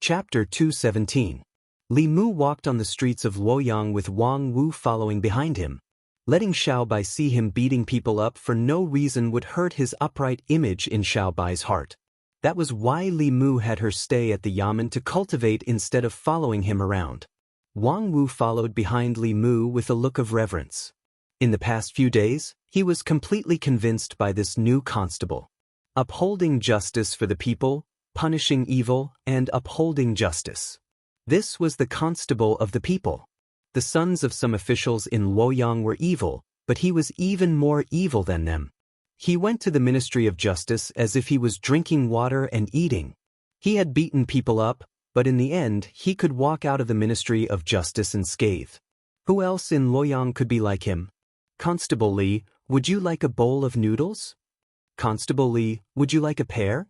Chapter 217. Li Mu walked on the streets of Luoyang with Wang Wu following behind him. Letting Xiaobai see him beating people up for no reason would hurt his upright image in Xiaobai's heart. That was why Li Mu had her stay at the Yamen to cultivate instead of following him around. Wang Wu followed behind Li Mu with a look of reverence. In the past few days, he was completely convinced by this new constable. Upholding justice for the people, punishing evil, and upholding justice. This was the constable of the people. The sons of some officials in Luoyang were evil, but he was even more evil than them. He went to the Ministry of Justice as if he was drinking water and eating. He had beaten people up, but in the end he could walk out of the Ministry of Justice unscathed. Who else in Luoyang could be like him? Constable Li, would you like a bowl of noodles? Constable Li, would you like a pear?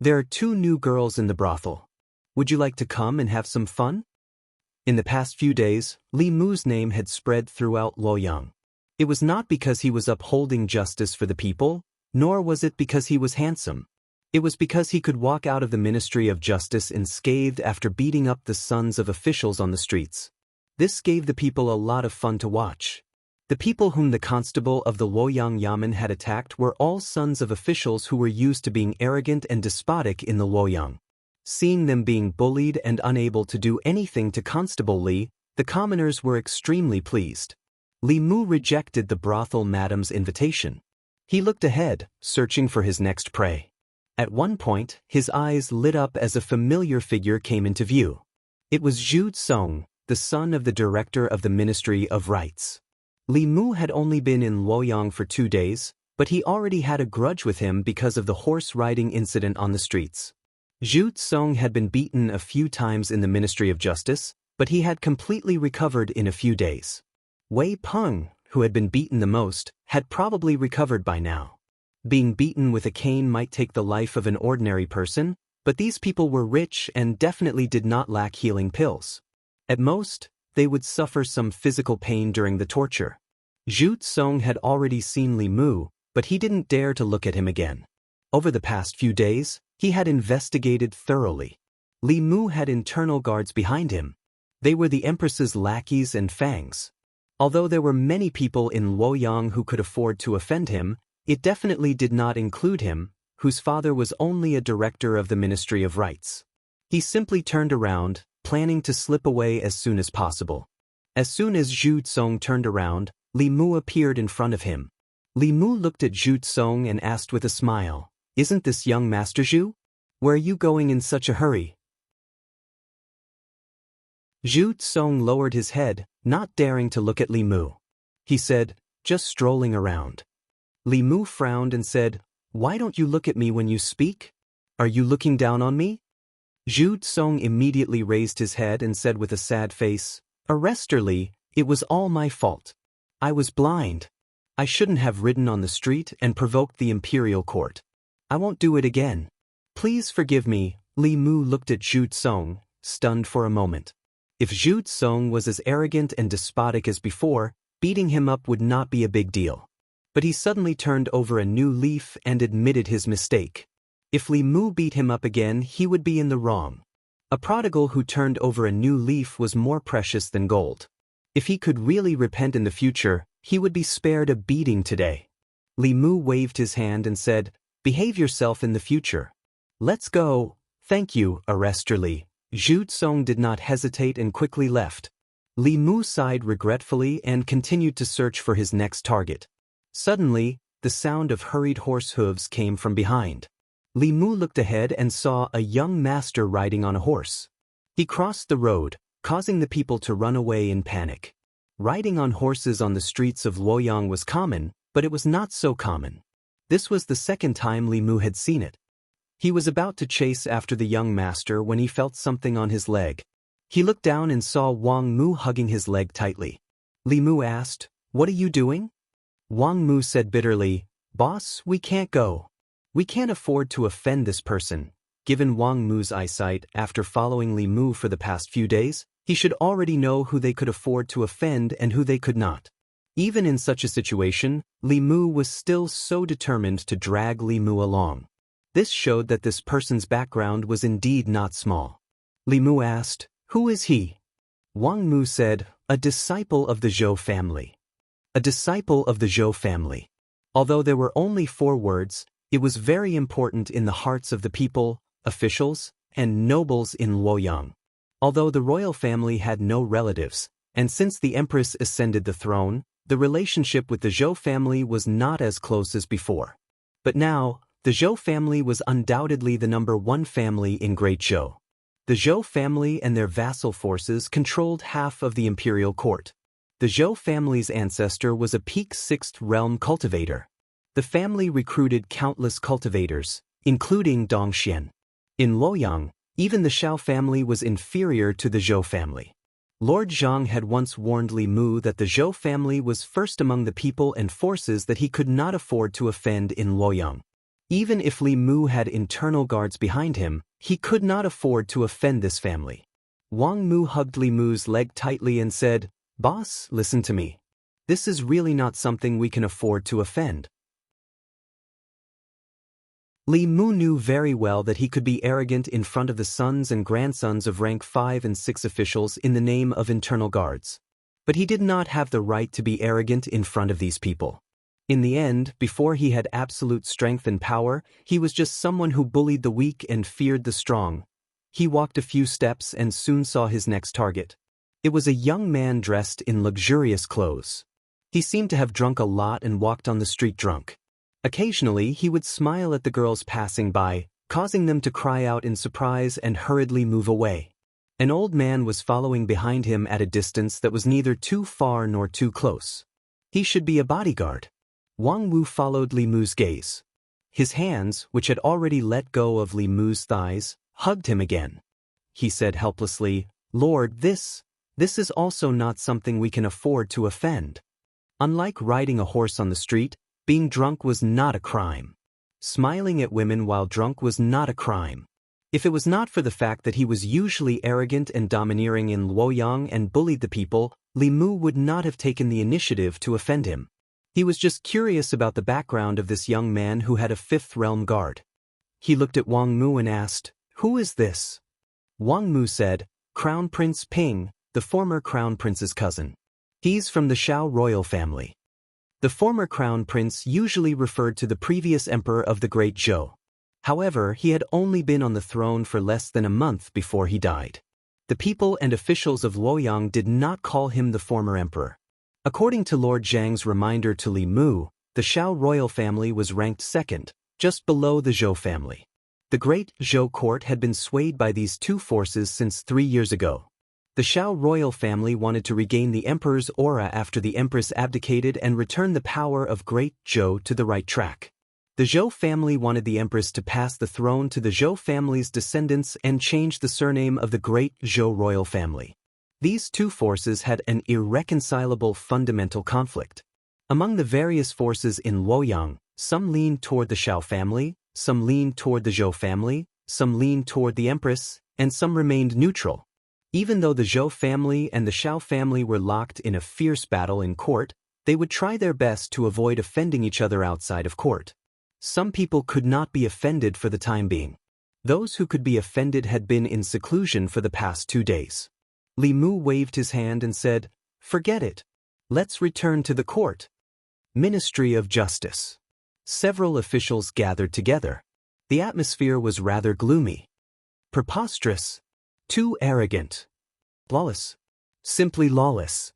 There are 2 new girls in the brothel. Would you like to come and have some fun? In the past few days, Li Mu's name had spread throughout Luoyang. It was not because he was upholding justice for the people, nor was it because he was handsome. It was because he could walk out of the Ministry of Justice unscathed after beating up the sons of officials on the streets. This gave the people a lot of fun to watch. The people whom the constable of the Luoyang Yamen had attacked were all sons of officials who were used to being arrogant and despotic in the Luoyang. Seeing them being bullied and unable to do anything to Constable Li, the commoners were extremely pleased. Li Mu rejected the brothel madam's invitation. He looked ahead, searching for his next prey. At one point, his eyes lit up as a familiar figure came into view. It was Zhu Song, the son of the Director of the Ministry of Rights. Li Mu had only been in Luoyang for 2 days, but he already had a grudge with him because of the horse-riding incident on the streets. Zhu Song had been beaten a few times in the Ministry of Justice, but he had completely recovered in a few days. Wei Peng, who had been beaten the most, had probably recovered by now. Being beaten with a cane might take the life of an ordinary person, but these people were rich and definitely did not lack healing pills. At most, they would suffer some physical pain during the torture. Zhu Song had already seen Li Mu, but he didn't dare to look at him again. Over the past few days, he had investigated thoroughly. Li Mu had internal guards behind him. They were the Empress's lackeys and fangs. Although there were many people in Luoyang who could afford to offend him, it definitely did not include him, whose father was only a director of the Ministry of Rights. He simply turned around, planning to slip away as soon as possible. As soon as Zhu Song turned around, Li Mu appeared in front of him. Li Mu looked at Zhu Song and asked with a smile, "Isn't this young Master Zhu? Where are you going in such a hurry?" Zhu Song lowered his head, not daring to look at Li Mu. He said, "Just strolling around." Li Mu frowned and said, "Why don't you look at me when you speak? Are you looking down on me?" Zhu Song immediately raised his head and said with a sad face, "Arrest her, Li, it was all my fault. I was blind. I shouldn't have ridden on the street and provoked the imperial court. I won't do it again. Please forgive me." Li Mu looked at Zhu Song, stunned for a moment. If Zhu Tsong was as arrogant and despotic as before, beating him up would not be a big deal. But he suddenly turned over a new leaf and admitted his mistake. If Li Mu beat him up again, he would be in the wrong. A prodigal who turned over a new leaf was more precious than gold. If he could really repent in the future, he would be spared a beating today. Li Mu waved his hand and said, "Behave yourself in the future. Let's go." "Thank you, Arrestor Li." Zhu Tsong did not hesitate and quickly left. Li Mu sighed regretfully and continued to search for his next target. Suddenly, the sound of hurried horse hooves came from behind. Li Mu looked ahead and saw a young master riding on a horse. He crossed the road, causing the people to run away in panic. Riding on horses on the streets of Luoyang was common, but it was not so common. This was the second time Li Mu had seen it. He was about to chase after the young master when he felt something on his leg. He looked down and saw Wang Mu hugging his leg tightly. Li Mu asked, "What are you doing?" Wang Mu said bitterly, "Boss, we can't go. We can't afford to offend this person." Given Wang Mu's eyesight after following Li Mu for the past few days, he should already know who they could afford to offend and who they could not. Even in such a situation, Li Mu was still so determined to drag Li Mu along. This showed that this person's background was indeed not small. Li Mu asked, "Who is he?" Wang Mu said, "A disciple of the Zhou family." A disciple of the Zhou family. Although there were only 4 words, it was very important in the hearts of the people, officials, and nobles in Luoyang. Although the royal family had no relatives, and since the empress ascended the throne, the relationship with the Zhou family was not as close as before. But now, the Zhou family was undoubtedly the #1 family in Great Zhou. The Zhou family and their vassal forces controlled half of the imperial court. The Zhou family's ancestor was a peak 6th realm cultivator. The family recruited countless cultivators, including Dongxian. In Luoyang, even the Shao family was inferior to the Zhou family. Lord Zhang had once warned Li Mu that the Zhou family was first among the people and forces that he could not afford to offend in Luoyang. Even if Li Mu had internal guards behind him, he could not afford to offend this family. Wang Mu hugged Li Mu's leg tightly and said, "Boss, listen to me. This is really not something we can afford to offend." Li Mu knew very well that he could be arrogant in front of the sons and grandsons of rank 5 and 6 officials in the name of internal guards. But he did not have the right to be arrogant in front of these people. In the end, before he had absolute strength and power, he was just someone who bullied the weak and feared the strong. He walked a few steps and soon saw his next target. It was a young man dressed in luxurious clothes. He seemed to have drunk a lot and walked on the street drunk. Occasionally, he would smile at the girls passing by, causing them to cry out in surprise and hurriedly move away. An old man was following behind him at a distance that was neither too far nor too close. He should be a bodyguard. Wang Wu followed Li Mu's gaze. His hands, which had already let go of Li Mu's thighs, hugged him again. He said helplessly, "Lord, this is also not something we can afford to offend." Unlike riding a horse on the street, being drunk was not a crime. Smiling at women while drunk was not a crime. If it was not for the fact that he was usually arrogant and domineering in Luoyang and bullied the people, Li Mu would not have taken the initiative to offend him. He was just curious about the background of this young man who had a 5th realm guard. He looked at Wang Mu and asked, "Who is this?" Wang Mu said, "Crown Prince Ping, the former Crown Prince's cousin. He's from the Shao royal family." The former Crown Prince usually referred to the previous emperor of the Great Zhou. However, he had only been on the throne for less than a month before he died. The people and officials of Luoyang did not call him the former emperor. According to Lord Zhang's reminder to Li Mu, the Shao royal family was ranked 2nd, just below the Zhou family. The Great Zhou court had been swayed by these two forces since 3 years ago. The Shao royal family wanted to regain the emperor's aura after the empress abdicated and return the power of Great Zhou to the right track. The Zhou family wanted the empress to pass the throne to the Zhou family's descendants and change the surname of the Great Zhou royal family. These two forces had an irreconcilable fundamental conflict. Among the various forces in Luoyang, some leaned toward the Shao family, some leaned toward the Zhou family, some leaned toward the empress, and some remained neutral. Even though the Zhou family and the Xiao family were locked in a fierce battle in court, they would try their best to avoid offending each other outside of court. Some people could not be offended for the time being. Those who could be offended had been in seclusion for the past 2 days. Li Mu waved his hand and said, "Forget it. Let's return to the court." Ministry of Justice. Several officials gathered together. The atmosphere was rather gloomy. Preposterous. Too arrogant. Lawless. Simply lawless.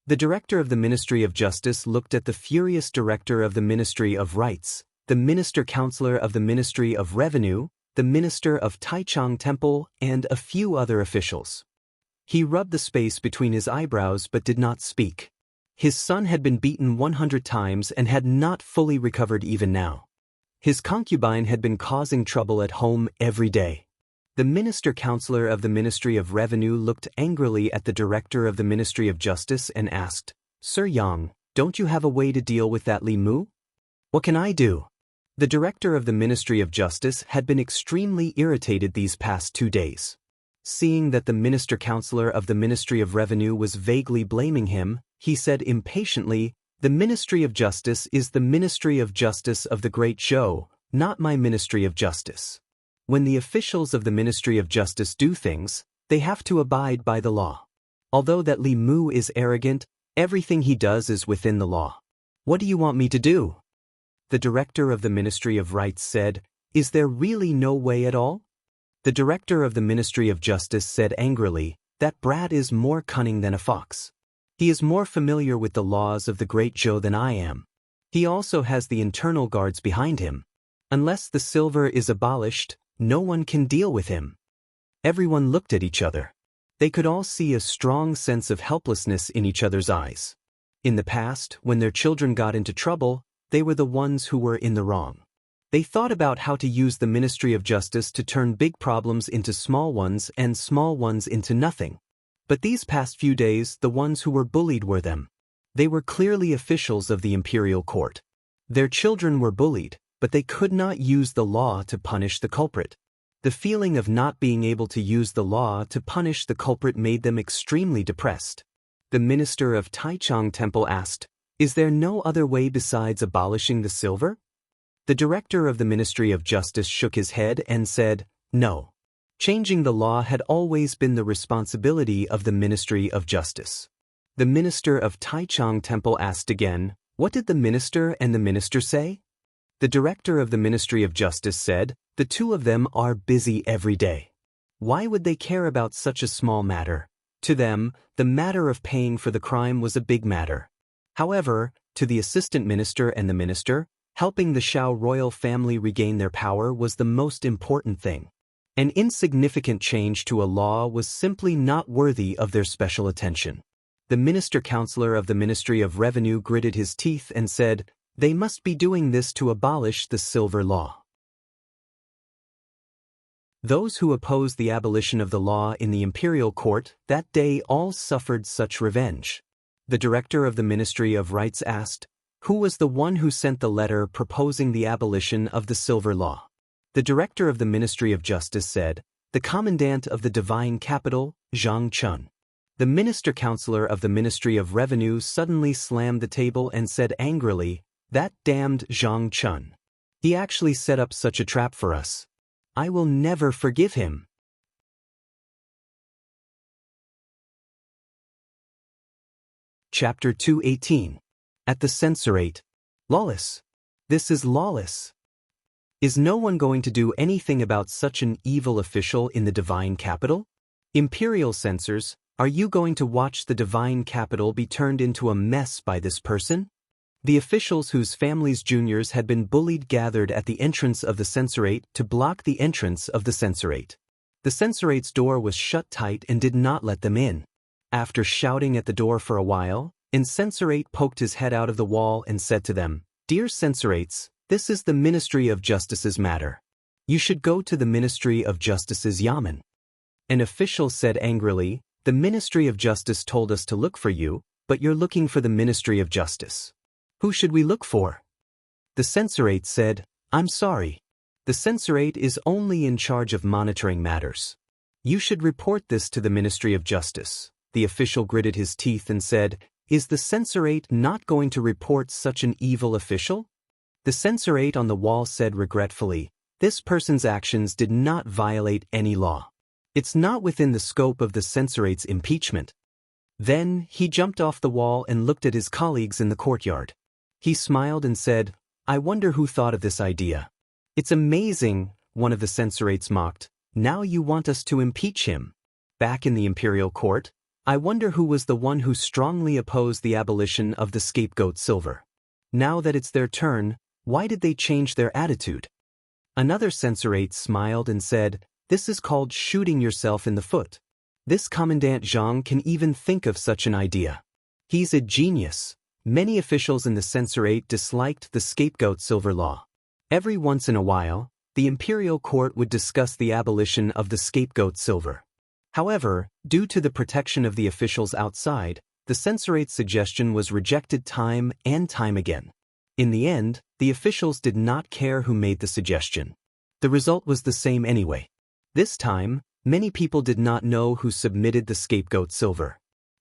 The director of the Ministry of Justice looked at the furious director of the Ministry of Rights, the minister-counselor of the Ministry of Revenue, the minister of Taichung Temple, and a few other officials. He rubbed the space between his eyebrows but did not speak. His son had been beaten 100 times and had not fully recovered even now. His concubine had been causing trouble at home every day. The minister-counselor of the Ministry of Revenue looked angrily at the director of the Ministry of Justice and asked, "Sir Yang, don't you have a way to deal with that Li Mu? What can I do?" The director of the Ministry of Justice had been extremely irritated these past 2 days. Seeing that the minister-counselor of the Ministry of Revenue was vaguely blaming him, he said impatiently, "The Ministry of Justice is the Ministry of Justice of the Great Zhou, not my Ministry of Justice. When the officials of the Ministry of Justice do things, they have to abide by the law. Although that Li Mu is arrogant, everything he does is within the law. What do you want me to do?" The director of the Ministry of Rights said, "Is there really no way at all?" The director of the Ministry of Justice said angrily, "That brat is more cunning than a fox. He is more familiar with the laws of the Great Zhou than I am. He also has the internal guards behind him. Unless the silver is abolished, no one can deal with him." Everyone looked at each other. They could all see a strong sense of helplessness in each other's eyes. In the past, when their children got into trouble, they were the ones who were in the wrong. They thought about how to use the Ministry of Justice to turn big problems into small ones and small ones into nothing. But these past few days, the ones who were bullied were them. They were clearly officials of the imperial court. Their children were bullied, but they could not use the law to punish the culprit. The feeling of not being able to use the law to punish the culprit made them extremely depressed. The minister of Taichung Temple asked, "Is there no other way besides abolishing the silver?" The director of the Ministry of Justice shook his head and said, "No. Changing the law had always been the responsibility of the Ministry of Justice." The minister of Taichung Temple asked again, "What did the minister and the minister say?" The director of the Ministry of Justice said, "The two of them are busy every day. Why would they care about such a small matter? To them, the matter of paying for the crime was a big matter. However, to the assistant minister and the minister, helping the Xiao royal family regain their power was the most important thing. An insignificant change to a law was simply not worthy of their special attention." The minister-counselor of the Ministry of Revenue gritted his teeth and said, "They must be doing this to abolish the silver law." Those who opposed the abolition of the law in the imperial court that day all suffered such revenge. The director of the Ministry of Rights asked, "Who was the one who sent the letter proposing the abolition of the silver law?" The director of the Ministry of Justice said, "The commandant of the divine capital, Zhang Chun." The minister-counselor of the Ministry of Revenue suddenly slammed the table and said angrily, "That damned Zhang Chun. He actually set up such a trap for us. I will never forgive him." Chapter 218. At the censorate. Lawless. This is lawless. Is no one going to do anything about such an evil official in the divine capital? Imperial censors, are you going to watch the divine capital be turned into a mess by this person? The officials whose families' juniors had been bullied gathered at the entrance of the censorate to block the entrance of the censorate. The censorate's door was shut tight and did not let them in. After shouting at the door for a while, Incensorate poked his head out of the wall and said to them, "Dear censorates, this is the Ministry of Justice's matter. You should go to the Ministry of Justice's yamen." An official said angrily, "The Ministry of Justice told us to look for you, but you're looking for the Ministry of Justice. Who should we look for?" The censorate said, "I'm sorry. The censorate is only in charge of monitoring matters. You should report this to the Ministry of Justice. The official gritted his teeth and said, Is the censorate not going to report such an evil official? The censorate on the wall said regretfully, This person's actions did not violate any law. It's not within the scope of the censorate's impeachment. Then, he jumped off the wall and looked at his colleagues in the courtyard. He smiled and said, I wonder who thought of this idea. It's amazing, one of the censorates mocked. Now you want us to impeach him. Back in the imperial court, I wonder who was the one who strongly opposed the abolition of the scapegoat silver. Now that it's their turn, why did they change their attitude? Another censorate smiled and said, This is called shooting yourself in the foot. This Commandant Jiang can even think of such an idea. He's a genius. Many officials in the censorate disliked the scapegoat silver law. Every once in a while, the imperial court would discuss the abolition of the scapegoat silver. However, due to the protection of the officials outside, the censorate's suggestion was rejected time and time again. In the end, the officials did not care who made the suggestion. The result was the same anyway. This time, many people did not know who submitted the scapegoat silver.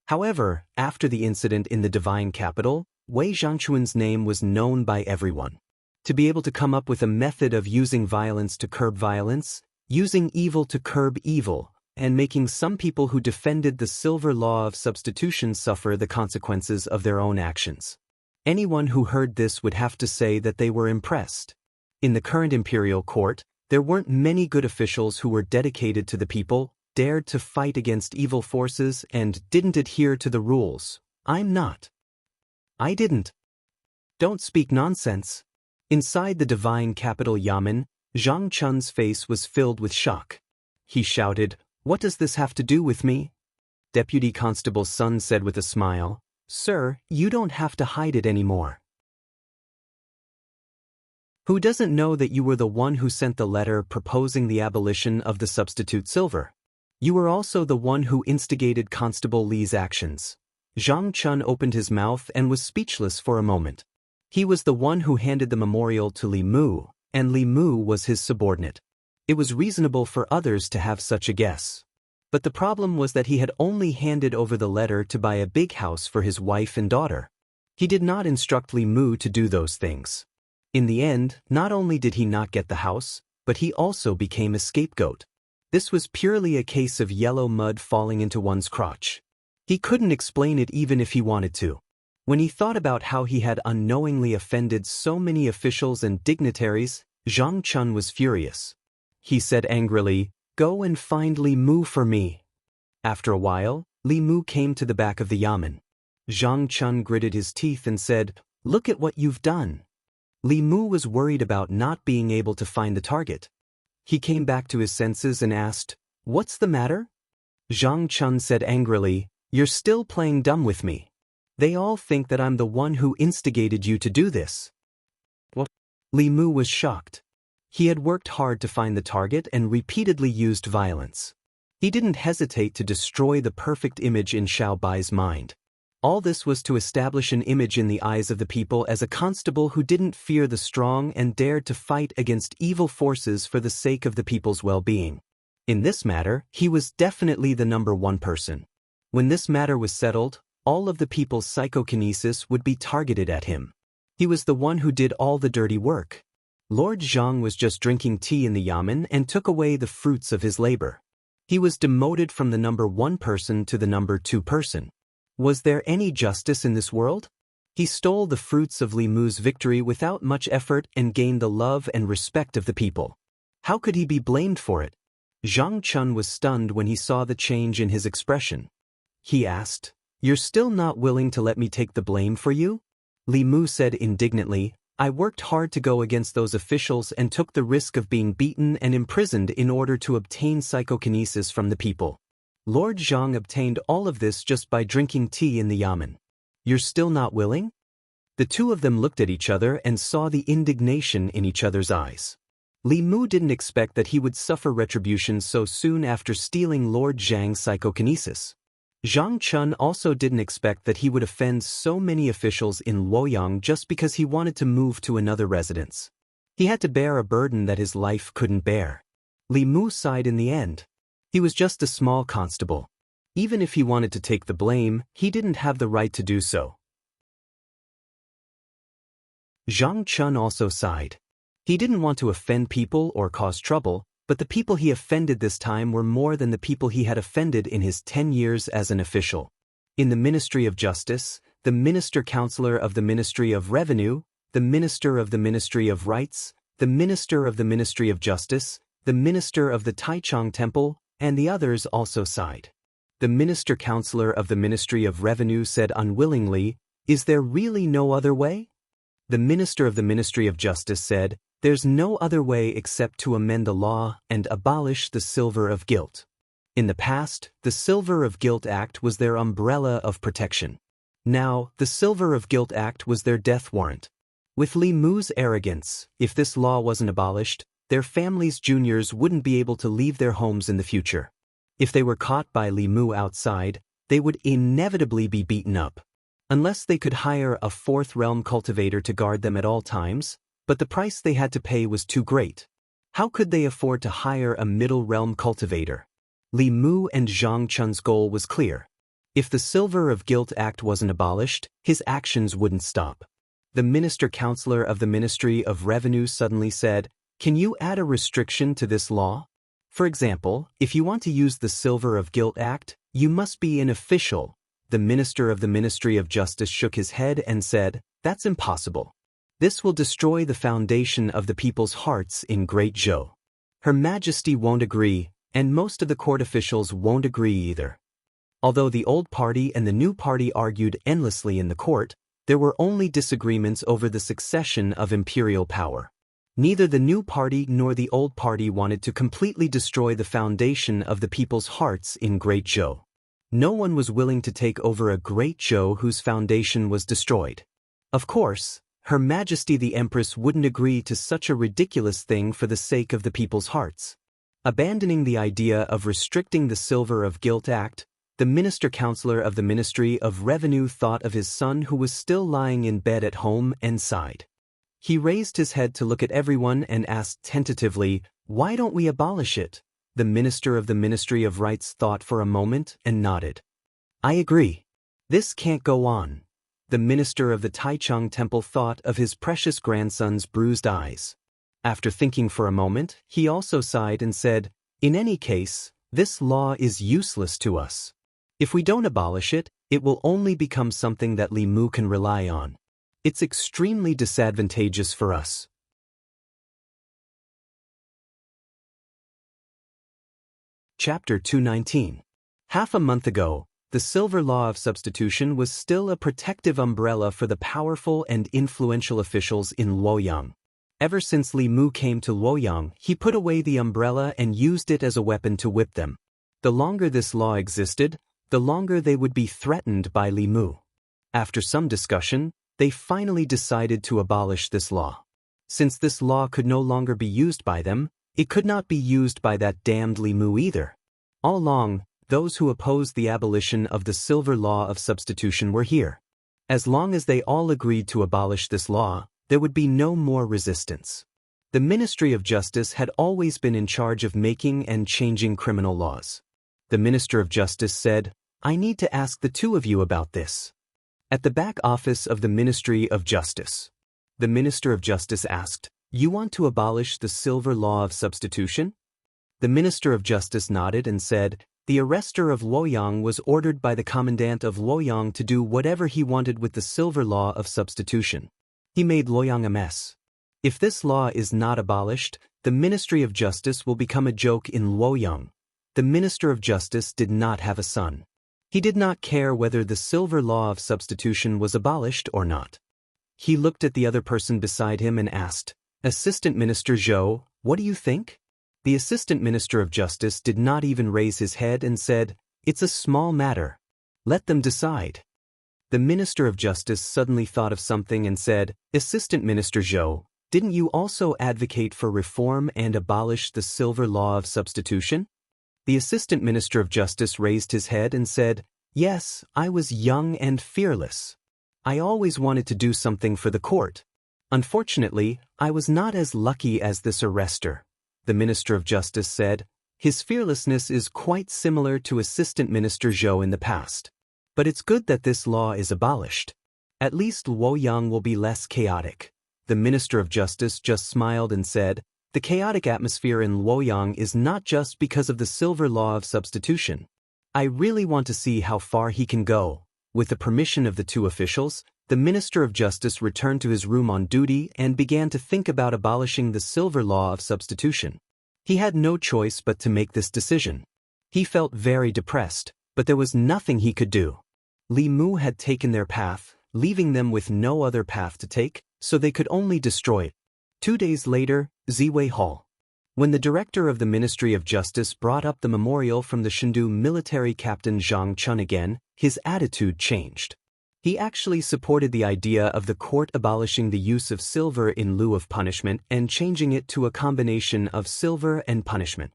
However, after the incident in the divine capital, Wei Zhangquan's name was known by everyone. To be able to come up with a method of using violence to curb violence, using evil to curb evil, and making some people who defended the silver law of substitution suffer the consequences of their own actions. Anyone who heard this would have to say that they were impressed. In the current imperial court, there weren't many good officials who were dedicated to the people, dared to fight against evil forces, and didn't adhere to the rules. I'm not. I didn't. Don't speak nonsense. Inside the divine capital Yamen, Zhang Chun's face was filled with shock. He shouted, What does this have to do with me? Deputy Constable Sun said with a smile, Sir, you don't have to hide it anymore. Who doesn't know that you were the one who sent the letter proposing the abolition of the substitute silver? You were also the one who instigated Constable Li's actions. Zhang Chun opened his mouth and was speechless for a moment. He was the one who handed the memorial to Li Mu, and Li Mu was his subordinate. It was reasonable for others to have such a guess. But the problem was that he had only handed over the letter to buy a big house for his wife and daughter. He did not instruct Li Mu to do those things. In the end, not only did he not get the house, but he also became a scapegoat. This was purely a case of yellow mud falling into one's crotch. He couldn't explain it even if he wanted to. When he thought about how he had unknowingly offended so many officials and dignitaries, Zhang Chun was furious. He said angrily, Go and find Li Mu for me. After a while, Li Mu came to the back of the yamen. Zhang Chun gritted his teeth and said, Look at what you've done. Li Mu was worried about not being able to find the target. He came back to his senses and asked, What's the matter? Zhang Chun said angrily, You're still playing dumb with me. They all think that I'm the one who instigated you to do this. What? Li Mu was shocked. He had worked hard to find the target and repeatedly used violence. He didn't hesitate to destroy the perfect image in Xiao Bai's mind. All this was to establish an image in the eyes of the people as a constable who didn't fear the strong and dared to fight against evil forces for the sake of the people's well-being. In this matter, he was definitely the number one person. When this matter was settled, all of the people's psychokinesis would be targeted at him. He was the one who did all the dirty work. Lord Zhang was just drinking tea in the yamen and took away the fruits of his labor. He was demoted from the number one person to the number two person. Was there any justice in this world? He stole the fruits of Li Mu's victory without much effort and gained the love and respect of the people. How could he be blamed for it? Zhang Chun was stunned when he saw the change in his expression. He asked, You're still not willing to let me take the blame for you? Li Mu said indignantly, I worked hard to go against those officials and took the risk of being beaten and imprisoned in order to obtain psychokinesis from the people. Lord Zhang obtained all of this just by drinking tea in the yamen. You're still not willing? The two of them looked at each other and saw the indignation in each other's eyes. Li Mu didn't expect that he would suffer retribution so soon after stealing Lord Zhang's psychokinesis. Zhang Chun also didn't expect that he would offend so many officials in Luoyang just because he wanted to move to another residence. He had to bear a burden that his life couldn't bear. Li Mu sighed in the end. He was just a small constable. Even if he wanted to take the blame, he didn't have the right to do so. Zhang Chun also sighed. He didn't want to offend people or cause trouble, but the people he offended this time were more than the people he had offended in his 10 years as an official. In the Ministry of Justice, the Minister-Counselor of the Ministry of Revenue, the Minister of the Ministry of Rights, the Minister of the Ministry of Justice, the Minister of the Taichung Temple, and the others also sighed. The Minister-Counselor of the Ministry of Revenue said unwillingly, "Is there really no other way?" The Minister of the Ministry of Justice said, "There's no other way except to amend the law and abolish the Silver of Guilt." In the past, the Silver of Guilt Act was their umbrella of protection. Now, the Silver of Guilt Act was their death warrant. With Li Mu's arrogance, if this law wasn't abolished, their families' juniors wouldn't be able to leave their homes in the future. If they were caught by Li Mu outside, they would inevitably be beaten up. Unless they could hire a fourth realm cultivator to guard them at all times, but the price they had to pay was too great. How could they afford to hire a middle realm cultivator? Li Mu and Zhang Chun's goal was clear. If the Silver of Guilt Act wasn't abolished, his actions wouldn't stop. The Minister-Counselor of the Ministry of Revenue suddenly said, "Can you add a restriction to this law? For example, if you want to use the Silver of Guilt Act, you must be an official." The Minister of the Ministry of Justice shook his head and said, "That's impossible. This will destroy the foundation of the people's hearts in Great Zhou. Her Majesty won't agree, and most of the court officials won't agree either." Although the old party and the new party argued endlessly in the court, there were only disagreements over the succession of imperial power. Neither the new party nor the old party wanted to completely destroy the foundation of the people's hearts in Great Zhou. No one was willing to take over a Great Zhou whose foundation was destroyed. Of course, Her Majesty the Empress wouldn't agree to such a ridiculous thing for the sake of the people's hearts. Abandoning the idea of restricting the Silver of Guilt Act, the Minister-Counselor of the Ministry of Revenue thought of his son who was still lying in bed at home and sighed. He raised his head to look at everyone and asked tentatively, "Why don't we abolish it?" The Minister of the Ministry of Rights thought for a moment and nodded. "I agree. This can't go on." The Minister of the Taichung Temple thought of his precious grandson's bruised eyes. After thinking for a moment, he also sighed and said, "In any case, this law is useless to us. If we don't abolish it, it will only become something that Li Mu can rely on. It's extremely disadvantageous for us." Chapter 219. Half a month ago, the Silver Law of Substitution was still a protective umbrella for the powerful and influential officials in Luoyang. Ever since Li Mu came to Luoyang, he put away the umbrella and used it as a weapon to whip them. The longer this law existed, the longer they would be threatened by Li Mu. After some discussion, they finally decided to abolish this law. Since this law could no longer be used by them, it could not be used by that damned Li Mu either. All along, those who opposed the abolition of the Silver Law of Substitution were here. As long as they all agreed to abolish this law, there would be no more resistance. The Ministry of Justice had always been in charge of making and changing criminal laws. The Minister of Justice said, "I need to ask the two of you about this." At the back office of the Ministry of Justice, the Minister of Justice asked, "You want to abolish the Silver Law of Substitution?" The Minister of Justice nodded and said, "The arrestor of Luoyang was ordered by the Commandant of Luoyang to do whatever he wanted with the Silver Law of Substitution. He made Luoyang a mess. If this law is not abolished, the Ministry of Justice will become a joke in Luoyang." The Minister of Justice did not have a son. He did not care whether the Silver Law of Substitution was abolished or not. He looked at the other person beside him and asked, "Assistant Minister Zhou, what do you think?" The Assistant Minister of Justice did not even raise his head and said, "It's a small matter. Let them decide." The Minister of Justice suddenly thought of something and said, "Assistant Minister Zhou, didn't you also advocate for reform and abolish the Silver Law of Substitution?" The Assistant Minister of Justice raised his head and said, "Yes, I was young and fearless. I always wanted to do something for the court. Unfortunately, I was not as lucky as this arrestor." The Minister of Justice said, His fearlessness is quite similar to Assistant Minister Zhou in the past. But it's good that this law is abolished. At least Luoyang will be less chaotic. The Minister of Justice just smiled and said, the chaotic atmosphere in Luoyang is not just because of the silver law of substitution. I really want to see how far he can go. With the permission of the two officials, the Minister of Justice returned to his room on duty and began to think about abolishing the silver law of substitution. He had no choice but to make this decision. He felt very depressed, but there was nothing he could do. Li Mu had taken their path, leaving them with no other path to take, so they could only destroy it. 2 days later, Ziwei Hall. When the director of the Ministry of Justice brought up the memorial from the Chengdu military captain Zhang Chun again, his attitude changed. He actually supported the idea of the court abolishing the use of silver in lieu of punishment and changing it to a combination of silver and punishment.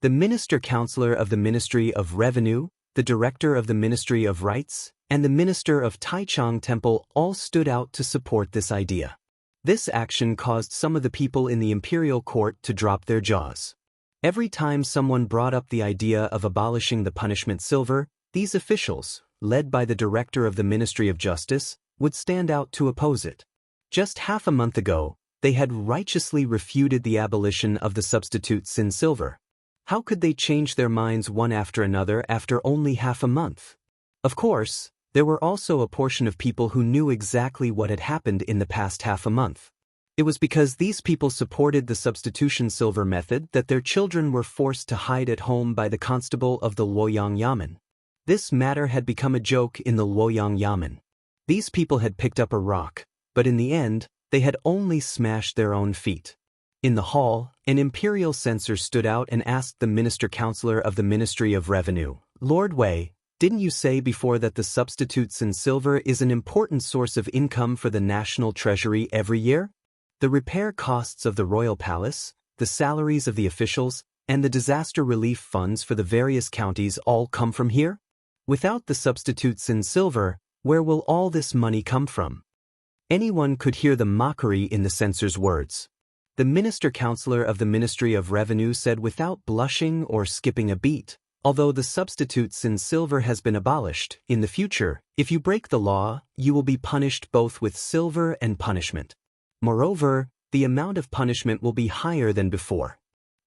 The Minister-Counselor of the Ministry of Revenue, the Director of the Ministry of Rights, and the Minister of Taichung Temple all stood out to support this idea. This action caused some of the people in the imperial court to drop their jaws. Every time someone brought up the idea of abolishing the punishment silver, these officials, led by the Director of the Ministry of Justice, would stand out to oppose it. Just half a month ago, they had righteously refuted the abolition of the substitute sin silver. How could they change their minds one after another after only half a month? Of course, there were also a portion of people who knew exactly what had happened in the past half a month. It was because these people supported the substitution silver method that their children were forced to hide at home by the constable of the Luoyang Yamen. This matter had become a joke in the Luoyang Yamen. These people had picked up a rock, but in the end, they had only smashed their own feet. In the hall, an imperial censor stood out and asked the Minister-Counselor of the Ministry of Revenue, Lord Wei, didn't you say before that the substitutes in silver is an important source of income for the national treasury every year? The repair costs of the royal palace, the salaries of the officials, and the disaster relief funds for the various counties all come from here? Without the substitutes in silver, where will all this money come from? Anyone could hear the mockery in the censor's words. The Minister-Counselor of the Ministry of Revenue said without blushing or skipping a beat, although the substitute sin silver has been abolished, in the future, if you break the law, you will be punished both with silver and punishment. Moreover, the amount of punishment will be higher than before.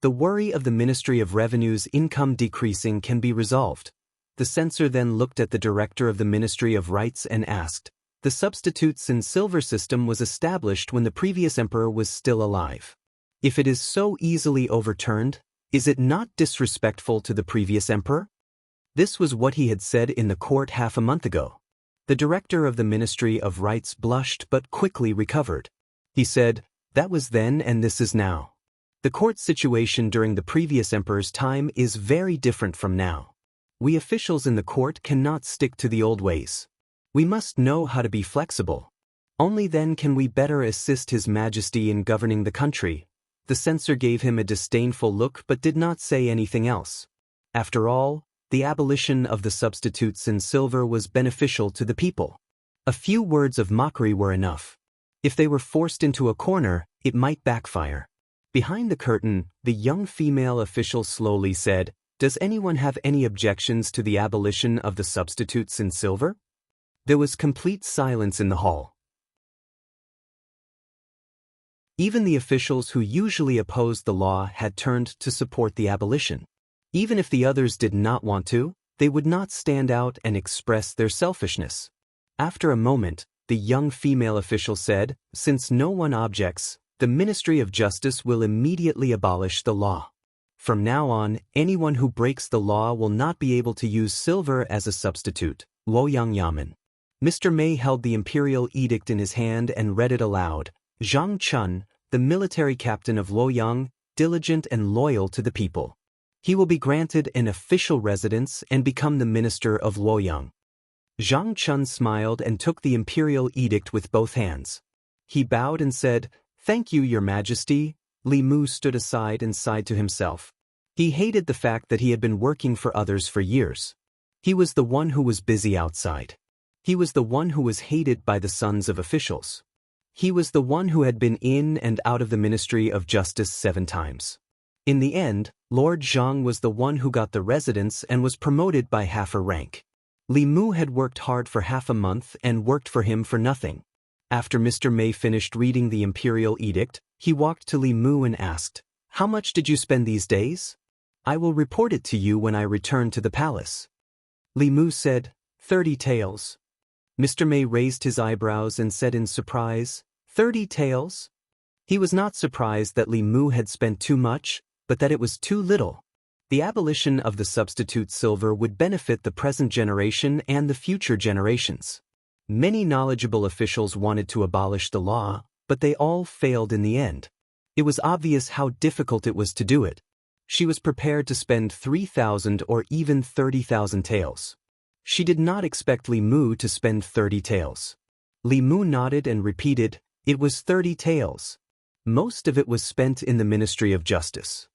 The worry of the Ministry of Revenue's income decreasing can be resolved. The censor then looked at the director of the Ministry of Rights and asked, the substitute sin silver system was established when the previous emperor was still alive. If it is so easily overturned, is it not disrespectful to the previous emperor? This was what he had said in the court half a month ago. The director of the Ministry of Rights blushed but quickly recovered. He said, that was then and this is now. The court situation during the previous emperor's time is very different from now. We officials in the court cannot stick to the old ways. We must know how to be flexible. Only then can we better assist His Majesty in governing the country. The censor gave him a disdainful look but did not say anything else. After all, the abolition of the substitutes in silver was beneficial to the people. A few words of mockery were enough. If they were forced into a corner, it might backfire. Behind the curtain, the young female official slowly said, does anyone have any objections to the abolition of the substitutes in silver? There was complete silence in the hall. Even the officials who usually opposed the law had turned to support the abolition. Even if the others did not want to, they would not stand out and express their selfishness. After a moment, the young female official said, since no one objects, the Ministry of Justice will immediately abolish the law. From now on, anyone who breaks the law will not be able to use silver as a substitute. Luoyang Yamen. Mr. Mei held the imperial edict in his hand and read it aloud. Zhang Chun, the military captain of Luoyang, diligent and loyal to the people. He will be granted an official residence and become the minister of Luoyang. Zhang Chun smiled and took the imperial edict with both hands. He bowed and said, thank you, Your Majesty. Li Mu stood aside and sighed to himself. He hated the fact that he had been working for others for years. He was the one who was busy outside. He was the one who was hated by the sons of officials. He was the one who had been in and out of the Ministry of Justice 7 times. In the end, Lord Jianghu was the one who got the residence and was promoted by half a rank. Li Mu had worked hard for half a month and worked for him for nothing. After Mr. Mei finished reading the imperial edict, he walked to Li Mu and asked, "How much did you spend these days? I will report it to you when I return to the palace." Li Mu said, 30 taels. Mr. Mei raised his eyebrows and said in surprise, 30 taels? He was not surprised that Li Mu had spent too much, but that it was too little. The abolition of the substitute silver would benefit the present generation and the future generations. Many knowledgeable officials wanted to abolish the law, but they all failed in the end. It was obvious how difficult it was to do it. She was prepared to spend 3,000 or even 30,000 taels. She did not expect Li Mu to spend 30 taels. Li Mu nodded and repeated, "It was 30 taels. Most of it was spent in the Ministry of Justice.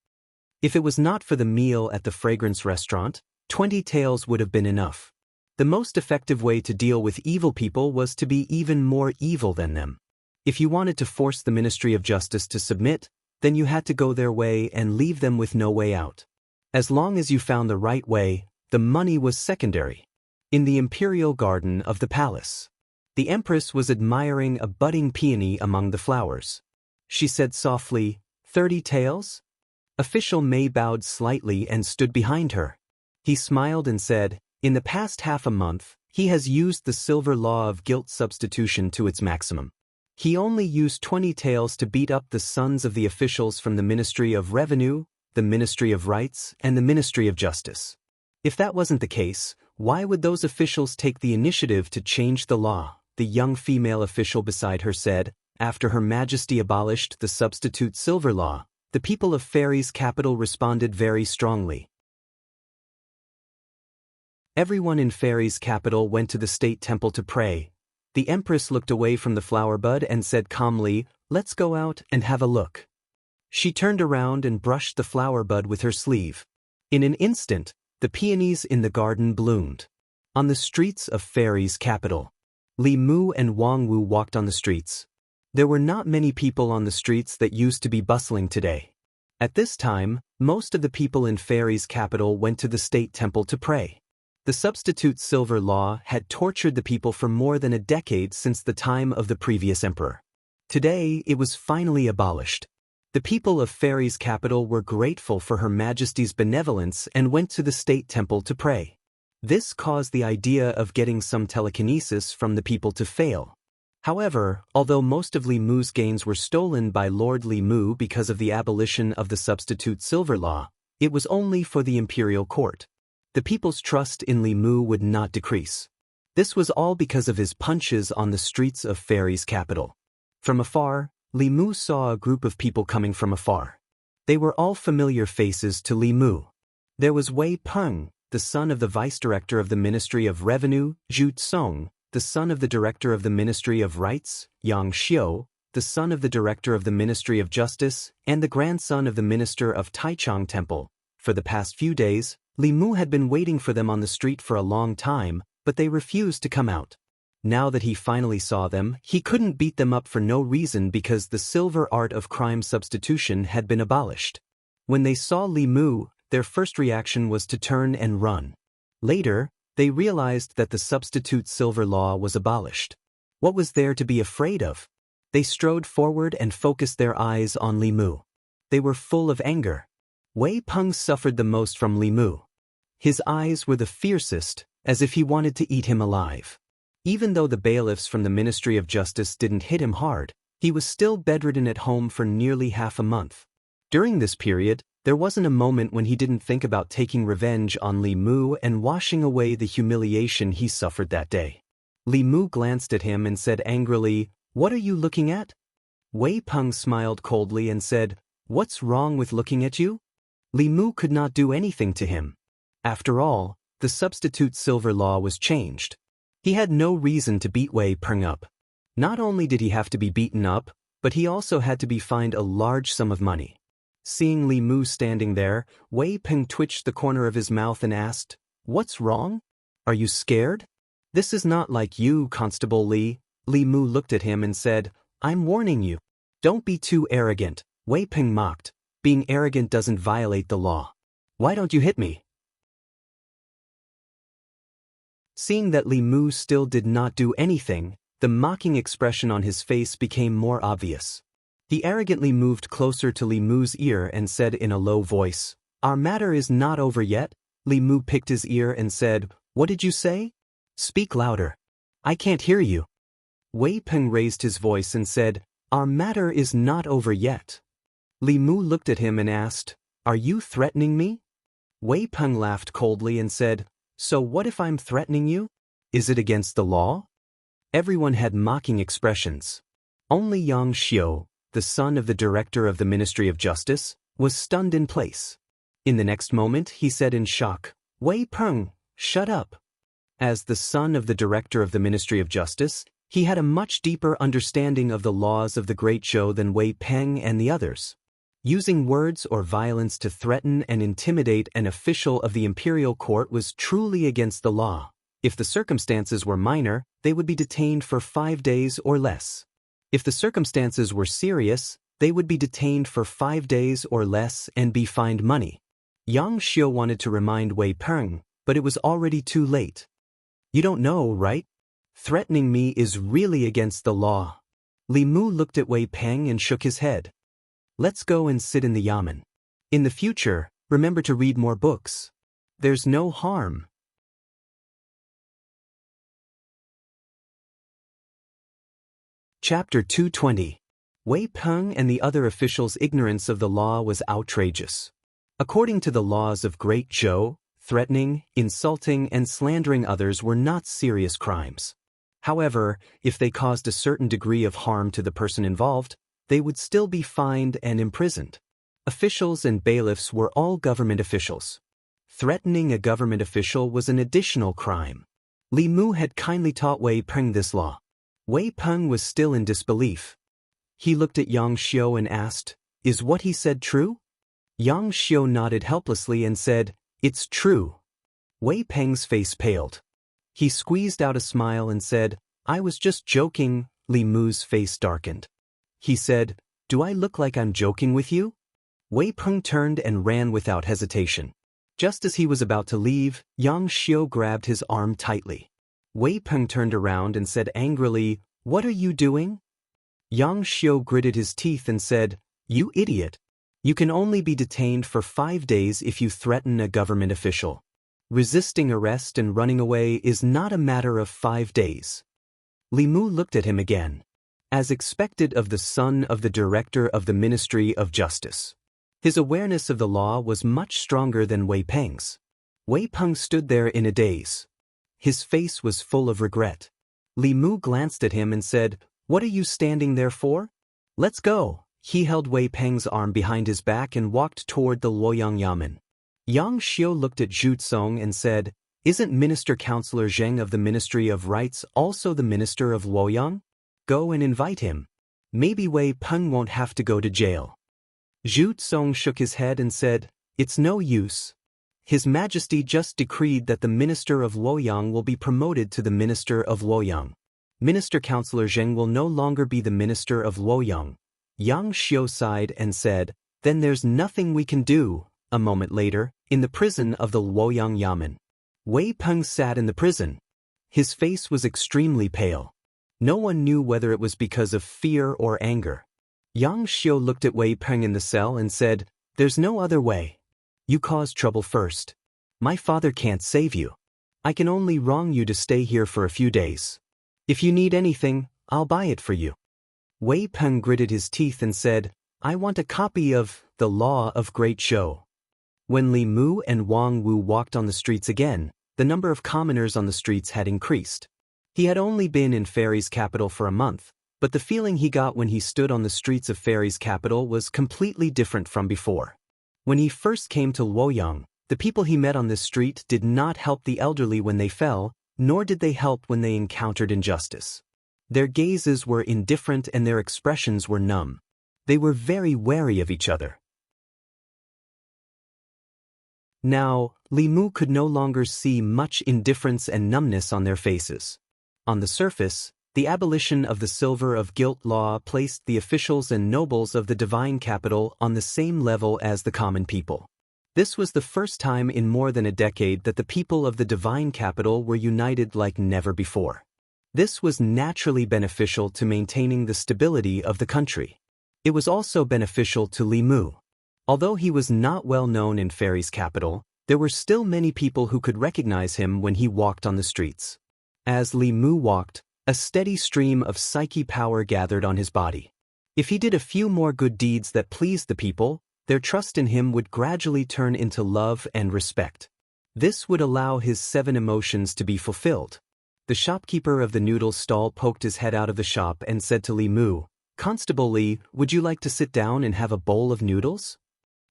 If it was not for the meal at the fragrance restaurant, 20 taels would have been enough." The most effective way to deal with evil people was to be even more evil than them. If you wanted to force the Ministry of Justice to submit, then you had to go their way and leave them with no way out. As long as you found the right way, the money was secondary. In the imperial garden of the palace, the empress was admiring a budding peony among the flowers. She said softly, 30 taels? Official Mei bowed slightly and stood behind her. He smiled and said, "In the past half a month, he has used the silver law of guilt substitution to its maximum. He only used 20 taels to beat up the sons of the officials from the Ministry of Revenue, the Ministry of Rights, and the Ministry of Justice. If that wasn't the case, why would those officials take the initiative to change the law?" The young female official beside her said, "After Her Majesty abolished the substitute silver law, the people of Fairy's capital responded very strongly. Everyone in Fairy's capital went to the state temple to pray. The empress looked away from the flower bud and said calmly, "Let's go out and have a look." She turned around and brushed the flower bud with her sleeve. In an instant, the peonies in the garden bloomed. On the streets of Fairy's capital, Li Mu and Wang Wu walked on the streets. There were not many people on the streets that used to be bustling today. At this time, most of the people in Fairy's capital went to the state temple to pray. The substitute silver law had tortured the people for more than a decade since the time of the previous emperor. Today, it was finally abolished. The people of Fairy's capital were grateful for Her Majesty's benevolence and went to the state temple to pray. This caused the idea of getting some telekinesis from the people to fail. However, although most of Li Mu's gains were stolen by Lord Li Mu because of the abolition of the substitute silver law, it was only for the imperial court. The people's trust in Li Mu would not decrease. This was all because of his punches on the streets of Fairy's capital. From afar, Li Mu saw a group of people coming from afar. They were all familiar faces to Li Mu. There was Wei Peng, the son of the vice-director of the Ministry of Revenue, Zhu Song, the son of the director of the Ministry of Rights, Yang Xiu, the son of the director of the Ministry of Justice, and the grandson of the minister of Taichung Temple. For the past few days, Li Mu had been waiting for them on the street for a long time, but they refused to come out. Now that he finally saw them, he couldn't beat them up for no reason because the silver art of crime substitution had been abolished. When they saw Li Mu, their first reaction was to turn and run. Later, they realized that the substitute silver law was abolished. What was there to be afraid of? They strode forward and focused their eyes on Li Mu. They were full of anger. Wei Peng suffered the most from Li Mu. His eyes were the fiercest, as if he wanted to eat him alive. Even though the bailiffs from the Ministry of Justice didn't hit him hard, he was still bedridden at home for nearly half a month. During this period, there wasn't a moment when he didn't think about taking revenge on Li Mu and washing away the humiliation he suffered that day. Li Mu glanced at him and said angrily, "What are you looking at?" Wei Peng smiled coldly and said, "What's wrong with looking at you?" Li Mu could not do anything to him. After all, the substitute silver law was changed. He had no reason to beat Wei Peng up. Not only did he have to be beaten up, but he also had to be fined a large sum of money. Seeing Li Mu standing there, Wei Peng twitched the corner of his mouth and asked, "What's wrong? Are you scared?" "This is not like you, Constable Li." Li Mu looked at him and said, I'm warning you. Don't be too arrogant, Wei Peng mocked. Being arrogant doesn't violate the law. Why don't you hit me? Seeing that Li Mu still did not do anything, the mocking expression on his face became more obvious. He arrogantly moved closer to Li Mu's ear and said in a low voice, "Our matter is not over yet." Li Mu picked his ear and said, "What did you say? Speak louder. I can't hear you." Wei Peng raised his voice and said, "Our matter is not over yet." Li Mu looked at him and asked, "Are you threatening me?" Wei Peng laughed coldly and said, "So what if I'm threatening you? Is it against the law?" Everyone had mocking expressions. Only Yang Xiu, the son of the director of the Ministry of Justice, was stunned in place. In the next moment, he said in shock, "Wei Peng, shut up." As the son of the director of the Ministry of Justice, he had a much deeper understanding of the laws of the Great Zhou than Wei Peng and the others. Using words or violence to threaten and intimidate an official of the imperial court was truly against the law. If the circumstances were minor, they would be detained for 5 days or less. If the circumstances were serious, they would be detained for 5 days or less and be fined money. Yang Xiu wanted to remind Wei Peng, but it was already too late. "You don't know, right? Threatening me is really against the law." Li Mu looked at Wei Peng and shook his head. "Let's go and sit in the yamen. In the future, remember to read more books. There's no harm." Chapter 220. Wei Peng and the other officials' ignorance of the law was outrageous. According to the laws of Great Zhou, threatening, insulting, and slandering others were not serious crimes. However, if they caused a certain degree of harm to the person involved, they would still be fined and imprisoned. Officials and bailiffs were all government officials. Threatening a government official was an additional crime. Li Mu had kindly taught Wei Peng this law. Wei Peng was still in disbelief. He looked at Yang Xiu and asked, "Is what he said true?" Yang Xiu nodded helplessly and said, "It's true." Wei Peng's face paled. He squeezed out a smile and said, "I was just joking." Li Mu's face darkened. He said, "Do I look like I'm joking with you?" Wei Peng turned and ran without hesitation. Just as he was about to leave, Yang Xiu grabbed his arm tightly. Wei Peng turned around and said angrily, "What are you doing?" Yang Xiu gritted his teeth and said, "You idiot. You can only be detained for 5 days if you threaten a government official. Resisting arrest and running away is not a matter of 5 days." Li Mu looked at him again. As expected of the son of the director of the Ministry of Justice, his awareness of the law was much stronger than Wei Peng's. Wei Peng stood there in a daze. His face was full of regret. Li Mu glanced at him and said, "What are you standing there for? Let's go." He held Wei Peng's arm behind his back and walked toward the Luoyang Yamen. Yang Xiu looked at Zhu Tsong and said, "Isn't Minister Counselor Zheng of the Ministry of Rights also the Minister of Luoyang? Go and invite him. Maybe Wei Peng won't have to go to jail." Zhu Tsong shook his head and said, "It's no use. His Majesty just decreed that the Minister of Luoyang will be promoted to the Minister of Luoyang. Minister Counselor Zheng will no longer be the Minister of Luoyang." Yang Xiu sighed and said, "Then there's nothing we can do." A moment later, in the prison of the Luoyang Yamen, Wei Peng sat in the prison. His face was extremely pale. No one knew whether it was because of fear or anger. Yang Xiu looked at Wei Peng in the cell and said, "There's no other way. You caused trouble first. My father can't save you. I can only wrong you to stay here for a few days. If you need anything, I'll buy it for you." Wei Peng gritted his teeth and said, "I want a copy of The Law of Great Zhou." When Li Mu and Wang Wu walked on the streets again, the number of commoners on the streets had increased. He had only been in Fairy's capital for a month, but the feeling he got when he stood on the streets of Fairy's capital was completely different from before. When he first came to Luoyang, the people he met on this street did not help the elderly when they fell, nor did they help when they encountered injustice. Their gazes were indifferent and their expressions were numb. They were very wary of each other. Now, Li Mu could no longer see much indifference and numbness on their faces. On the surface, The abolition of the silver of guilt law placed the officials and nobles of the divine capital on the same level as the common people. This was the first time in more than a decade that the people of the divine capital were united like never before. This was naturally beneficial to maintaining the stability of the country. It was also beneficial to Li Mu. Although he was not well known in Fairy's capital, there were still many people who could recognize him when he walked on the streets. As Li Mu walked, a steady stream of psyche power gathered on his body. If he did a few more good deeds that pleased the people, their trust in him would gradually turn into love and respect. This would allow his 7 emotions to be fulfilled. The shopkeeper of the noodle stall poked his head out of the shop and said to Li Mu, "Constable Li, would you like to sit down and have a bowl of noodles?"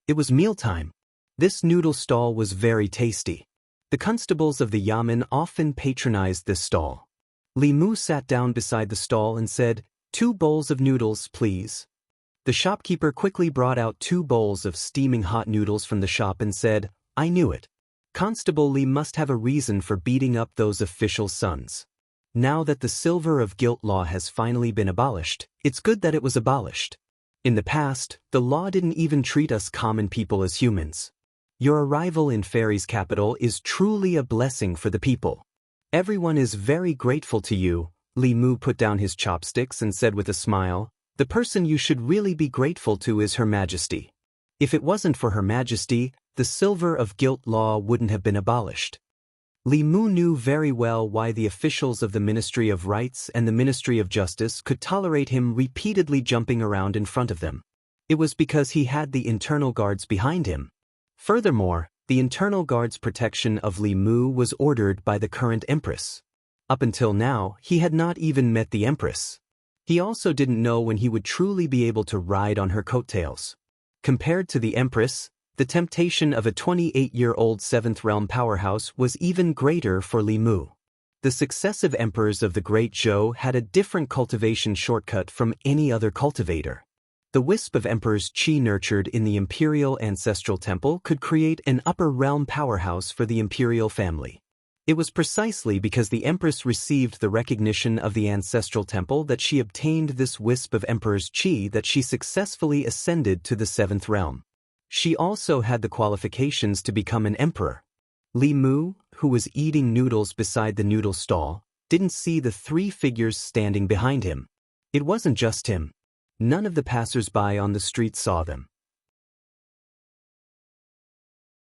It was mealtime. This noodle stall was very tasty. The constables of the yamen often patronized this stall. Li Mu sat down beside the stall and said, "2 bowls of noodles, please." The shopkeeper quickly brought out 2 bowls of steaming hot noodles from the shop and said, "I knew it. Constable Li must have a reason for beating up those official sons. Now that the silver of guilt law has finally been abolished, it's good that it was abolished. In the past, the law didn't even treat us common people as humans. Your arrival in Fairy's capital is truly a blessing for the people. Everyone is very grateful to you." Li Mu put down his chopsticks and said with a smile, "The person you should really be grateful to is Her Majesty. If it wasn't for Her Majesty, the silver of guilt law wouldn't have been abolished." Li Mu knew very well why the officials of the Ministry of Rights and the Ministry of Justice could tolerate him repeatedly jumping around in front of them. It was because he had the internal guards behind him. Furthermore, the internal guard's protection of Li Mu was ordered by the current empress. Up until now, he had not even met the empress. He also didn't know when he would truly be able to ride on her coattails. Compared to the empress, the temptation of a 28-year-old 7th realm powerhouse was even greater for Li Mu. The successive emperors of the Great Zhou had a different cultivation shortcut from any other cultivator. The wisp of emperor's qi nurtured in the imperial ancestral temple could create an upper realm powerhouse for the imperial family. It was precisely because the empress received the recognition of the ancestral temple that she obtained this wisp of emperor's qi that she successfully ascended to the 7th realm. She also had the qualifications to become an emperor. Li Mu, who was eating noodles beside the noodle stall, didn't see the 3 figures standing behind him. It wasn't just him. None of the passers-by on the street saw them.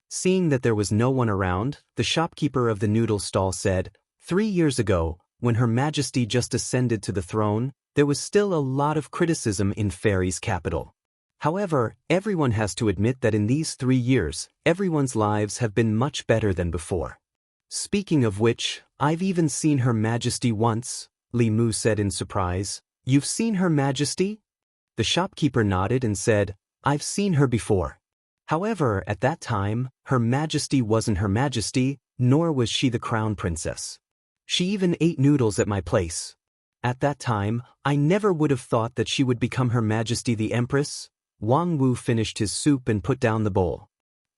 Seeing that there was no one around, the shopkeeper of the noodle stall said, 3 years ago, when Her Majesty just ascended to the throne, there was still a lot of criticism in Fairy's capital. However, everyone has to admit that in these 3 years, everyone's lives have been much better than before. Speaking of which, I've even seen Her Majesty once, Li Mu said in surprise. You've seen Her Majesty? The shopkeeper nodded and said, I've seen her before. However, at that time, Her Majesty wasn't Her Majesty, nor was she the crown princess. She even ate noodles at my place. At that time, I never would have thought that she would become Her Majesty the Empress. Wang Wu finished his soup and put down the bowl.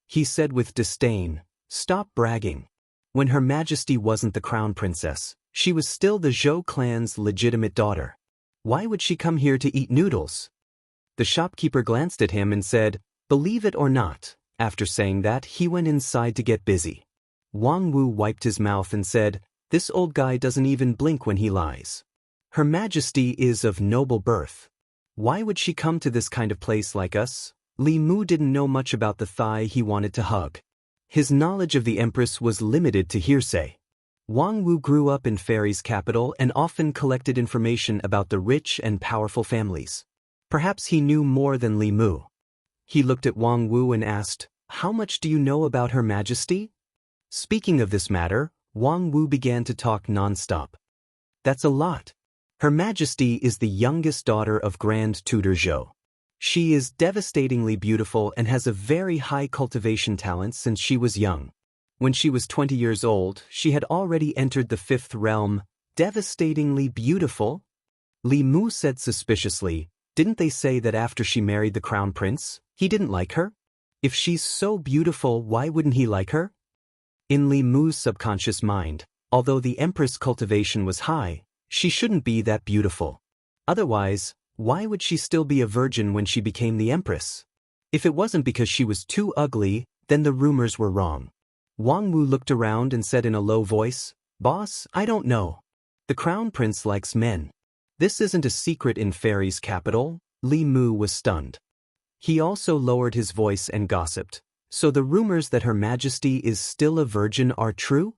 He said with disdain, Stop bragging. When Her Majesty wasn't the crown princess, she was still the Zhou clan's legitimate daughter. Why would she come here to eat noodles? The shopkeeper glanced at him and said, Believe it or not. After saying that, he went inside to get busy. Wang Wu wiped his mouth and said, This old guy doesn't even blink when he lies. Her Majesty is of noble birth. Why would she come to this kind of place like us? Li Mu didn't know much about the thigh he wanted to hug. His knowledge of the Empress was limited to hearsay. Wang Wu grew up in Fairy's capital and often collected information about the rich and powerful families. Perhaps he knew more than Li Mu. He looked at Wang Wu and asked, How much do you know about Her Majesty? Speaking of this matter, Wang Wu began to talk non-stop. That's a lot. Her Majesty is the youngest daughter of Grand Tutor Zhou. She is devastatingly beautiful and has a very high cultivation talent since she was young. When she was 20 years old, she had already entered the 5th realm. Devastatingly beautiful? Li Mu said suspiciously, Didn't they say that after she married the crown prince, he didn't like her? If she's so beautiful, why wouldn't he like her? In Li Mu's subconscious mind, although the Empress' cultivation was high, She shouldn't be that beautiful. Otherwise, why would she still be a virgin when she became the empress? If it wasn't because she was too ugly, then the rumors were wrong. Wang Wu looked around and said in a low voice, "Boss, I don't know. The crown prince likes men. This isn't a secret in Fairy's capital." Li Mu was stunned. He also lowered his voice and gossiped, "So the rumors that Her Majesty is still a virgin are true?"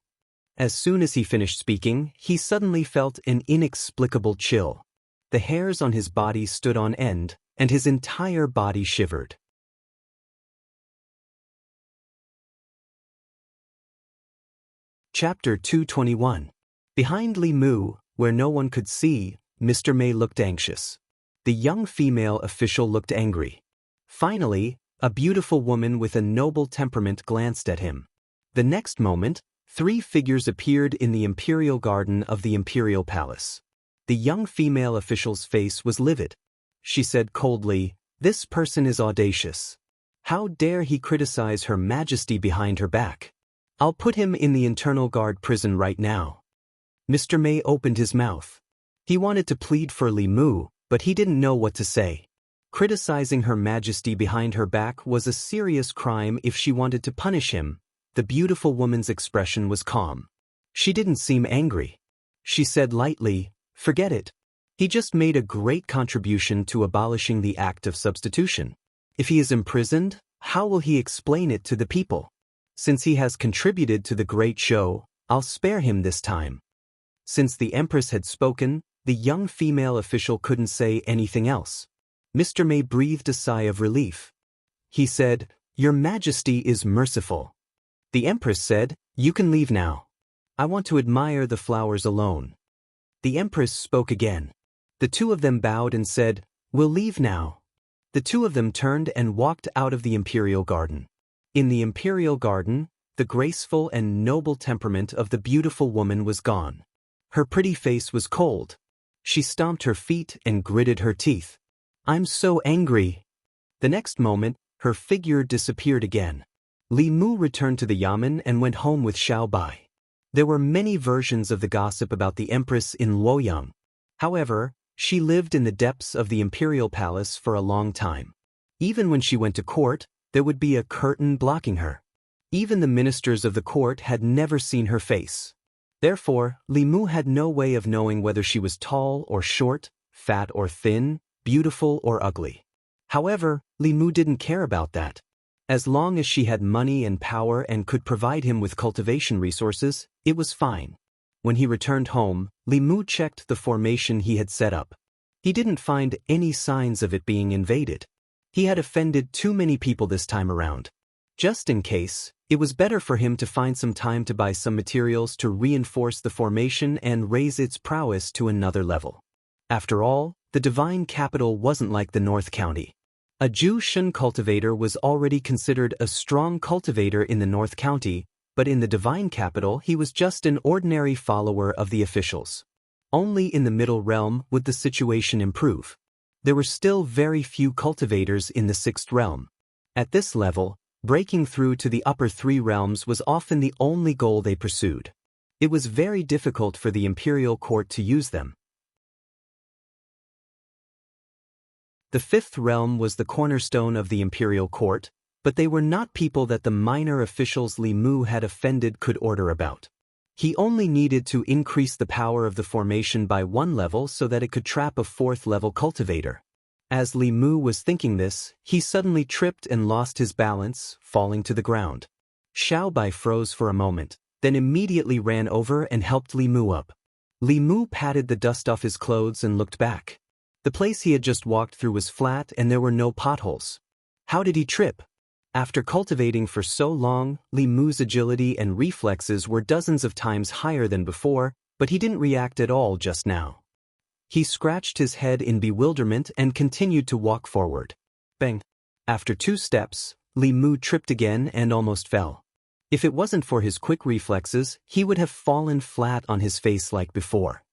As soon as he finished speaking, he suddenly felt an inexplicable chill. The hairs on his body stood on end, and his entire body shivered. Chapter 221. Behind Li Mu, where no one could see, Mr. Mei looked anxious. The young female official looked angry. Finally, a beautiful woman with a noble temperament glanced at him. The next moment, 3 figures appeared in the imperial garden of the imperial palace. The young female official's face was livid. She said coldly, "This person is audacious. How dare he criticize Her Majesty behind her back? I'll put him in the internal guard prison right now." Mr. Mei opened his mouth. He wanted to plead for Li Mu, but he didn't know what to say. Criticizing Her Majesty behind her back was a serious crime if she wanted to punish him. The beautiful woman's expression was calm. She didn't seem angry. She said lightly, "Forget it. He just made a great contribution to abolishing the act of substitution. If he is imprisoned, how will he explain it to the people? Since he has contributed to the great show, I'll spare him this time." Since the Empress had spoken, the young female official couldn't say anything else. Mr. Mei breathed a sigh of relief. He said, "Your Majesty is merciful." The Empress said, "You can leave now. I want to admire the flowers alone." The Empress spoke again. The 2 of them bowed and said, "We'll leave now." The 2 of them turned and walked out of the imperial garden. In the imperial garden, the graceful and noble temperament of the beautiful woman was gone. Her pretty face was cold. She stomped her feet and gritted her teeth. "I'm so angry." The next moment, her figure disappeared again. Li Mu returned to the yamen and went home with Xiao Bai. There were many versions of the gossip about the Empress in Luoyang. However, she lived in the depths of the imperial palace for a long time. Even when she went to court, there would be a curtain blocking her. Even the ministers of the court had never seen her face. Therefore, Li Mu had no way of knowing whether she was tall or short, fat or thin, beautiful or ugly. However, Li Mu didn't care about that. As long as she had money and power and could provide him with cultivation resources, it was fine. When he returned home, Li Mu checked the formation he had set up. He didn't find any signs of it being invaded. He had offended too many people this time around. Just in case, it was better for him to find some time to buy some materials to reinforce the formation and raise its prowess to another level. After all, the divine capital wasn't like the North County. A Zhu Shun cultivator was already considered a strong cultivator in the North County, but in the divine capital he was just an ordinary follower of the officials. Only in the middle realm would the situation improve. There were still very few cultivators in the 6th realm. At this level, breaking through to the upper 3 realms was often the only goal they pursued. It was very difficult for the imperial court to use them. The 5th realm was the cornerstone of the imperial court, but they were not people that the minor officials Li Mu had offended could order about. He only needed to increase the power of the formation by 1 level so that it could trap a 4th level cultivator. As Li Mu was thinking this, he suddenly tripped and lost his balance, falling to the ground. Xiao Bai froze for a moment, then immediately ran over and helped Li Mu up. Li Mu patted the dust off his clothes and looked back. The place he had just walked through was flat and there were no potholes. How did he trip? After cultivating for so long, Li Mu's agility and reflexes were dozens of times higher than before, but he didn't react at all just now. He scratched his head in bewilderment and continued to walk forward. Bang! After 2 steps, Li Mu tripped again and almost fell. If it wasn't for his quick reflexes, he would have fallen flat on his face like before.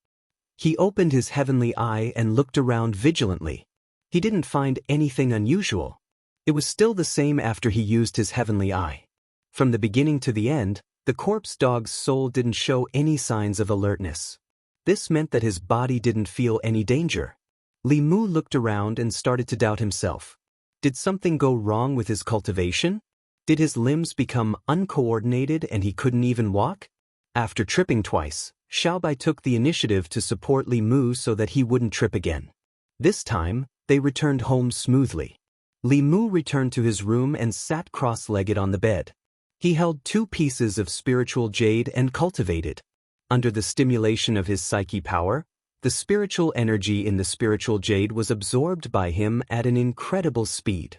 He opened his heavenly eye and looked around vigilantly. He didn't find anything unusual. It was still the same after he used his heavenly eye. From the beginning to the end, the corpse dog's soul didn't show any signs of alertness. This meant that his body didn't feel any danger. Li Mu looked around and started to doubt himself. Did something go wrong with his cultivation? Did his limbs become uncoordinated and he couldn't even walk? After tripping twice, Xiaobai took the initiative to support Li Mu so that he wouldn't trip again. This time, they returned home smoothly. Li Mu returned to his room and sat cross-legged on the bed. He held 2 pieces of spiritual jade and cultivated. Under the stimulation of his psyche power, the spiritual energy in the spiritual jade was absorbed by him at an incredible speed.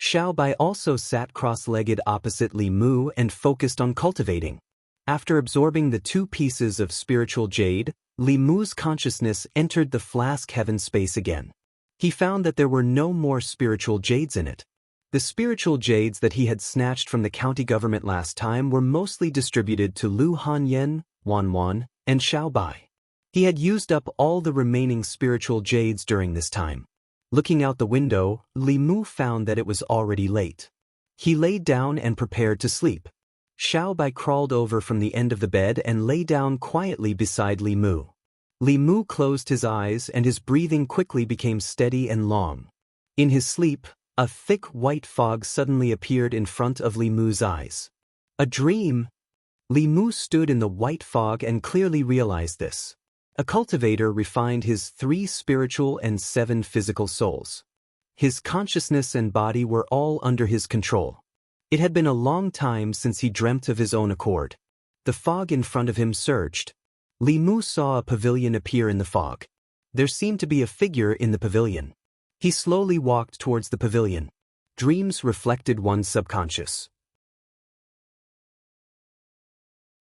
Xiaobai also sat cross-legged opposite Li Mu and focused on cultivating. After absorbing the 2 pieces of spiritual jade, Li Mu's consciousness entered the flask heaven space again. He found that there were no more spiritual jades in it. The spiritual jades that he had snatched from the county government last time were mostly distributed to Lu Hanyan, Wanwan, and Xiaobai. He had used up all the remaining spiritual jades during this time. Looking out the window, Li Mu found that it was already late. He lay down and prepared to sleep. Xiaobai crawled over from the end of the bed and lay down quietly beside Li Mu. Li Mu closed his eyes and his breathing quickly became steady and long. In his sleep, a thick white fog suddenly appeared in front of Li Mu's eyes. A dream! Li Mu stood in the white fog and clearly realized this. A cultivator refined his 3 spiritual and 7 physical souls. His consciousness and body were all under his control. It had been a long time since he dreamt of his own accord. The fog in front of him surged. Li Mu saw a pavilion appear in the fog. There seemed to be a figure in the pavilion. He slowly walked towards the pavilion. Dreams reflected one's subconscious.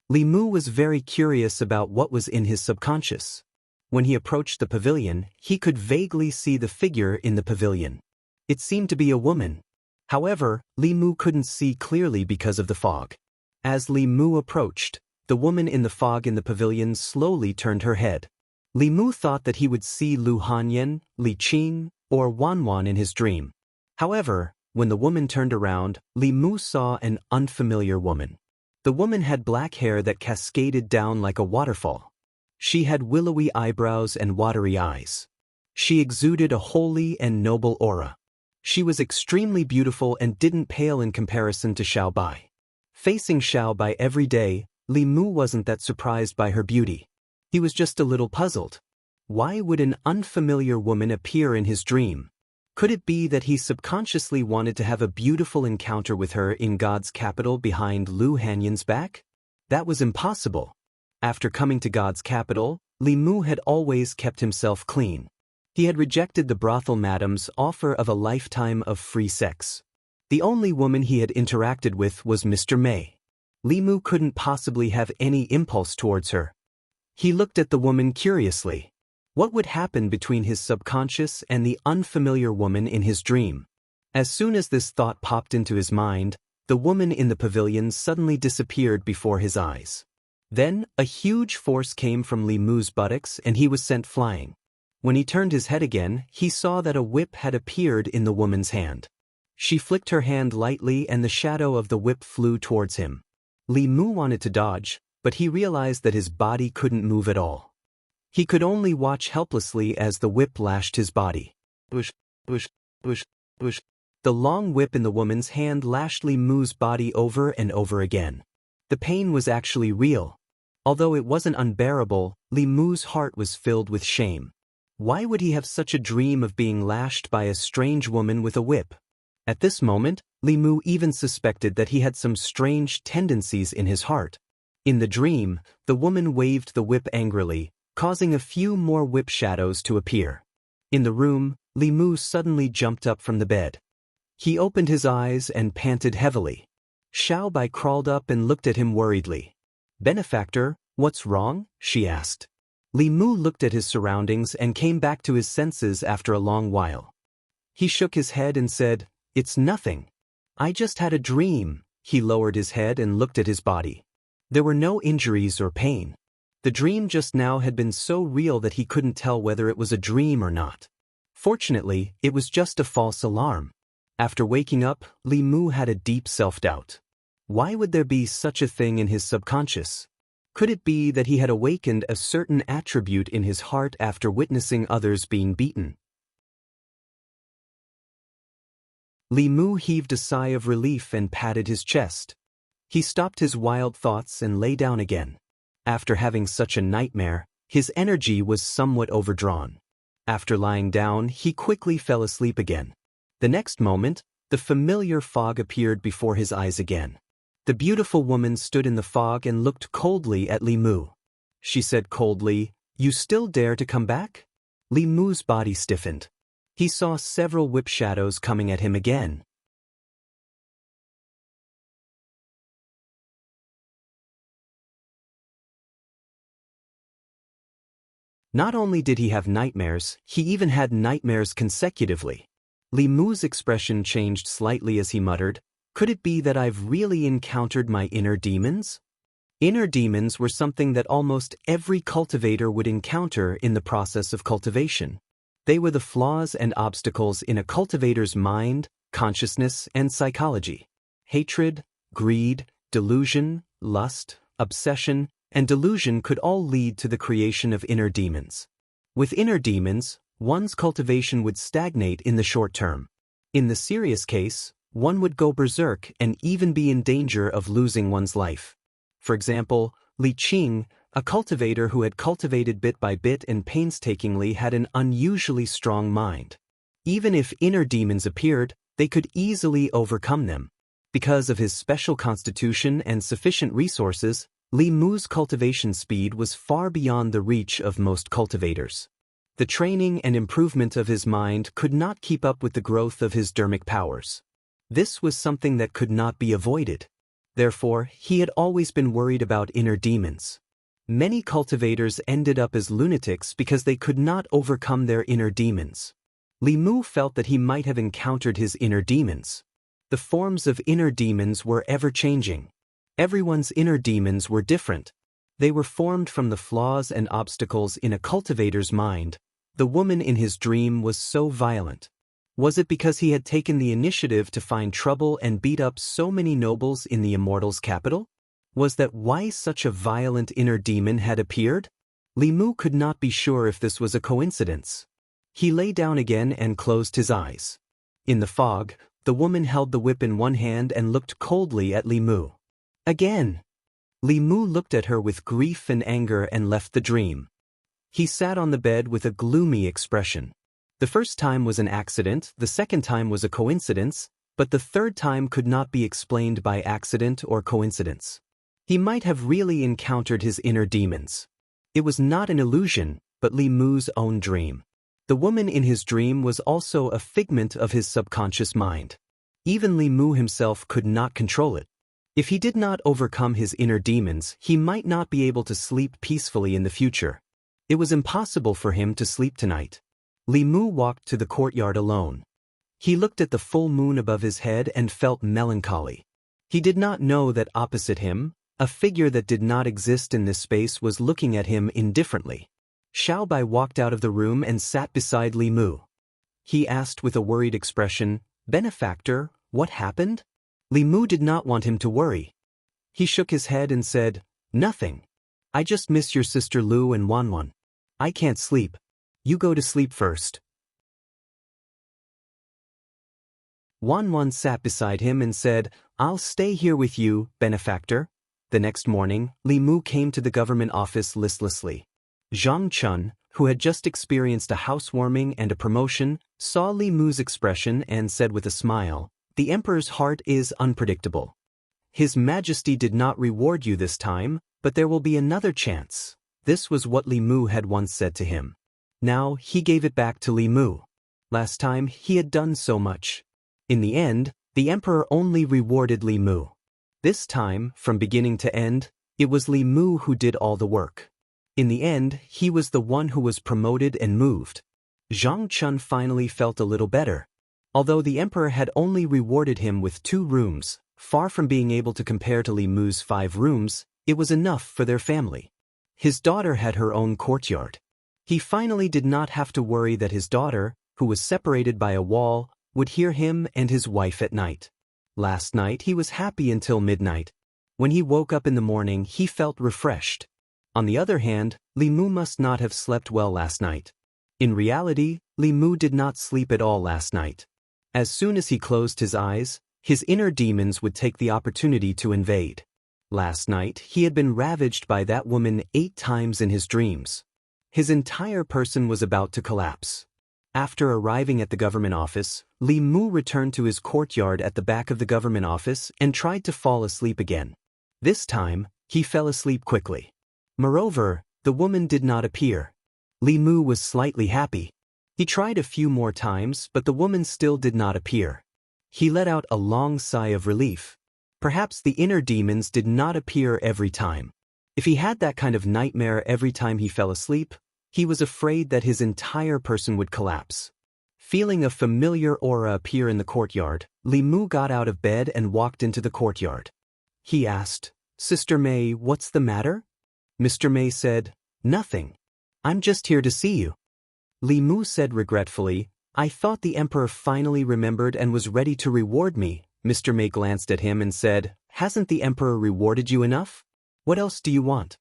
Li Mu was very curious about what was in his subconscious. When he approached the pavilion, he could vaguely see the figure in the pavilion. It seemed to be a woman. However, Li Mu couldn't see clearly because of the fog. As Li Mu approached, the woman in the fog in the pavilion slowly turned her head. Li Mu thought that he would see Lu Hanyan, Li Qing, or Wanwan in his dream. However, when the woman turned around, Li Mu saw an unfamiliar woman. The woman had black hair that cascaded down like a waterfall. She had willowy eyebrows and watery eyes. She exuded a holy and noble aura. She was extremely beautiful and didn't pale in comparison to Xiaobai. Facing Xiaobai every day, Li Mu wasn't that surprised by her beauty. He was just a little puzzled. Why would an unfamiliar woman appear in his dream? Could it be that he subconsciously wanted to have a beautiful encounter with her in God's capital behind Lu Hanyan's back? That was impossible. After coming to God's capital, Li Mu had always kept himself clean. He had rejected the brothel madam's offer of a lifetime of free sex. The only woman he had interacted with was Mr. Mei. Li Mu couldn't possibly have any impulse towards her. He looked at the woman curiously. What would happen between his subconscious and the unfamiliar woman in his dream? As soon as this thought popped into his mind, the woman in the pavilion suddenly disappeared before his eyes. Then, a huge force came from Li Mu's buttocks and he was sent flying. When he turned his head again, he saw that a whip had appeared in the woman's hand. She flicked her hand lightly and the shadow of the whip flew towards him. Li Mu wanted to dodge, but he realized that his body couldn't move at all. He could only watch helplessly as the whip lashed his body. Push, push, push, push. The long whip in the woman's hand lashed Li Mu's body over and over again. The pain was actually real. Although it wasn't unbearable, Li Mu's heart was filled with shame. Why would he have such a dream of being lashed by a strange woman with a whip? At this moment, Li Mu even suspected that he had some strange tendencies in his heart. In the dream, the woman waved the whip angrily, causing a few more whip shadows to appear. In the room, Li Mu suddenly jumped up from the bed. He opened his eyes and panted heavily. Xiaobai crawled up and looked at him worriedly. "Benefactor, what's wrong?" she asked. Li Mu looked at his surroundings and came back to his senses after a long while. He shook his head and said, "It's nothing. I just had a dream." He lowered his head and looked at his body. There were no injuries or pain. The dream just now had been so real that he couldn't tell whether it was a dream or not. Fortunately, it was just a false alarm. After waking up, Li Mu had a deep self-doubt. Why would there be such a thing in his subconscious? Could it be that he had awakened a certain attribute in his heart after witnessing others being beaten? Li Mu heaved a sigh of relief and patted his chest. He stopped his wild thoughts and lay down again. After having such a nightmare, his energy was somewhat overdrawn. After lying down, he quickly fell asleep again. The next moment, the familiar fog appeared before his eyes again. The beautiful woman stood in the fog and looked coldly at Li Mu. She said coldly, "You still dare to come back?" Li Mu's body stiffened. He saw several whip shadows coming at him again. Not only did he have nightmares, he even had nightmares consecutively. Li Mu's expression changed slightly as he muttered, "Could it be that I've really encountered my inner demons?" Inner demons were something that almost every cultivator would encounter in the process of cultivation. They were the flaws and obstacles in a cultivator's mind, consciousness, and psychology. Hatred, greed, delusion, lust, obsession, and delusion could all lead to the creation of inner demons. With inner demons, one's cultivation would stagnate in the short term. In the serious case, one would go berserk and even be in danger of losing one's life. For example, Li Qing, a cultivator who had cultivated bit by bit and painstakingly, had an unusually strong mind. Even if inner demons appeared, they could easily overcome them. Because of his special constitution and sufficient resources, Li Mu's cultivation speed was far beyond the reach of most cultivators. The training and improvement of his mind could not keep up with the growth of his dermic powers. This was something that could not be avoided. Therefore, he had always been worried about inner demons. Many cultivators ended up as lunatics because they could not overcome their inner demons. Li Mu felt that he might have encountered his inner demons. The forms of inner demons were ever-changing. Everyone's inner demons were different. They were formed from the flaws and obstacles in a cultivator's mind. The woman in his dream was so violent. Was it because he had taken the initiative to find trouble and beat up so many nobles in the Immortal's capital? Was that why such a violent inner demon had appeared? Li Mu could not be sure if this was a coincidence. He lay down again and closed his eyes. In the fog, the woman held the whip in one hand and looked coldly at Li Mu. Again! Li Mu looked at her with grief and anger and left the dream. He sat on the bed with a gloomy expression. The first time was an accident, the second time was a coincidence, but the third time could not be explained by accident or coincidence. He might have really encountered his inner demons. It was not an illusion, but Li Mu's own dream. The woman in his dream was also a figment of his subconscious mind. Even Li Mu himself could not control it. If he did not overcome his inner demons, he might not be able to sleep peacefully in the future. It was impossible for him to sleep tonight. Li Mu walked to the courtyard alone. He looked at the full moon above his head and felt melancholy. He did not know that opposite him, a figure that did not exist in this space was looking at him indifferently. Xiao Bai walked out of the room and sat beside Li Mu. He asked with a worried expression, "Benefactor, what happened?" Li Mu did not want him to worry. He shook his head and said, "Nothing. I just miss your sister Lu and Wanwan. I can't sleep. You go to sleep first." Wanwan sat beside him and said, "I'll stay here with you, benefactor." The next morning, Li Mu came to the government office listlessly. Zhang Chun, who had just experienced a housewarming and a promotion, saw Li Mu's expression and said with a smile, "The emperor's heart is unpredictable. His Majesty did not reward you this time, but there will be another chance." This was what Li Mu had once said to him. Now he gave it back to Li Mu. Last time he had done so much. In the end, the emperor only rewarded Li Mu. This time, from beginning to end, it was Li Mu who did all the work. In the end, he was the one who was promoted and moved. Zhang Chun finally felt a little better. Although the emperor had only rewarded him with 2 rooms, far from being able to compare to Li Mu's 5 rooms, it was enough for their family. His daughter had her own courtyard. He finally did not have to worry that his daughter, who was separated by a wall, would hear him and his wife at night. Last night he was happy until midnight. When he woke up in the morning, he felt refreshed. On the other hand, Li Mu must not have slept well last night. In reality, Li Mu did not sleep at all last night. As soon as he closed his eyes, his inner demons would take the opportunity to invade. Last night, he had been ravaged by that woman 8 times in his dreams. His entire person was about to collapse. After arriving at the government office, Li Mu returned to his courtyard at the back of the government office and tried to fall asleep again. This time, he fell asleep quickly. Moreover, the woman did not appear. Li Mu was slightly happy. He tried a few more times, but the woman still did not appear. He let out a long sigh of relief. Perhaps the inner demons did not appear every time. If he had that kind of nightmare every time he fell asleep, he was afraid that his entire person would collapse. Feeling a familiar aura appear in the courtyard, Li Mu got out of bed and walked into the courtyard. He asked, "Sister May, what's the matter?" Mr. May said, "Nothing. I'm just here to see you." Li Mu said regretfully, "I thought the emperor finally remembered and was ready to reward me." Mr. May glanced at him and said, "Hasn't the emperor rewarded you enough? What else do you want?"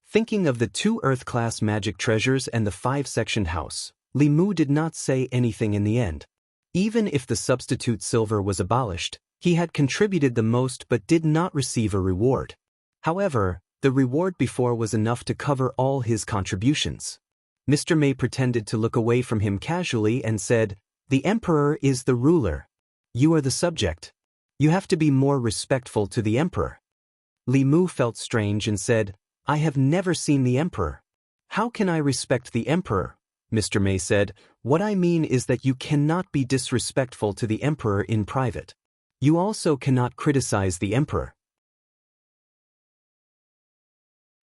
Thinking of the 2 Earth-class magic treasures and the 5-sectioned house, Li Mu did not say anything in the end. Even if the substitute silver was abolished, he had contributed the most but did not receive a reward. However, the reward before was enough to cover all his contributions. Mr. May pretended to look away from him casually and said, "The emperor is the ruler. You are the subject. You have to be more respectful to the emperor." Li Mu felt strange and said, "I have never seen the emperor. How can I respect the emperor?" Mr. May said, "What I mean is that you cannot be disrespectful to the emperor in private. You also cannot criticize the emperor.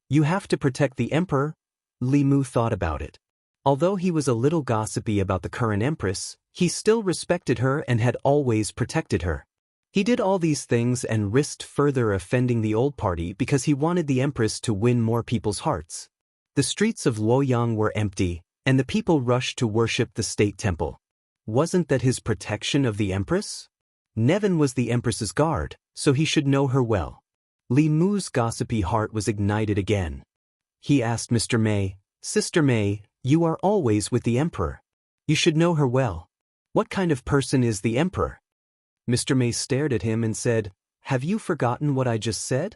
You have to protect the emperor." Li Mu thought about it. Although he was a little gossipy about the current empress, he still respected her and had always protected her. He did all these things and risked further offending the old party because he wanted the empress to win more people's hearts. The streets of Luoyang were empty, and the people rushed to worship the state temple. Wasn't that his protection of the empress? Nevin was the empress's guard, so he should know her well. Li Mu's gossipy heart was ignited again. He asked Mr. May, "Sister May, you are always with the emperor. You should know her well. What kind of person is the emperor?" Mr. May stared at him and said, "Have you forgotten what I just said?"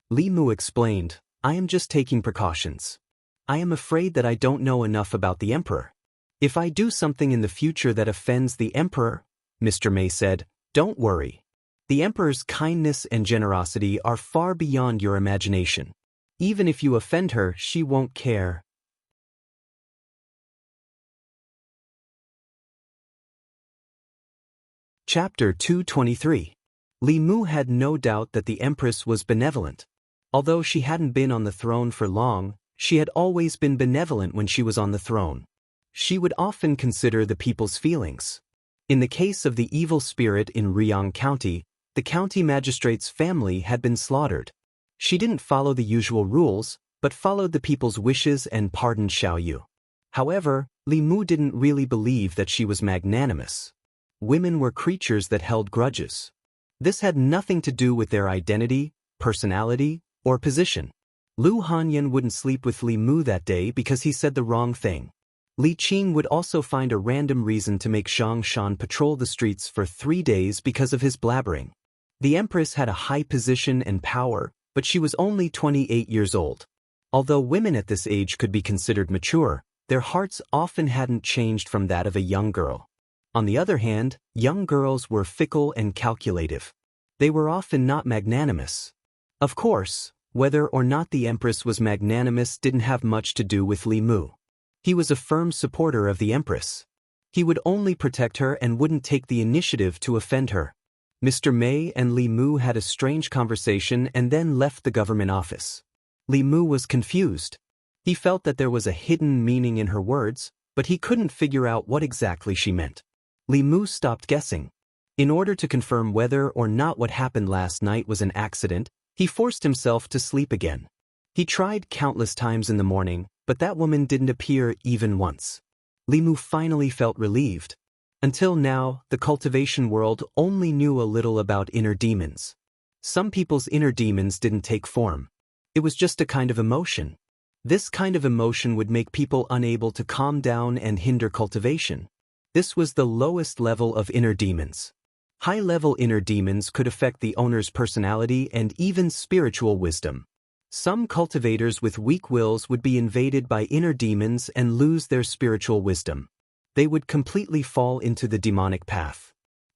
Li Mu explained, "I am just taking precautions. I am afraid that I don't know enough about the emperor. If I do something in the future that offends the emperor," Mr. May said, "don't worry. The emperor's kindness and generosity are far beyond your imagination. Even if you offend her, she won't care." Chapter 223. Li Mu had no doubt that the empress was benevolent. Although she hadn't been on the throne for long, she had always been benevolent when she was on the throne. She would often consider the people's feelings. In the case of the evil spirit in Riyang County, the county magistrate's family had been slaughtered. She didn't follow the usual rules, but followed the people's wishes and pardoned Xiaoyu. However, Li Mu didn't really believe that she was magnanimous. Women were creatures that held grudges. This had nothing to do with their identity, personality, or position. Lu Hanyan wouldn't sleep with Li Mu that day because he said the wrong thing. Li Qing would also find a random reason to make Zhang Shan patrol the streets for 3 days because of his blabbering. The empress had a high position and power, but she was only 28 years old. Although women at this age could be considered mature, their hearts often hadn't changed from that of a young girl. On the other hand, young girls were fickle and calculative. They were often not magnanimous. Of course, whether or not the empress was magnanimous didn't have much to do with Li Mu. He was a firm supporter of the empress. He would only protect her and wouldn't take the initiative to offend her. Mr. May and Li Mu had a strange conversation and then left the government office. Li Mu was confused. He felt that there was a hidden meaning in her words, but he couldn't figure out what exactly she meant. Li Mu stopped guessing. In order to confirm whether or not what happened last night was an accident, he forced himself to sleep again. He tried countless times in the morning, but that woman didn't appear even once. Li Mu finally felt relieved. Until now, the cultivation world only knew a little about inner demons. Some people's inner demons didn't take form. It was just a kind of emotion. This kind of emotion would make people unable to calm down and hinder cultivation. This was the lowest level of inner demons. High-level inner demons could affect the owner's personality and even spiritual wisdom. Some cultivators with weak wills would be invaded by inner demons and lose their spiritual wisdom. They would completely fall into the demonic path.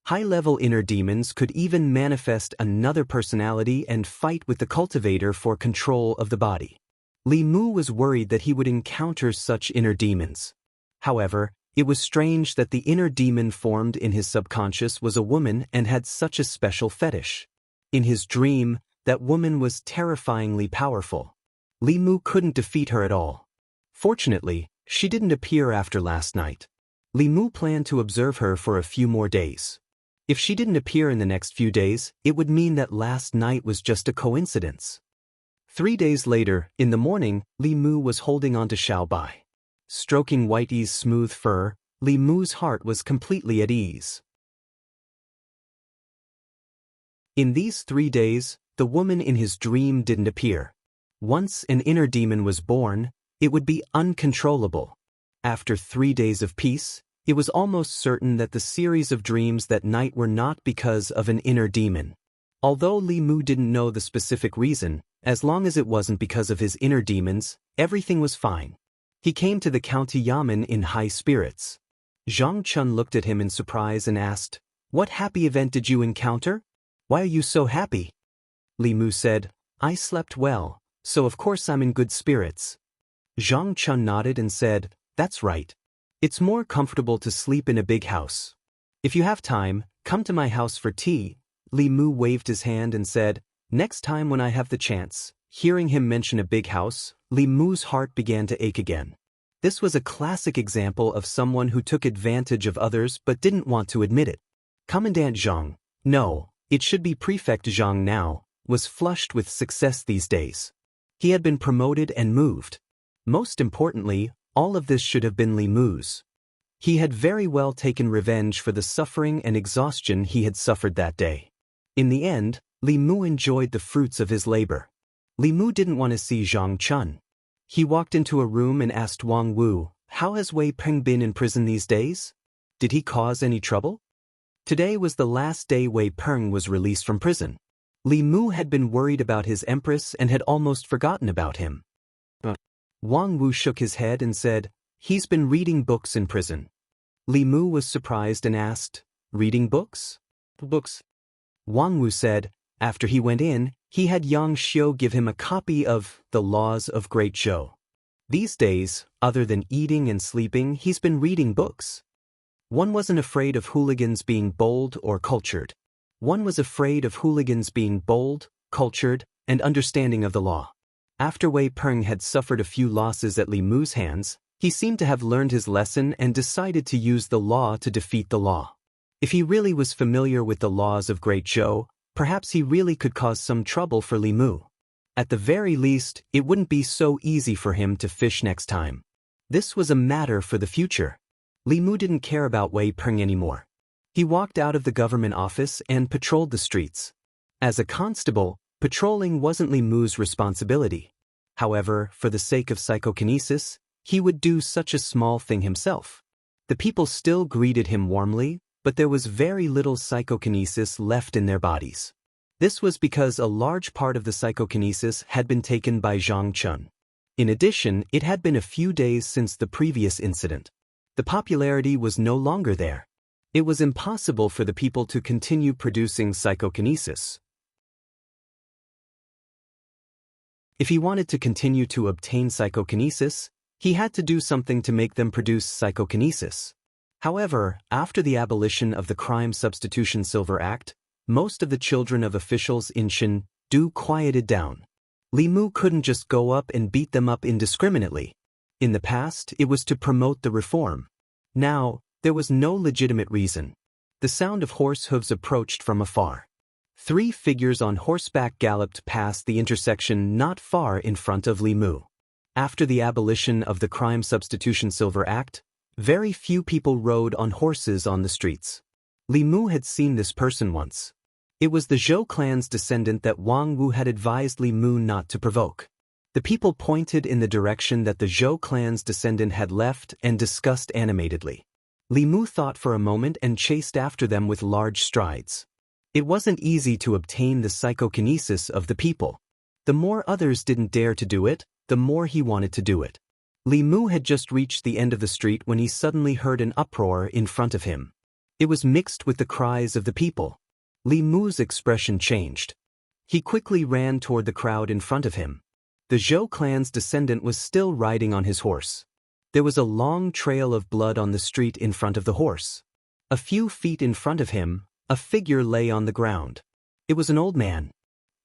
High-level inner demons could even manifest another personality and fight with the cultivator for control of the body. Li Mu was worried that he would encounter such inner demons. However, it was strange that the inner demon formed in his subconscious was a woman and had such a special fetish. In his dream, that woman was terrifyingly powerful. Li Mu couldn't defeat her at all. Fortunately, she didn't appear after last night. Li Mu planned to observe her for a few more days. If she didn't appear in the next few days, it would mean that last night was just a coincidence. 3 days later, in the morning, Li Mu was holding on to Xiao Bai. Stroking Whitey's smooth fur, Li Mu's heart was completely at ease. In these 3 days, the woman in his dream didn't appear. Once an inner demon was born, it would be uncontrollable. After 3 days of peace, it was almost certain that the series of dreams that night were not because of an inner demon. Although Li Mu didn't know the specific reason, as long as it wasn't because of his inner demons, everything was fine. He came to the county yamen in high spirits. Zhang Chun looked at him in surprise and asked, "What happy event did you encounter? Why are you so happy?" Li Mu said, "I slept well, so of course I'm in good spirits." Zhang Chun nodded and said, "That's right. It's more comfortable to sleep in a big house. If you have time, come to my house for tea." Li Mu waved his hand and said, "Next time when I have the chance." Hearing him mention a big house, Li Mu's heart began to ache again. This was a classic example of someone who took advantage of others but didn't want to admit it. Commandant Zhang, no, it should be Prefect Zhang now, was flushed with success these days. He had been promoted and moved. Most importantly, all of this should have been Li Mu's. He had very well taken revenge for the suffering and exhaustion he had suffered that day. In the end, Li Mu enjoyed the fruits of his labor. Li Mu didn't want to see Zhang Chun. He walked into a room and asked Wang Wu, "How has Wei Peng been in prison these days? Did he cause any trouble?" Today was the last day Wei Peng was released from prison. Li Mu had been worried about his empress and had almost forgotten about him. Wang Wu shook his head and said, "He's been reading books in prison." Li Mu was surprised and asked, "Reading books?" "Books." Wang Wu said, after he went in, he had Yang Xiu give him a copy of The Laws of Great Zhou. These days, other than eating and sleeping, he's been reading books. One wasn't afraid of hooligans being bold or cultured. One was afraid of hooligans being bold, cultured, and understanding of the law. After Wei Peng had suffered a few losses at Li Mu's hands, he seemed to have learned his lesson and decided to use the law to defeat the law. If he really was familiar with the laws of Great Zhou, perhaps he really could cause some trouble for Li Mu. At the very least, it wouldn't be so easy for him to fish next time. This was a matter for the future. Li Mu didn't care about Wei Peng anymore. He walked out of the government office and patrolled the streets. As a constable, patrolling wasn't Li Mu's responsibility. However, for the sake of psychokinesis, he would do such a small thing himself. The people still greeted him warmly, but there was very little psychokinesis left in their bodies. This was because a large part of the psychokinesis had been taken by Zhang Chun. In addition, it had been a few days since the previous incident. The popularity was no longer there. It was impossible for the people to continue producing psychokinesis. If he wanted to continue to obtain psychokinesis, he had to do something to make them produce psychokinesis. However, after the abolition of the Crime Substitution Silver Act, most of the children of officials in Chengdu quieted down. Li Mu couldn't just go up and beat them up indiscriminately. In the past, it was to promote the reform. Now, there was no legitimate reason. The sound of horse hooves approached from afar. 3 figures on horseback galloped past the intersection not far in front of Li Mu. After the abolition of the Crime Substitution Silver Act, very few people rode on horses on the streets. Li Mu had seen this person once. It was the Zhou clan's descendant that Wang Wu had advised Li Mu not to provoke. The people pointed in the direction that the Zhou clan's descendant had left and discussed animatedly. Li Mu thought for a moment and chased after them with large strides. It wasn't easy to obtain the psychokinesis of the people. The more others didn't dare to do it, the more he wanted to do it. Li Mu had just reached the end of the street when he suddenly heard an uproar in front of him. It was mixed with the cries of the people. Li Mu's expression changed. He quickly ran toward the crowd in front of him. The Zhou clan's descendant was still riding on his horse. There was a long trail of blood on the street in front of the horse. A few feet in front of him, a figure lay on the ground. It was an old man.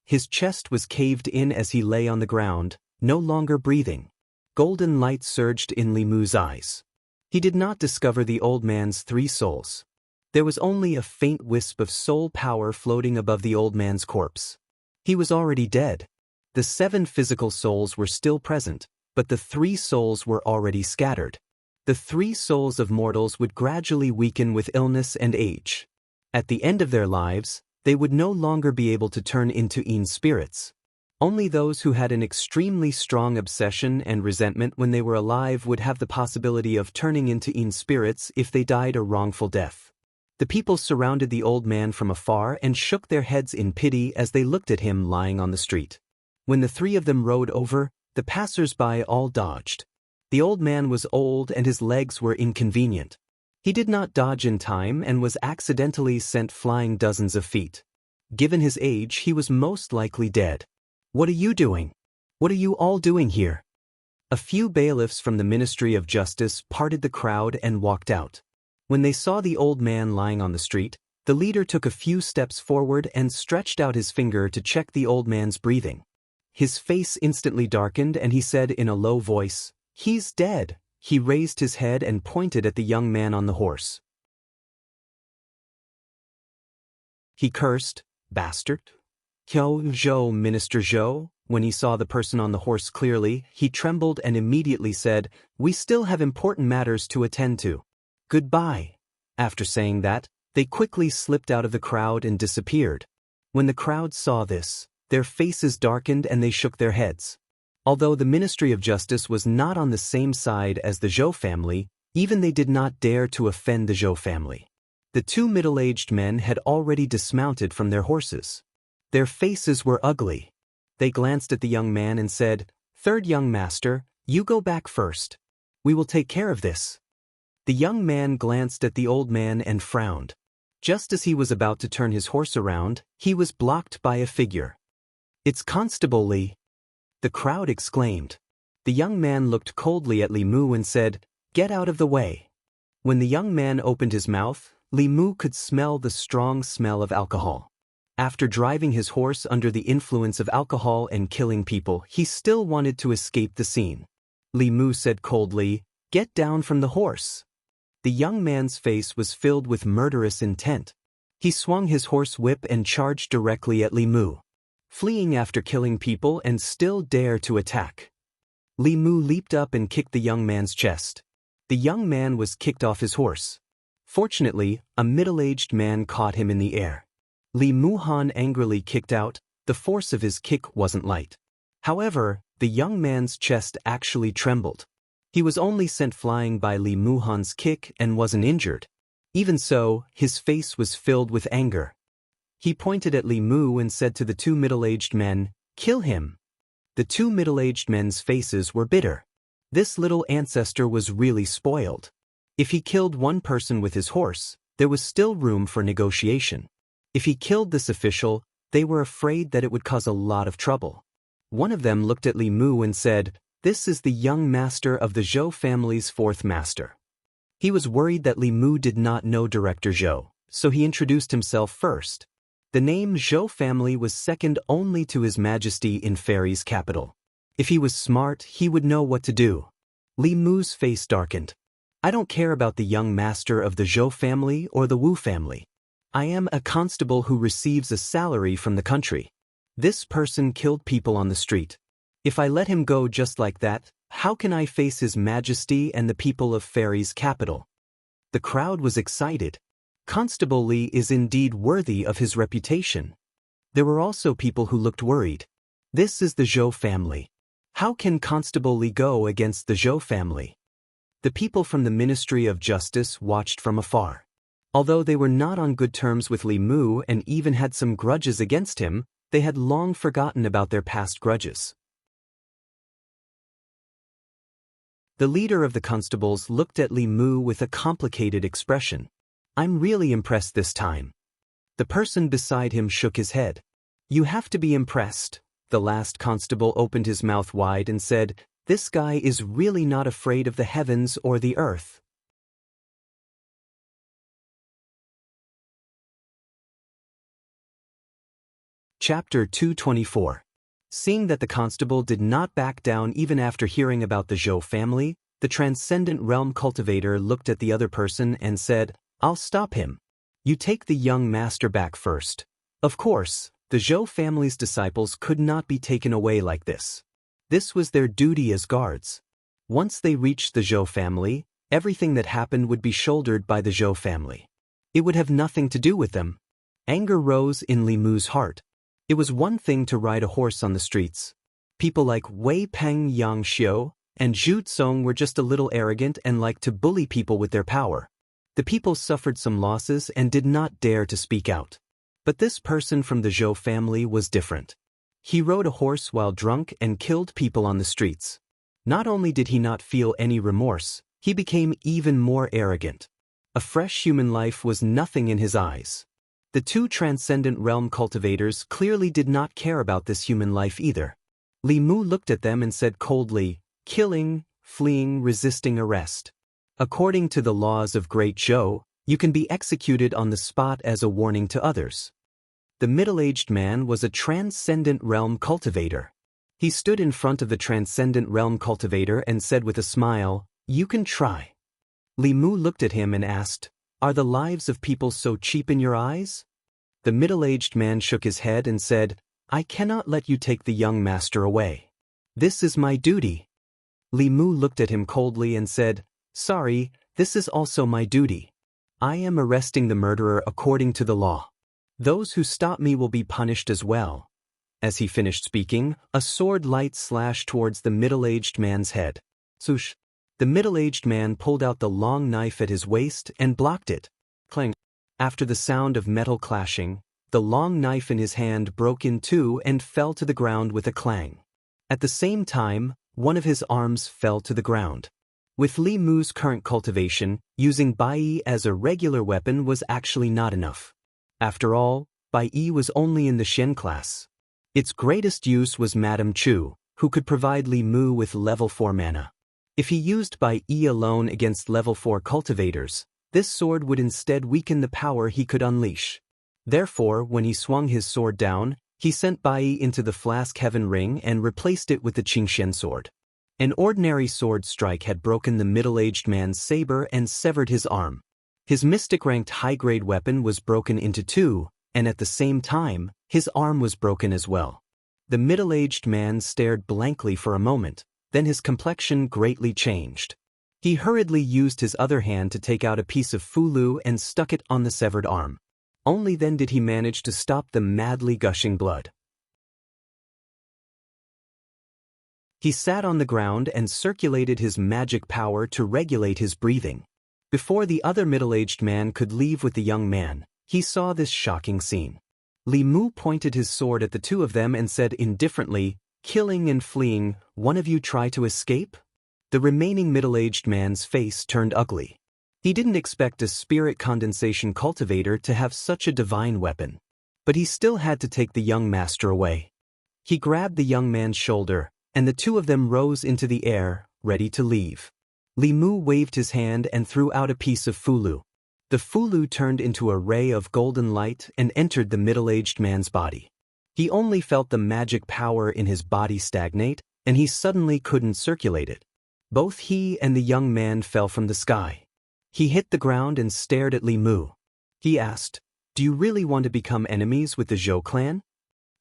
His chest was caved in as he lay on the ground, no longer breathing. Golden light surged in Li Mu's eyes. He did not discover the old man's 3 souls. There was only a faint wisp of soul power floating above the old man's corpse. He was already dead. The 7 physical souls were still present, but the 3 souls were already scattered. The 3 souls of mortals would gradually weaken with illness and age. At the end of their lives, they would no longer be able to turn into Yin spirits. Only those who had an extremely strong obsession and resentment when they were alive would have the possibility of turning into Yin spirits if they died a wrongful death. The people surrounded the old man from afar and shook their heads in pity as they looked at him lying on the street. When the 3 of them rode over, the passers-by all dodged. The old man was old and his legs were inconvenient. He did not dodge in time and was accidentally sent flying dozens of feet. Given his age, he was most likely dead. "What are you doing? What are you all doing here?" A few bailiffs from the Ministry of Justice parted the crowd and walked out. When they saw the old man lying on the street, the leader took a few steps forward and stretched out his finger to check the old man's breathing. His face instantly darkened and he said in a low voice, "He's dead." He raised his head and pointed at the young man on the horse. He cursed, "Bastard." Zhou, Minister Zhou. When he saw the person on the horse clearly, he trembled and immediately said, "We still have important matters to attend to. Goodbye." After saying that, they quickly slipped out of the crowd and disappeared. When the crowd saw this, their faces darkened and they shook their heads. Although the Ministry of Justice was not on the same side as the Zhou family, even they did not dare to offend the Zhou family. The 2 middle-aged men had already dismounted from their horses. Their faces were ugly. They glanced at the young man and said, "Third young master, you go back first. We will take care of this." The young man glanced at the old man and frowned. Just as he was about to turn his horse around, he was blocked by a figure. "It's Constable Li!" The crowd exclaimed. The young man looked coldly at Li Mu and said, "Get out of the way." When the young man opened his mouth, Li Mu could smell the strong smell of alcohol. After driving his horse under the influence of alcohol and killing people, he still wanted to escape the scene. Li Mu said coldly, "Get down from the horse." The young man's face was filled with murderous intent. He swung his horse whip and charged directly at Li Mu. Fleeing after killing people and still dare to attack. Li Mu leaped up and kicked the young man's chest. The young man was kicked off his horse. Fortunately, a middle-aged man caught him in the air. Li Muhan angrily kicked out. The force of his kick wasn't light. However, the young man's chest actually trembled. He was only sent flying by Li Muhan's kick and wasn't injured. Even so, his face was filled with anger. He pointed at Li Mu and said to the 2 middle-aged men, "Kill him." The 2 middle-aged men's faces were bitter. This little ancestor was really spoiled. If he killed one person with his horse, there was still room for negotiation. If he killed this official, they were afraid that it would cause a lot of trouble. One of them looked at Li Mu and said, "This is the young master of the Zhou family's 4th master." He was worried that Li Mu did not know Director Zhou, so he introduced himself first. The name Zhou family was second only to His Majesty in Fairy's capital. If he was smart, he would know what to do. Li Mu's face darkened. "I don't care about the young master of the Zhou family or the Wu family. I am a constable who receives a salary from the country. This person killed people on the street. If I let him go just like that, how can I face His Majesty and the people of Fairy's capital?" The crowd was excited. Constable Li is indeed worthy of his reputation. There were also people who looked worried. This is the Zhou family. How can Constable Li go against the Zhou family? The people from the Ministry of Justice watched from afar. Although they were not on good terms with Li Mu and even had some grudges against him, they had long forgotten about their past grudges. The leader of the constables looked at Li Mu with a complicated expression. I'm really impressed this time. The person beside him shook his head. You have to be impressed. The last constable opened his mouth wide and said, This guy is really not afraid of the heavens or the earth. Chapter 224. Seeing that the constable did not back down even after hearing about the Zhou family, the Transcendent Realm Cultivator looked at the other person and said, I'll stop him. You take the young master back first. Of course, the Zhou family's disciples could not be taken away like this. This was their duty as guards. Once they reached the Zhou family, everything that happened would be shouldered by the Zhou family. It would have nothing to do with them. Anger rose in Li Mu's heart. It was one thing to ride a horse on the streets. People like Wei Peng Yang Xiu and Zhu Tsong were just a little arrogant and liked to bully people with their power. The people suffered some losses and did not dare to speak out. But this person from the Zhou family was different. He rode a horse while drunk and killed people on the streets. Not only did he not feel any remorse, he became even more arrogant. A fresh human life was nothing in his eyes. The two Transcendent Realm Cultivators clearly did not care about this human life either. Li Mu looked at them and said coldly, killing, fleeing, resisting arrest. According to the laws of Great Zhou, you can be executed on the spot as a warning to others. The middle-aged man was a Transcendent Realm Cultivator. He stood in front of the Transcendent Realm Cultivator and said with a smile, You can try. Li Mu looked at him and asked, Are the lives of people so cheap in your eyes? The middle-aged man shook his head and said, I cannot let you take the young master away. This is my duty. Li Mu looked at him coldly and said, Sorry, this is also my duty. I am arresting the murderer according to the law. Those who stop me will be punished as well. As he finished speaking, a sword light slashed towards the middle-aged man's head. Swoosh! The middle-aged man pulled out the long knife at his waist and blocked it. Clang! After the sound of metal clashing, the long knife in his hand broke in two and fell to the ground with a clang. At the same time, one of his arms fell to the ground. With Li Mu's current cultivation, using Bai as a regular weapon was actually not enough. After all, Bai was only in the Shen class. Its greatest use was Madame Chu, who could provide Li Mu with level 4 mana. If he used Bai alone against level 4 cultivators, this sword would instead weaken the power he could unleash. Therefore, when he swung his sword down, he sent Bai into the Flask Heaven Ring and replaced it with the Qingshen sword. An ordinary sword strike had broken the middle-aged man's saber and severed his arm. His mystic-ranked high-grade weapon was broken into two, and at the same time, his arm was broken as well. The middle-aged man stared blankly for a moment, then his complexion greatly changed. He hurriedly used his other hand to take out a piece of fulu and stuck it on the severed arm. Only then did he manage to stop the madly gushing blood. He sat on the ground and circulated his magic power to regulate his breathing. Before the other middle-aged man could leave with the young man, he saw this shocking scene. Li Mu pointed his sword at the two of them and said indifferently, Killing and fleeing, one of you try to escape? The remaining middle-aged man's face turned ugly. He didn't expect a spirit condensation cultivator to have such a divine weapon. But he still had to take the young master away. He grabbed the young man's shoulder, and the two of them rose into the air, ready to leave. Li Mu waved his hand and threw out a piece of fulu. The fulu turned into a ray of golden light and entered the middle-aged man's body. He only felt the magic power in his body stagnate, and he suddenly couldn't circulate it. Both he and the young man fell from the sky. He hit the ground and stared at Li Mu. He asked, Do you really want to become enemies with the Zhou clan?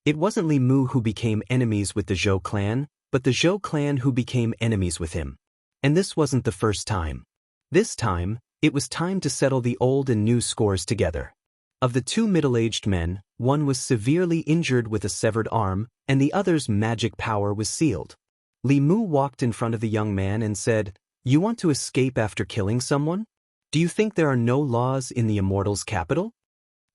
It wasn't Li Mu who became enemies with the Zhou clan, but the Zhou clan who became enemies with him. And this wasn't the first time. This time, It was time to settle the old and new scores together. Of the two middle-aged men, one was severely injured with a severed arm, and the other's magic power was sealed. Li Mu walked in front of the young man and said, "You want to escape after killing someone? Do you think there are no laws in the Immortal's capital?"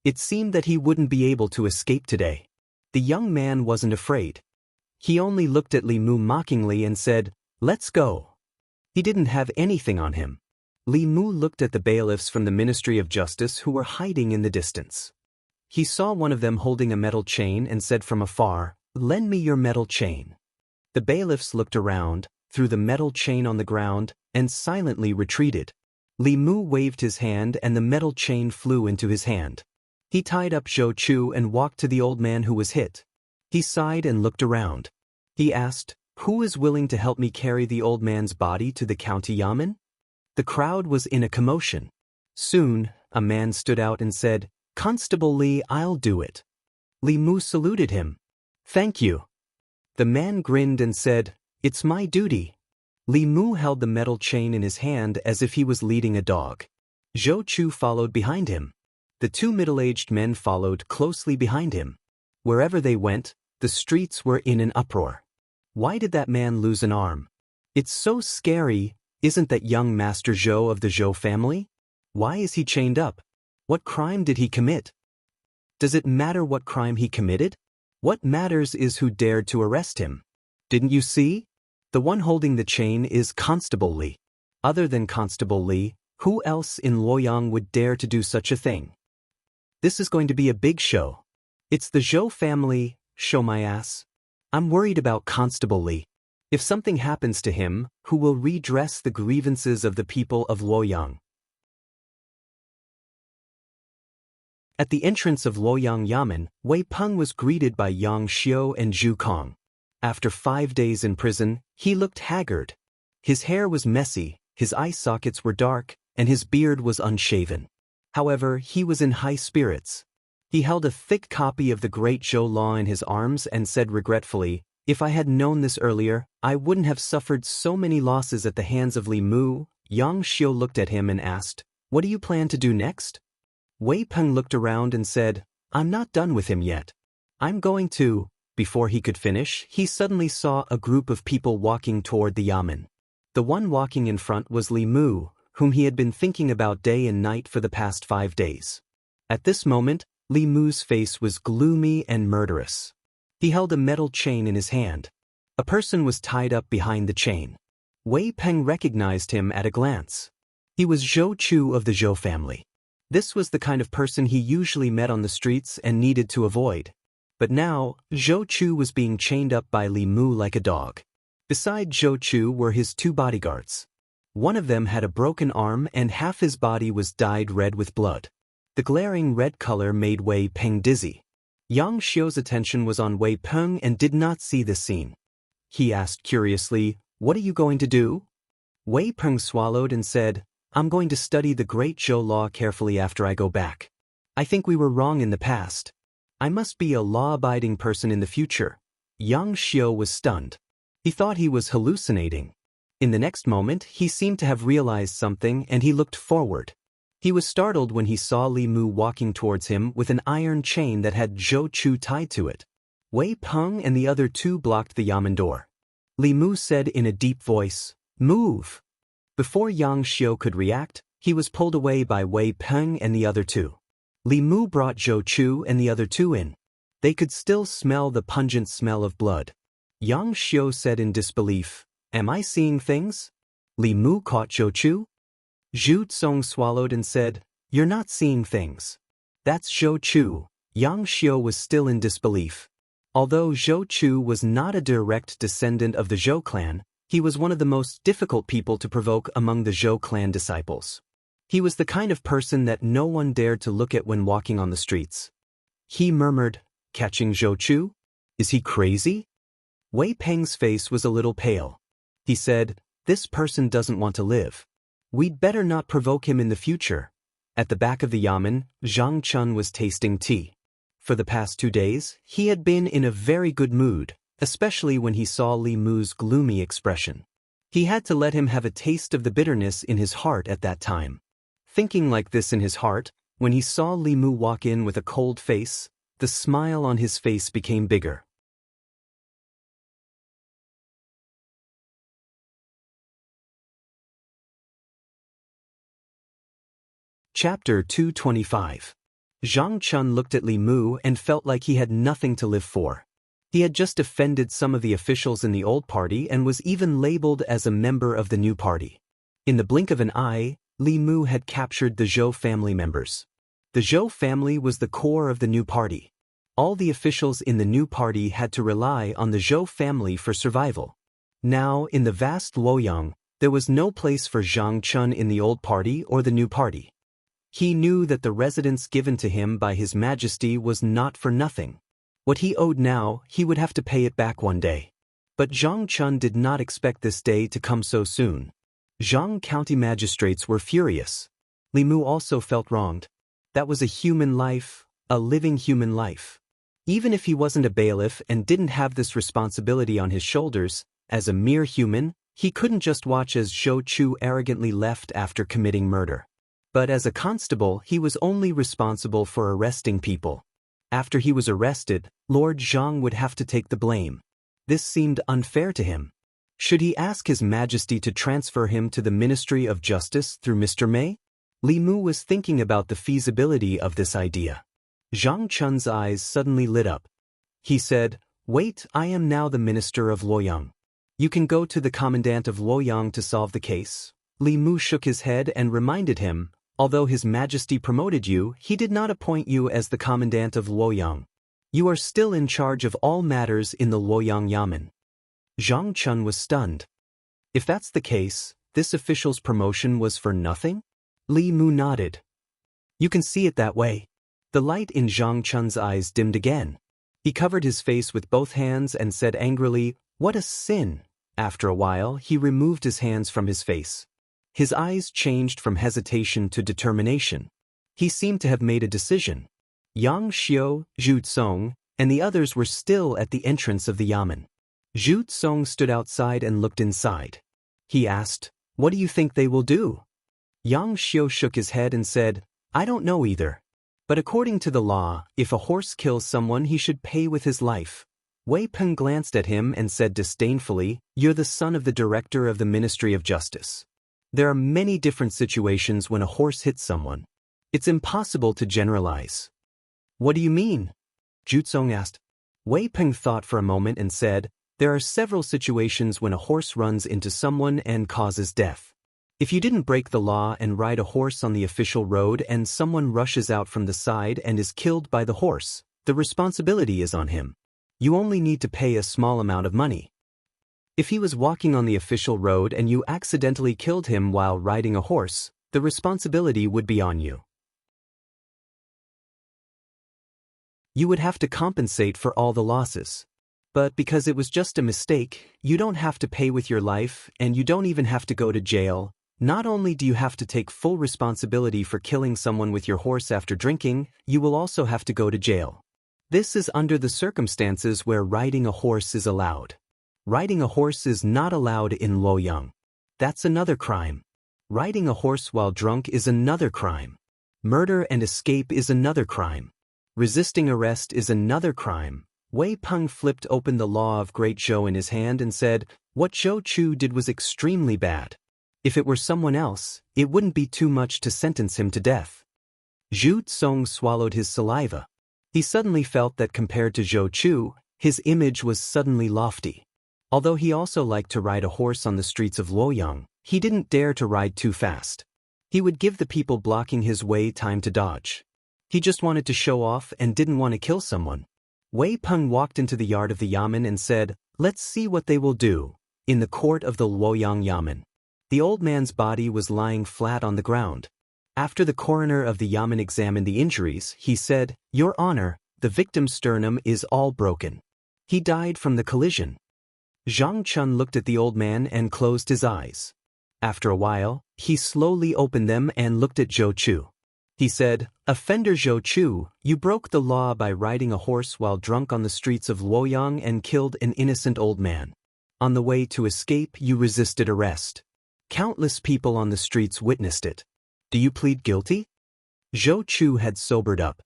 It seemed that he wouldn't be able to escape today. The young man wasn't afraid. He only looked at Li Mu mockingly and said, "Let's go." He didn't have anything on him. Li Mu looked at the bailiffs from the Ministry of Justice who were hiding in the distance. He saw one of them holding a metal chain and said from afar, "Lend me your metal chain." The bailiffs looked around, threw the metal chain on the ground, and silently retreated. Li Mu waved his hand and the metal chain flew into his hand. He tied up Zhou Chu and walked to the old man who was hit. He sighed and looked around. He asked, "Who is willing to help me carry the old man's body to the county yamen?" The crowd was in a commotion. Soon, a man stood out and said, "Constable Li, I'll do it." Li Mu saluted him. "Thank you." The man grinned and said, "It's my duty." Li Mu held the metal chain in his hand as if he was leading a dog. Zhou Chu followed behind him. The two middle-aged men followed closely behind him. Wherever they went, the streets were in an uproar. Why did that man lose an arm? It's so scary, isn't that young Master Zhou of the Zhou family? Why is he chained up? What crime did he commit? Does it matter what crime he committed? What matters is who dared to arrest him. Didn't you see? The one holding the chain is Constable Li. Other than Constable Li, who else in Luoyang would dare to do such a thing? This is going to be a big show. It's the Zhou family, show my ass. I'm worried about Constable Li. If something happens to him, who will redress the grievances of the people of Luoyang? At the entrance of Luoyang Yamen, Wei Peng was greeted by Yang Xiu and Zhu Kong. After 5 days in prison, he looked haggard. His hair was messy, his eye sockets were dark, and his beard was unshaven. However, he was in high spirits. He held a thick copy of the Great Zhou Law in his arms and said regretfully, "If I had known this earlier, I wouldn't have suffered so many losses at the hands of Li Mu." Yang Xiu looked at him and asked, "What do you plan to do next?" Wei Peng looked around and said, "I'm not done with him yet. I'm going to..." Before he could finish, he suddenly saw a group of people walking toward the yamen. The one walking in front was Li Mu, whom he had been thinking about day and night for the past 5 days. At this moment, Li Mu's face was gloomy and murderous. He held a metal chain in his hand. A person was tied up behind the chain. Wei Peng recognized him at a glance. He was Zhou Chu of the Zhou family. This was the kind of person he usually met on the streets and needed to avoid. But now, Zhou Chu was being chained up by Li Mu like a dog. Beside Zhou Chu were his 2 bodyguards. One of them had a broken arm and half his body was dyed red with blood. The glaring red color made Wei Peng dizzy. Yang Xiu's attention was on Wei Peng and did not see this scene. He asked curiously, "What are you going to do?" Wei Peng swallowed and said, "I'm going to study the Great Zhou Law carefully after I go back. I think we were wrong in the past. I must be a law-abiding person in the future." Yang Xiu was stunned. He thought he was hallucinating. In the next moment, he seemed to have realized something and he looked forward. He was startled when he saw Li Mu walking towards him with an iron chain that had Zhou Chu tied to it. Wei Peng and the other 2 blocked the yamen door. Li Mu said in a deep voice, "Move." Before Yang Xiu could react, he was pulled away by Wei Peng and the other 2. Li Mu brought Zhou Chu and the other 2 in. They could still smell the pungent smell of blood. Yang Xiu said in disbelief, "Am I seeing things?" Li Mu caught Zhou Chu. Zhu Tsong swallowed and said, "You're not seeing things. That's Zhou Chu." Yang Xiu was still in disbelief. Although Zhou Chu was not a direct descendant of the Zhou clan, he was one of the most difficult people to provoke among the Zhou clan disciples. He was the kind of person that no one dared to look at when walking on the streets. He murmured, catching Zhou Chu, "Is he crazy?" Wei Peng's face was a little pale. He said, "This person doesn't want to live. We'd better not provoke him in the future." At the back of the yamen, Zhang Chun was tasting tea. For the past 2 days, he had been in a very good mood, especially when he saw Li Mu's gloomy expression. He had to let him have a taste of the bitterness in his heart at that time. Thinking like this in his heart, when he saw Li Mu walk in with a cold face, the smile on his face became bigger. Chapter 225. Zhang Chun looked at Li Mu and felt like he had nothing to live for. He had just offended some of the officials in the old party and was even labeled as a member of the new party. In the blink of an eye, Li Mu had captured the Zhou family members. The Zhou family was the core of the new party. All the officials in the new party had to rely on the Zhou family for survival. Now, in the vast Luoyang, there was no place for Zhang Chun in the old party or the new party. He knew that the residence given to him by His Majesty was not for nothing. What he owed now, he would have to pay it back one day. But Zhang Chun did not expect this day to come so soon. Jianghu county magistrates were furious. Li Mu also felt wronged. That was a human life, a living human life. Even if he wasn't a bailiff and didn't have this responsibility on his shoulders, as a mere human, he couldn't just watch as Zhou Chu arrogantly left after committing murder. But as a constable, he was only responsible for arresting people. After he was arrested, Lord Zhang would have to take the blame. This seemed unfair to him. Should he ask His Majesty to transfer him to the Ministry of Justice through Mr. Mei? Li Mu was thinking about the feasibility of this idea. Zhang Chun's eyes suddenly lit up. He said, "Wait, I am now the Minister of Luoyang. You can go to the Commandant of Luoyang to solve the case." Li Mu shook his head and reminded him, although His Majesty promoted you, he did not appoint you as the Commandant of Luoyang. You are still in charge of all matters in the Luoyang Yamen. Zhang Chun was stunned. If that's the case, this official's promotion was for nothing? Li Mu nodded. You can see it that way. The light in Zhang Chun's eyes dimmed again. He covered his face with both hands and said angrily, "What a sin!" After a while, he removed his hands from his face. His eyes changed from hesitation to determination. He seemed to have made a decision. Yang Xiu, Zhu Tsong, and the others were still at the entrance of the yamen. Zhu Tsong stood outside and looked inside. He asked, "What do you think they will do?" Yang Xiu shook his head and said, "I don't know either. But according to the law, if a horse kills someone, he should pay with his life." Wei Peng glanced at him and said disdainfully, "You're the son of the director of the Ministry of Justice. There are many different situations when a horse hits someone. It's impossible to generalize." "What do you mean?" Zhu Tsong asked. Wei Peng thought for a moment and said, "There are several situations when a horse runs into someone and causes death. If you didn't break the law and ride a horse on the official road and someone rushes out from the side and is killed by the horse, the responsibility is on him. You only need to pay a small amount of money. If he was walking on the official road and you accidentally killed him while riding a horse, the responsibility would be on you. You would have to compensate for all the losses. But because it was just a mistake, you don't have to pay with your life and you don't even have to go to jail. Not only do you have to take full responsibility for killing someone with your horse after drinking, you will also have to go to jail. This is under the circumstances where riding a horse is allowed. Riding a horse is not allowed in Luoyang. That's another crime. Riding a horse while drunk is another crime. Murder and escape is another crime. Resisting arrest is another crime." Wei Peng flipped open the law of Great Zhou in his hand and said, "What Zhou Chu did was extremely bad. If it were someone else, it wouldn't be too much to sentence him to death." Zhu Tsong swallowed his saliva. He suddenly felt that compared to Zhou Chu, his image was suddenly lofty. Although he also liked to ride a horse on the streets of Luoyang, he didn't dare to ride too fast. He would give the people blocking his way time to dodge. He just wanted to show off and didn't want to kill someone. Wei Peng walked into the yard of the yamen and said, "Let's see what they will do." In the court of the Luoyang yamen, the old man's body was lying flat on the ground. After the coroner of the yamen examined the injuries, he said, "Your Honor, the victim's sternum is all broken. He died from the collision." Zhang Chun looked at the old man and closed his eyes. After a while, he slowly opened them and looked at Zhou Chu. He said, "Offender Zhou Chu, you broke the law by riding a horse while drunk on the streets of Luoyang and killed an innocent old man. On the way to escape, you resisted arrest. Countless people on the streets witnessed it. Do you plead guilty? Zhou Chu had sobered up.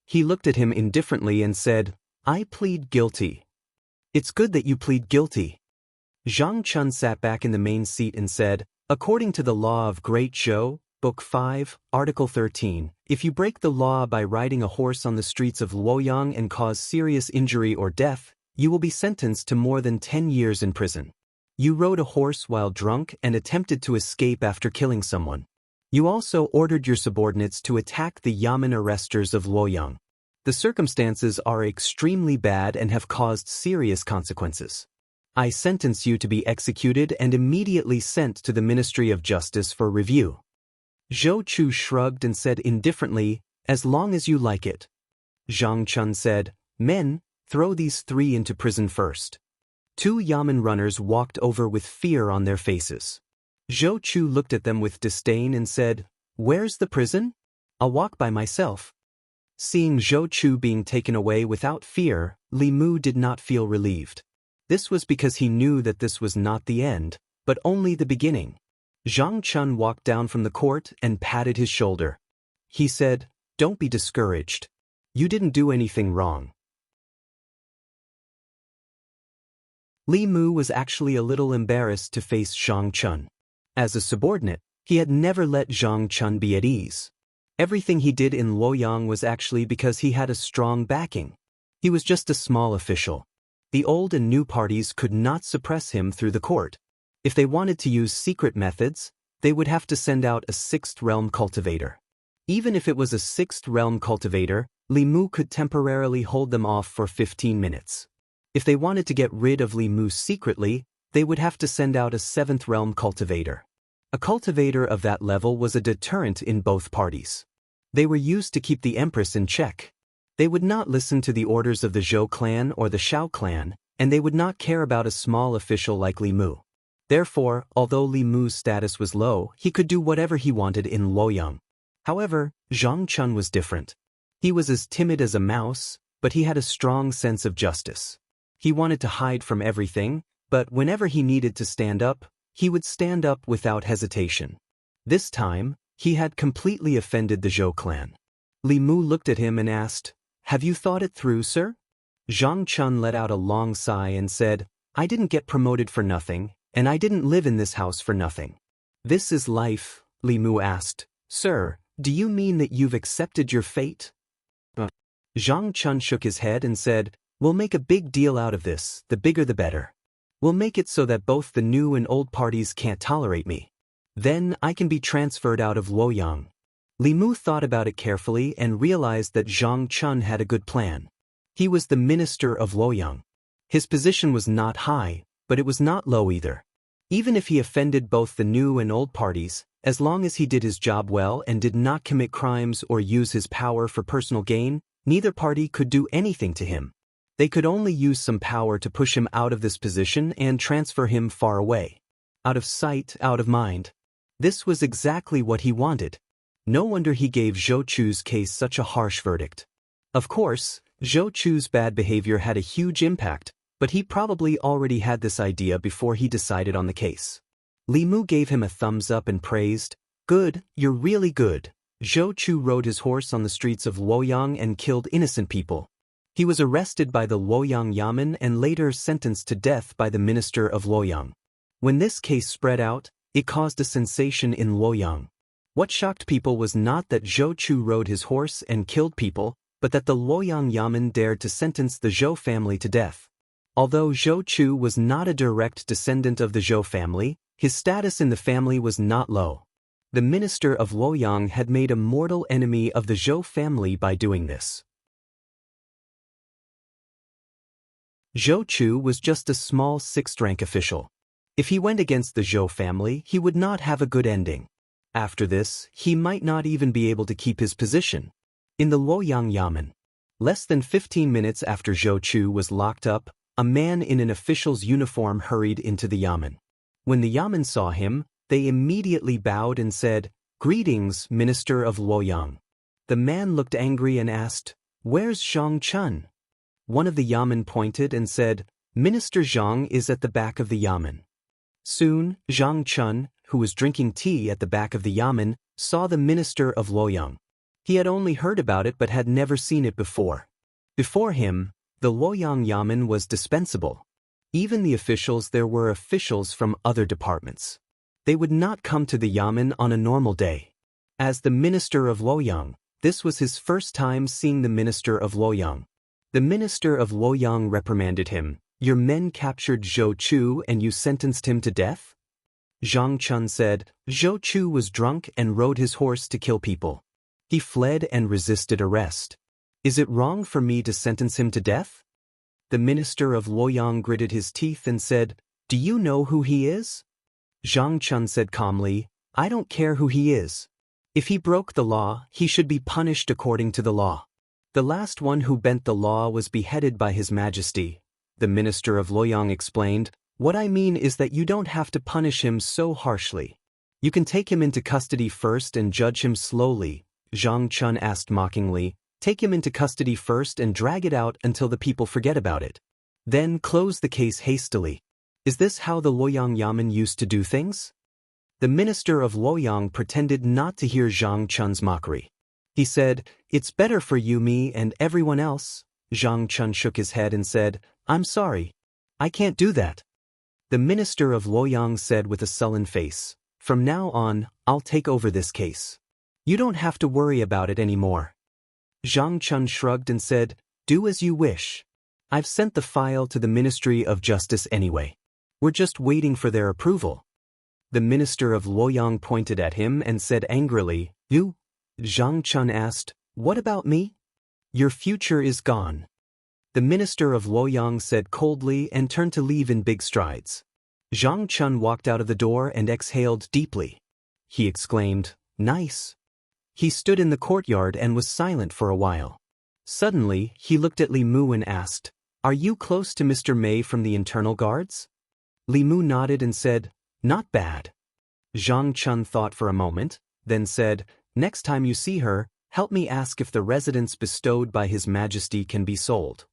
He looked at him indifferently and said, I plead guilty. It's good that you plead guilty. Zhang Chun sat back in the main seat and said, according to the law of Great Zhou, Book 5, Article 13, if you break the law by riding a horse on the streets of Luoyang and cause serious injury or death, you will be sentenced to more than 10 years in prison. You rode a horse while drunk and attempted to escape after killing someone. You also ordered your subordinates to attack the yamen arresters of Luoyang. The circumstances are extremely bad and have caused serious consequences. I sentence you to be executed and immediately sent to the Ministry of Justice for review. Zhou Chu shrugged and said indifferently, as long as you like it. Zhang Chun said, men, throw these 3 into prison first. 2 yamen runners walked over with fear on their faces. Zhou Chu looked at them with disdain and said, where's the prison? I'll walk by myself. Seeing Zhou Chu being taken away without fear, Li Mu did not feel relieved. This was because he knew that this was not the end, but only the beginning. Zhang Chun walked down from the court and patted his shoulder. He said, don't be discouraged. You didn't do anything wrong. Li Mu was actually a little embarrassed to face Zhang Chun. As a subordinate, he had never let Zhang Chun be at ease. Everything he did in Luoyang was actually because he had a strong backing. He was just a small official. The old and new parties could not suppress him through the court. If they wanted to use secret methods, they would have to send out a 6th realm cultivator. Even if it was a 6th realm cultivator, Li Mu could temporarily hold them off for 15 minutes. If they wanted to get rid of Li Mu secretly, they would have to send out a 7th realm cultivator. A cultivator of that level was a deterrent in both parties. They were used to keep the empress in check. They would not listen to the orders of the Zhou clan or the Shao clan, and they would not care about a small official like Li Mu. Therefore, although Li Mu's status was low, he could do whatever he wanted in Luoyang. However, Zhang Chun was different. He was as timid as a mouse, but he had a strong sense of justice. He wanted to hide from everything, but whenever he needed to stand up, he would stand up without hesitation. This time, he had completely offended the Zhou clan. Li Mu looked at him and asked, have you thought it through, sir? Zhang Chun let out a long sigh and said, I didn't get promoted for nothing, and I didn't live in this house for nothing. This is life, Li Mu asked. Sir, do you mean that you've accepted your fate? Zhang Chun shook his head and said, we'll make a big deal out of this, the bigger the better. We'll make it so that both the new and old parties can't tolerate me. Then I can be transferred out of Luoyang. Li Mu thought about it carefully and realized that Zhang Chun had a good plan. He was the minister of Luoyang. His position was not high, but it was not low either. Even if he offended both the new and old parties, as long as he did his job well and did not commit crimes or use his power for personal gain, neither party could do anything to him. They could only use some power to push him out of this position and transfer him far away. Out of sight, out of mind. This was exactly what he wanted. No wonder he gave Zhou Chu's case such a harsh verdict. Of course, Zhou Chu's bad behavior had a huge impact, but he probably already had this idea before he decided on the case. Li Mu gave him a thumbs up and praised, good, you're really good. Zhou Chu rode his horse on the streets of Luoyang and killed innocent people. He was arrested by the Luoyang Yamen and later sentenced to death by the minister of Luoyang. When this case spread out, it caused a sensation in Luoyang. What shocked people was not that Zhou Chu rode his horse and killed people, but that the Luoyang Yamen dared to sentence the Zhou family to death. Although Zhou Chu was not a direct descendant of the Zhou family, his status in the family was not low. The minister of Luoyang had made a mortal enemy of the Zhou family by doing this. Zhou Chu was just a small 6th-rank official. If he went against the Zhou family, he would not have a good ending. After this, he might not even be able to keep his position. In the Luoyang Yamen, less than 15 minutes after Zhou Chu was locked up, a man in an official's uniform hurried into the Yamen. When the Yamen saw him, they immediately bowed and said, "Greetings, Minister of Luoyang." The man looked angry and asked, "Where's Zhang Chun?" One of the Yamen pointed and said, "Minister Zhang is at the back of the Yamen." Soon, Zhang Chun, who was drinking tea at the back of the yamen, saw the minister of Luoyang. He had only heard about it but had never seen it before. Before him, the Luoyang yamen was dispensable. Even the officials there were officials from other departments. They would not come to the yamen on a normal day. As the minister of Luoyang, this was his first time seeing the minister of Luoyang. The minister of Luoyang reprimanded him. "Your men captured Zhou Chu and you sentenced him to death?" Zhang Chun said, "Zhou Chu was drunk and rode his horse to kill people. He fled and resisted arrest. Is it wrong for me to sentence him to death?" The minister of Luoyang gritted his teeth and said, "Do you know who he is?" Zhang Chun said calmly, "I don't care who he is. If he broke the law, he should be punished according to the law. The last one who bent the law was beheaded by His Majesty." The minister of Luoyang explained, "What I mean is that you don't have to punish him so harshly. You can take him into custody first and judge him slowly." Zhang Chun asked mockingly, "Take him into custody first and drag it out until the people forget about it. Then close the case hastily. Is this how the Luoyang Yamen used to do things?" The minister of Luoyang pretended not to hear Zhang Chun's mockery. He said, "It's better for you, me, and everyone else." Zhang Chun shook his head and said, "I'm sorry. I can't do that." The minister of Luoyang said with a sullen face, "From now on, I'll take over this case. You don't have to worry about it anymore." Zhang Chun shrugged and said, "Do as you wish. I've sent the file to the Ministry of Justice anyway. We're just waiting for their approval." The minister of Luoyang pointed at him and said angrily, "You?" Zhang Chun asked, "What about me?" "Your future is gone." The minister of Luoyang said coldly and turned to leave in big strides. Zhang Chun walked out of the door and exhaled deeply. He exclaimed, "Nice." He stood in the courtyard and was silent for a while. Suddenly, he looked at Li Mu and asked, "Are you close to Mr. Mei from the internal guards?" Li Mu nodded and said, "Not bad." Zhang Chun thought for a moment, then said, "Next time you see her, help me ask if the residence bestowed by His Majesty can be sold."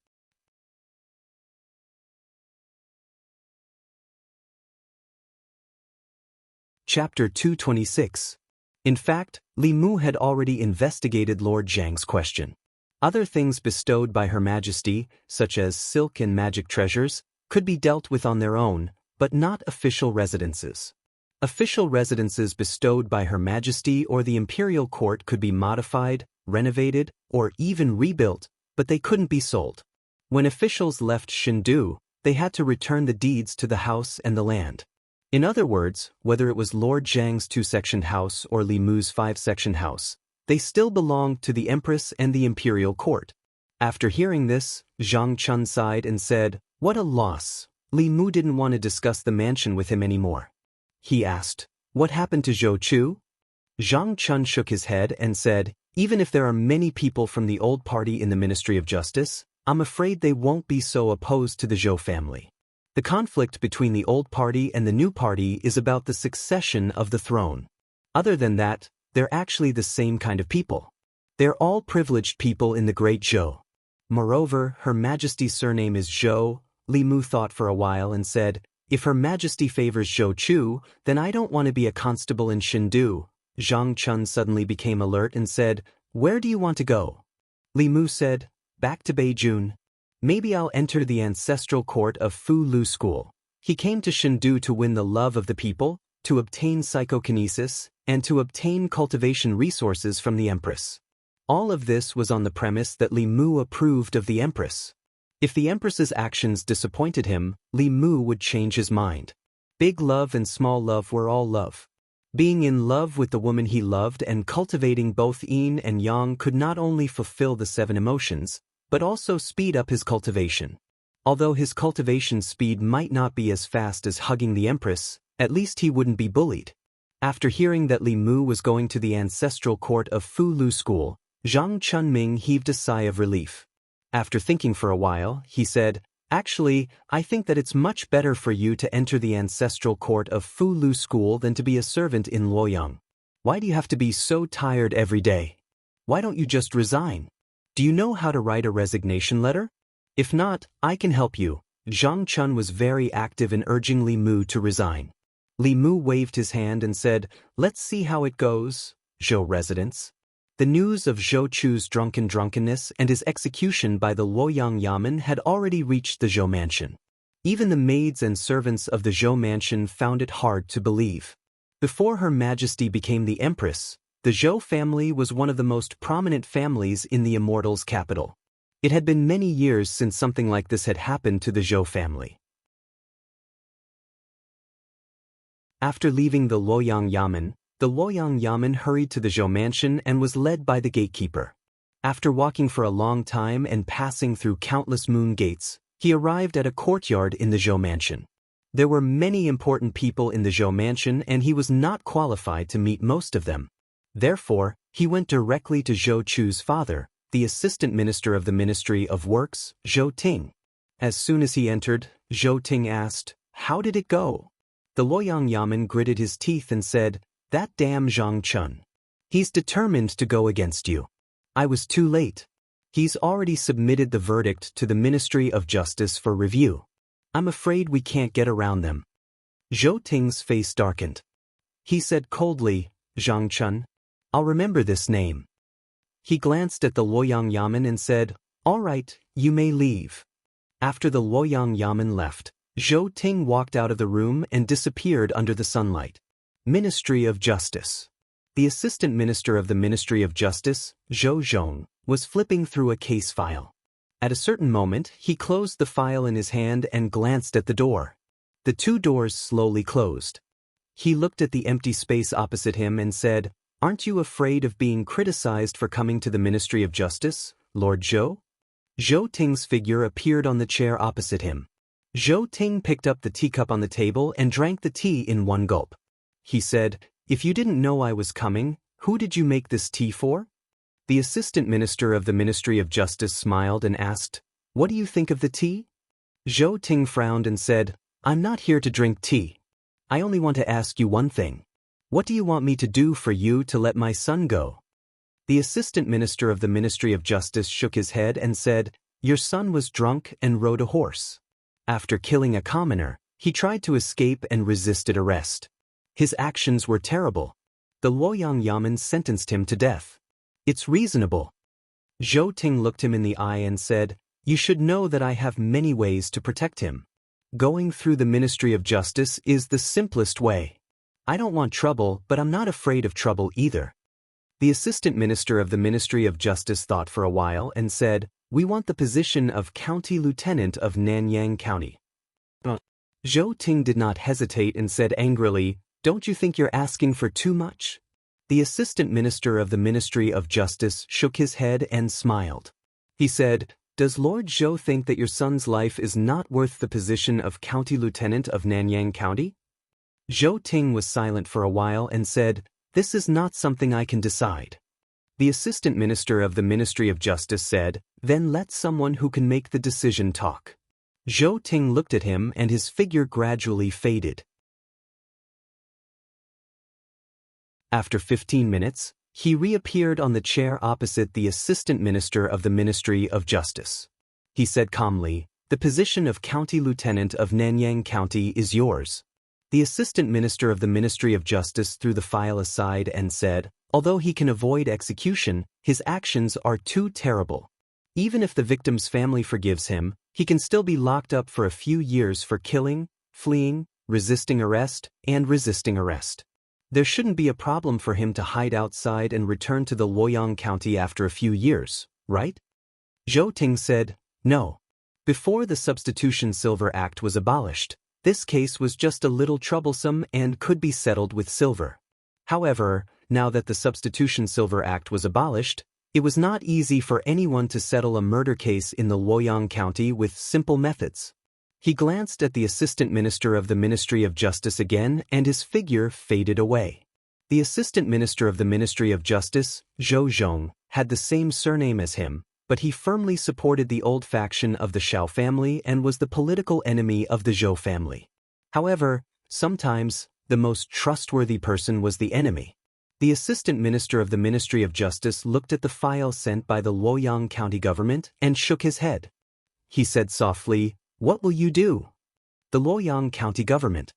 Chapter 226. In fact, Li Mu had already investigated Lord Zhang's question. Other things bestowed by Her Majesty, such as silk and magic treasures, could be dealt with on their own, but not official residences. Official residences bestowed by Her Majesty or the Imperial Court could be modified, renovated, or even rebuilt, but they couldn't be sold. When officials left Chengdu, they had to return the deeds to the house and the land. In other words, whether it was Lord Zhang's 2-sectioned house or Li Mu's 5-sectioned house, they still belonged to the Empress and the Imperial Court. After hearing this, Zhang Chun sighed and said, "What a loss." Li Mu didn't want to discuss the mansion with him anymore. He asked, "What happened to Zhou Chu?" Zhang Chun shook his head and said, "Even if there are many people from the old party in the Ministry of Justice, I'm afraid they won't be so opposed to the Zhou family. The conflict between the old party and the new party is about the succession of the throne. Other than that, they're actually the same kind of people. They're all privileged people in the Great Zhou. Moreover, Her Majesty's surname is Zhou." Li Mu thought for a while and said, "If Her Majesty favors Zhou Chu, then I don't want to be a constable in Chengdu." Zhang Chun suddenly became alert and said, "Where do you want to go?" Li Mu said, "Back to Beijing. Maybe I'll enter the ancestral court of Fu Lu School." He came to Chengdu to win the love of the people, to obtain psychokinesis, and to obtain cultivation resources from the Empress. All of this was on the premise that Li Mu approved of the Empress. If the Empress's actions disappointed him, Li Mu would change his mind. Big love and small love were all love. Being in love with the woman he loved and cultivating both yin and yang could not only fulfill the 7 emotions, but also speed up his cultivation. Although his cultivation speed might not be as fast as hugging the Empress, at least he wouldn't be bullied. After hearing that Li Mu was going to the ancestral court of Fu Lu School, Zhang Chunming heaved a sigh of relief. After thinking for a while, he said, "Actually, I think that it's much better for you to enter the ancestral court of Fu Lu School than to be a servant in Luoyang. Why do you have to be so tired every day? Why don't you just resign? Do you know how to write a resignation letter? If not, I can help you." Zhang Chun was very active in urging Li Mu to resign. Li Mu waved his hand and said, "Let's see how it goes, Zhou residents." The news of Zhou Chu's drunkenness and his execution by the Luoyang Yamen had already reached the Zhou mansion. Even the maids and servants of the Zhou mansion found it hard to believe. Before Her Majesty became the Empress, the Zhou family was one of the most prominent families in the Immortal's capital. It had been many years since something like this had happened to the Zhou family. After leaving the Luoyang Yamen hurried to the Zhou mansion and was led by the gatekeeper. After walking for a long time and passing through countless moon gates, he arrived at a courtyard in the Zhou mansion. There were many important people in the Zhou mansion and he was not qualified to meet most of them. Therefore, he went directly to Zhou Chu's father, the assistant minister of the Ministry of Works, Zhou Ting. As soon as he entered, Zhou Ting asked, "How did it go?" The Luoyang Yamen gritted his teeth and said, "That damn Zhang Chun. He's determined to go against you. I was too late. He's already submitted the verdict to the Ministry of Justice for review. I'm afraid we can't get around them." Zhou Ting's face darkened. He said coldly, "Zhang Chun? I'll remember this name." He glanced at the Luoyang Yamen and said, "All right, you may leave." After the Luoyang Yamen left, Zhou Ting walked out of the room and disappeared under the sunlight. Ministry of Justice. The assistant minister of the Ministry of Justice, Zhou Zhong, was flipping through a case file. At a certain moment, he closed the file in his hand and glanced at the door. The two doors slowly closed. He looked at the empty space opposite him and said, "Aren't you afraid of being criticized for coming to the Ministry of Justice, Lord Zhou?" Zhou Ting's figure appeared on the chair opposite him. Zhou Ting picked up the teacup on the table and drank the tea in one gulp. He said, "If you didn't know I was coming, who did you make this tea for?" The assistant minister of the Ministry of Justice smiled and asked, "What do you think of the tea?" Zhou Ting frowned and said, "I'm not here to drink tea. I only want to ask you one thing. What do you want me to do for you to let my son go?" The assistant minister of the Ministry of Justice shook his head and said, "Your son was drunk and rode a horse. After killing a commoner, he tried to escape and resisted arrest. His actions were terrible. The Luoyang Yamen sentenced him to death. It's reasonable." Zhou Ting looked him in the eye and said, "You should know that I have many ways to protect him. Going through the Ministry of Justice is the simplest way. I don't want trouble, but I'm not afraid of trouble either." The assistant minister of the Ministry of Justice thought for a while and said, "We want the position of County Lieutenant of Nanyang County." Zhou Ting did not hesitate and said angrily, "Don't you think you're asking for too much?" The assistant minister of the Ministry of Justice shook his head and smiled. He said, "Does Lord Zhou think that your son's life is not worth the position of County Lieutenant of Nanyang County?" Zhou Ting was silent for a while and said, "This is not something I can decide." The assistant minister of the Ministry of Justice said, "Then let someone who can make the decision talk." Zhou Ting looked at him and his figure gradually faded. After 15 minutes, he reappeared on the chair opposite the assistant minister of the Ministry of Justice. He said calmly, "The position of County Lieutenant of Nanyang County is yours." The assistant minister of the Ministry of Justice threw the file aside and said, "Although he can avoid execution, his actions are too terrible. Even if the victim's family forgives him, he can still be locked up for a few years for killing, fleeing, resisting arrest, and resisting arrest. There shouldn't be a problem for him to hide outside and return to the Luoyang County after a few years, right?" Zhou Ting said, "No. Before the Substitution Silver Act was abolished, this case was just a little troublesome and could be settled with silver. However, now that the Substitution Silver Act was abolished, it was not easy for anyone to settle a murder case in the Luoyang County with simple methods." He glanced at the assistant minister of the Ministry of Justice again and his figure faded away. The assistant minister of the Ministry of Justice, Zhou Zhong, had the same surname as him, but he firmly supported the old faction of the Shao family and was the political enemy of the Zhou family. However, sometimes, the most trustworthy person was the enemy. The assistant minister of the Ministry of Justice looked at the file sent by the Luoyang County government and shook his head. He said softly, "What will you do?" The Luoyang County government.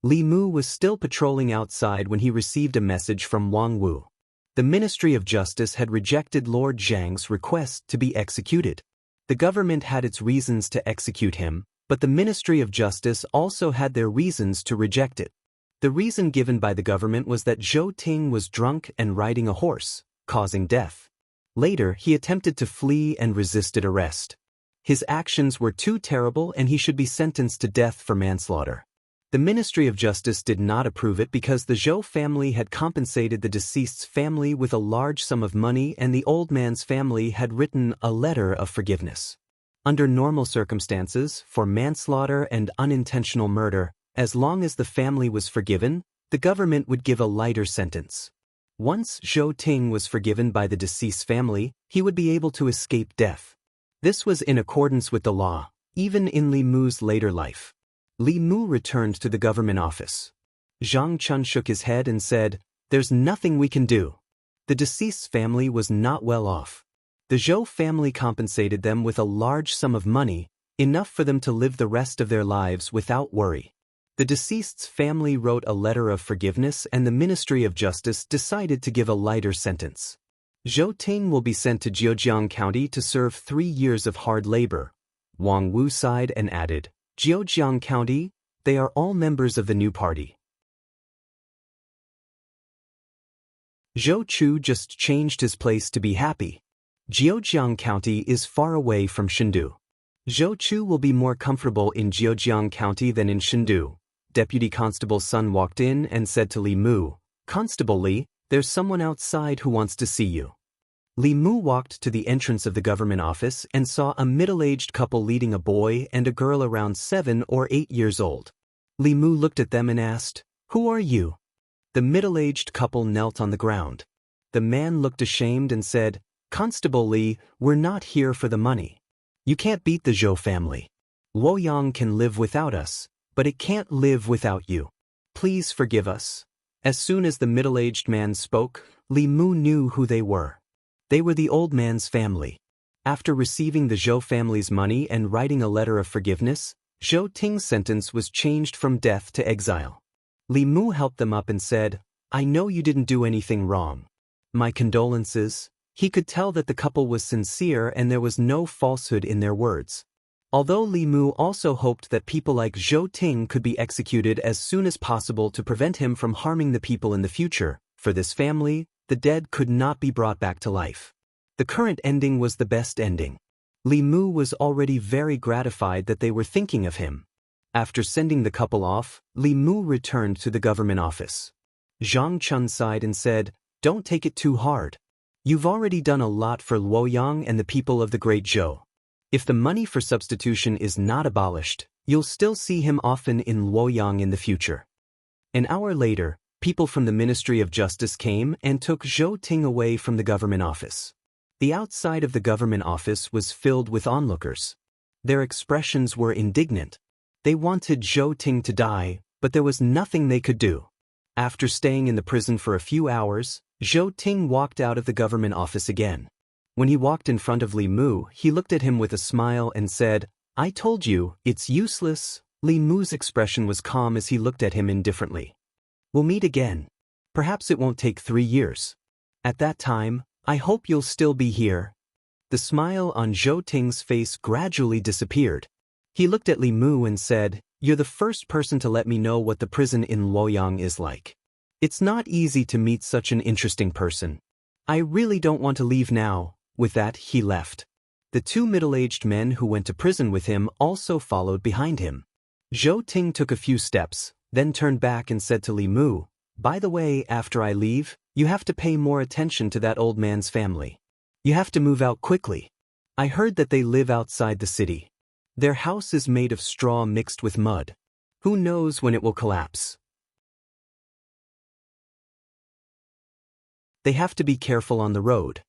Li Mu was still patrolling outside when he received a message from Wang Wu. The Ministry of Justice had rejected Lord Zhang's request to be executed. The government had its reasons to execute him, but the Ministry of Justice also had their reasons to reject it. The reason given by the government was that Zhou Ting was drunk and riding a horse, causing death. Later, he attempted to flee and resisted arrest. His actions were too terrible and he should be sentenced to death for manslaughter. The Ministry of Justice did not approve it because the Zhou family had compensated the deceased's family with a large sum of money and the old man's family had written a letter of forgiveness. Under normal circumstances, for manslaughter and unintentional murder, as long as the family was forgiven, the government would give a lighter sentence. Once Zhou Ting was forgiven by the deceased's family, he would be able to escape death. This was in accordance with the law, even in Li Mu's later life. Li Mu returned to the government office. Zhang Chun shook his head and said, "There's nothing we can do." The deceased's family was not well off. The Zhou family compensated them with a large sum of money, enough for them to live the rest of their lives without worry. The deceased's family wrote a letter of forgiveness and the Ministry of Justice decided to give a lighter sentence. Zhou Ting will be sent to Jianghu County to serve 3 years of hard labor. Wang Wu sighed and added, "Jianghu County, they are all members of the new party." Zhou Chu just changed his place to be happy. Jianghu County is far away from Chengdu. Zhou Chu will be more comfortable in Jianghu County than in Chengdu. Deputy Constable Sun walked in and said to Li Mu, "Constable Li, there's someone outside who wants to see you." Li Mu walked to the entrance of the government office and saw a middle-aged couple leading a boy and a girl around 7 or 8 years old. Li Mu looked at them and asked, "Who are you?" The middle-aged couple knelt on the ground. The man looked ashamed and said, "Constable Li, we're not here for the money. You can't beat the Zhou family. Luoyang can live without us, but it can't live without you. Please forgive us." As soon as the middle-aged man spoke, Li Mu knew who they were. They were the old man's family. After receiving the Zhou family's money and writing a letter of forgiveness, Zhou Ting's sentence was changed from death to exile. Li Mu helped them up and said, "I know you didn't do anything wrong. My condolences." He could tell that the couple was sincere and there was no falsehood in their words. Although Li Mu also hoped that people like Zhou Ting could be executed as soon as possible to prevent him from harming the people in the future, for this family, the dead could not be brought back to life. The current ending was the best ending. Li Mu was already very gratified that they were thinking of him. After sending the couple off, Li Mu returned to the government office. Zhang Chun sighed and said, "Don't take it too hard. You've already done a lot for Luoyang and the people of the Great Zhou. If the money for substitution is not abolished, you'll still see him often in Luoyang in the future." An hour later, people from the Ministry of Justice came and took Zhou Ting away from the government office. The outside of the government office was filled with onlookers. Their expressions were indignant. They wanted Zhou Ting to die, but there was nothing they could do. After staying in the prison for a few hours, Zhou Ting walked out of the government office again. When he walked in front of Li Mu, he looked at him with a smile and said, "I told you, it's useless." Li Mu's expression was calm as he looked at him indifferently. "We'll meet again. Perhaps it won't take 3 years. At that time, I hope you'll still be here." The smile on Zhou Ting's face gradually disappeared. He looked at Li Mu and said, "You're the first person to let me know what the prison in Luoyang is like. It's not easy to meet such an interesting person. I really don't want to leave now." With that, he left. The 2 middle-aged men who went to prison with him also followed behind him. Zhou Ting took a few steps, then turned back and said to Li Mu, "By the way, after I leave, you have to pay more attention to that old man's family. You have to move out quickly. I heard that they live outside the city. Their house is made of straw mixed with mud. Who knows when it will collapse? They have to be careful on the road.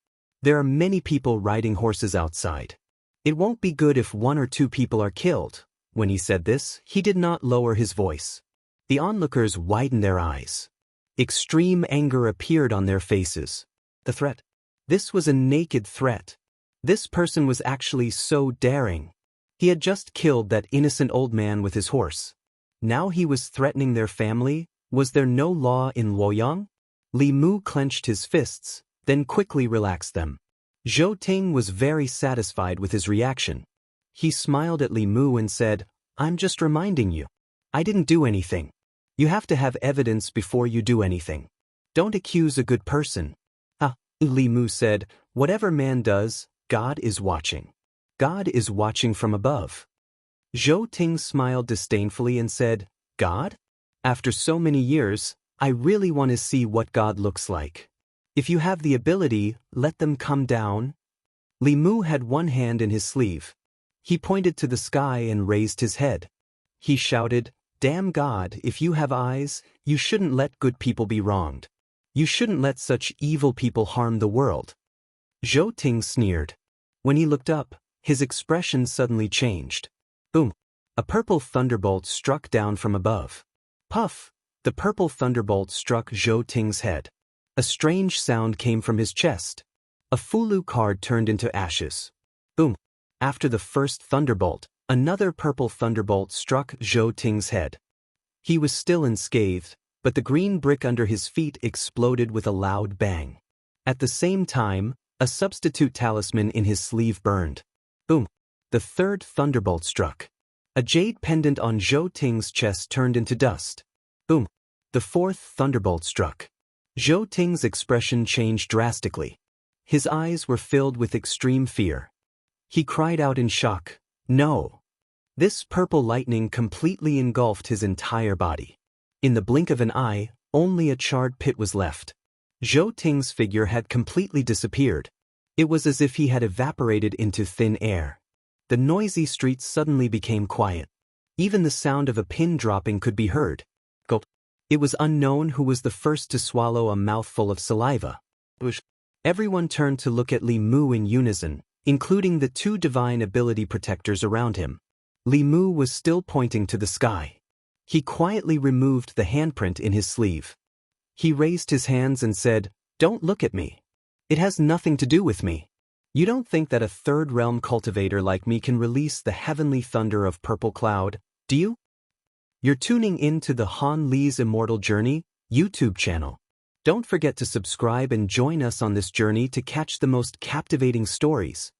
There are many people riding horses outside. It won't be good if 1 or 2 people are killed." When he said this, he did not lower his voice. The onlookers widened their eyes. Extreme anger appeared on their faces. The threat. This was a naked threat. This person was actually so daring. He had just killed that innocent old man with his horse. Now he was threatening their family. Was there no law in Luoyang? Li Mu clenched his fists, then quickly relaxed them. Zhou Ting was very satisfied with his reaction. He smiled at Li Mu and said, "I'm just reminding you. I didn't do anything. You have to have evidence before you do anything. Don't accuse a good person." "Ah," Li Mu said, "whatever man does, God is watching. God is watching from above." Zhou Ting smiled disdainfully and said, "God? After so many years, I really want to see what God looks like. If you have the ability, let them come down." Li Mu had one hand in his sleeve. He pointed to the sky and raised his head. He shouted, "Damn God, if you have eyes, you shouldn't let good people be wronged. You shouldn't let such evil people harm the world." Zhou Ting sneered. When he looked up, his expression suddenly changed. Boom! A purple thunderbolt struck down from above. Puff! The purple thunderbolt struck Zhou Ting's head. A strange sound came from his chest. A Fulu card turned into ashes. Boom! After the first thunderbolt, another purple thunderbolt struck Zhou Ting's head. He was still unscathed, but the green brick under his feet exploded with a loud bang. At the same time, a substitute talisman in his sleeve burned. Boom! The third thunderbolt struck. A jade pendant on Zhou Ting's chest turned into dust. Boom! The fourth thunderbolt struck. Zhou Ting's expression changed drastically. His eyes were filled with extreme fear. He cried out in shock, "No!" This purple lightning completely engulfed his entire body. In the blink of an eye, only a charred pit was left. Zhou Ting's figure had completely disappeared. It was as if he had evaporated into thin air. The noisy streets suddenly became quiet. Even the sound of a pin dropping could be heard. Gulp. It was unknown who was the first to swallow a mouthful of saliva. Everyone turned to look at Li Mu in unison, including the two divine ability protectors around him. Li Mu was still pointing to the sky. He quietly removed the handprint in his sleeve. He raised his hands and said, "Don't look at me. It has nothing to do with me. You don't think that a third realm cultivator like me can release the heavenly thunder of purple cloud, do you?" You're tuning in to the Han Li's Immortal Journey YouTube channel. Don't forget to subscribe and join us on this journey to catch the most captivating stories.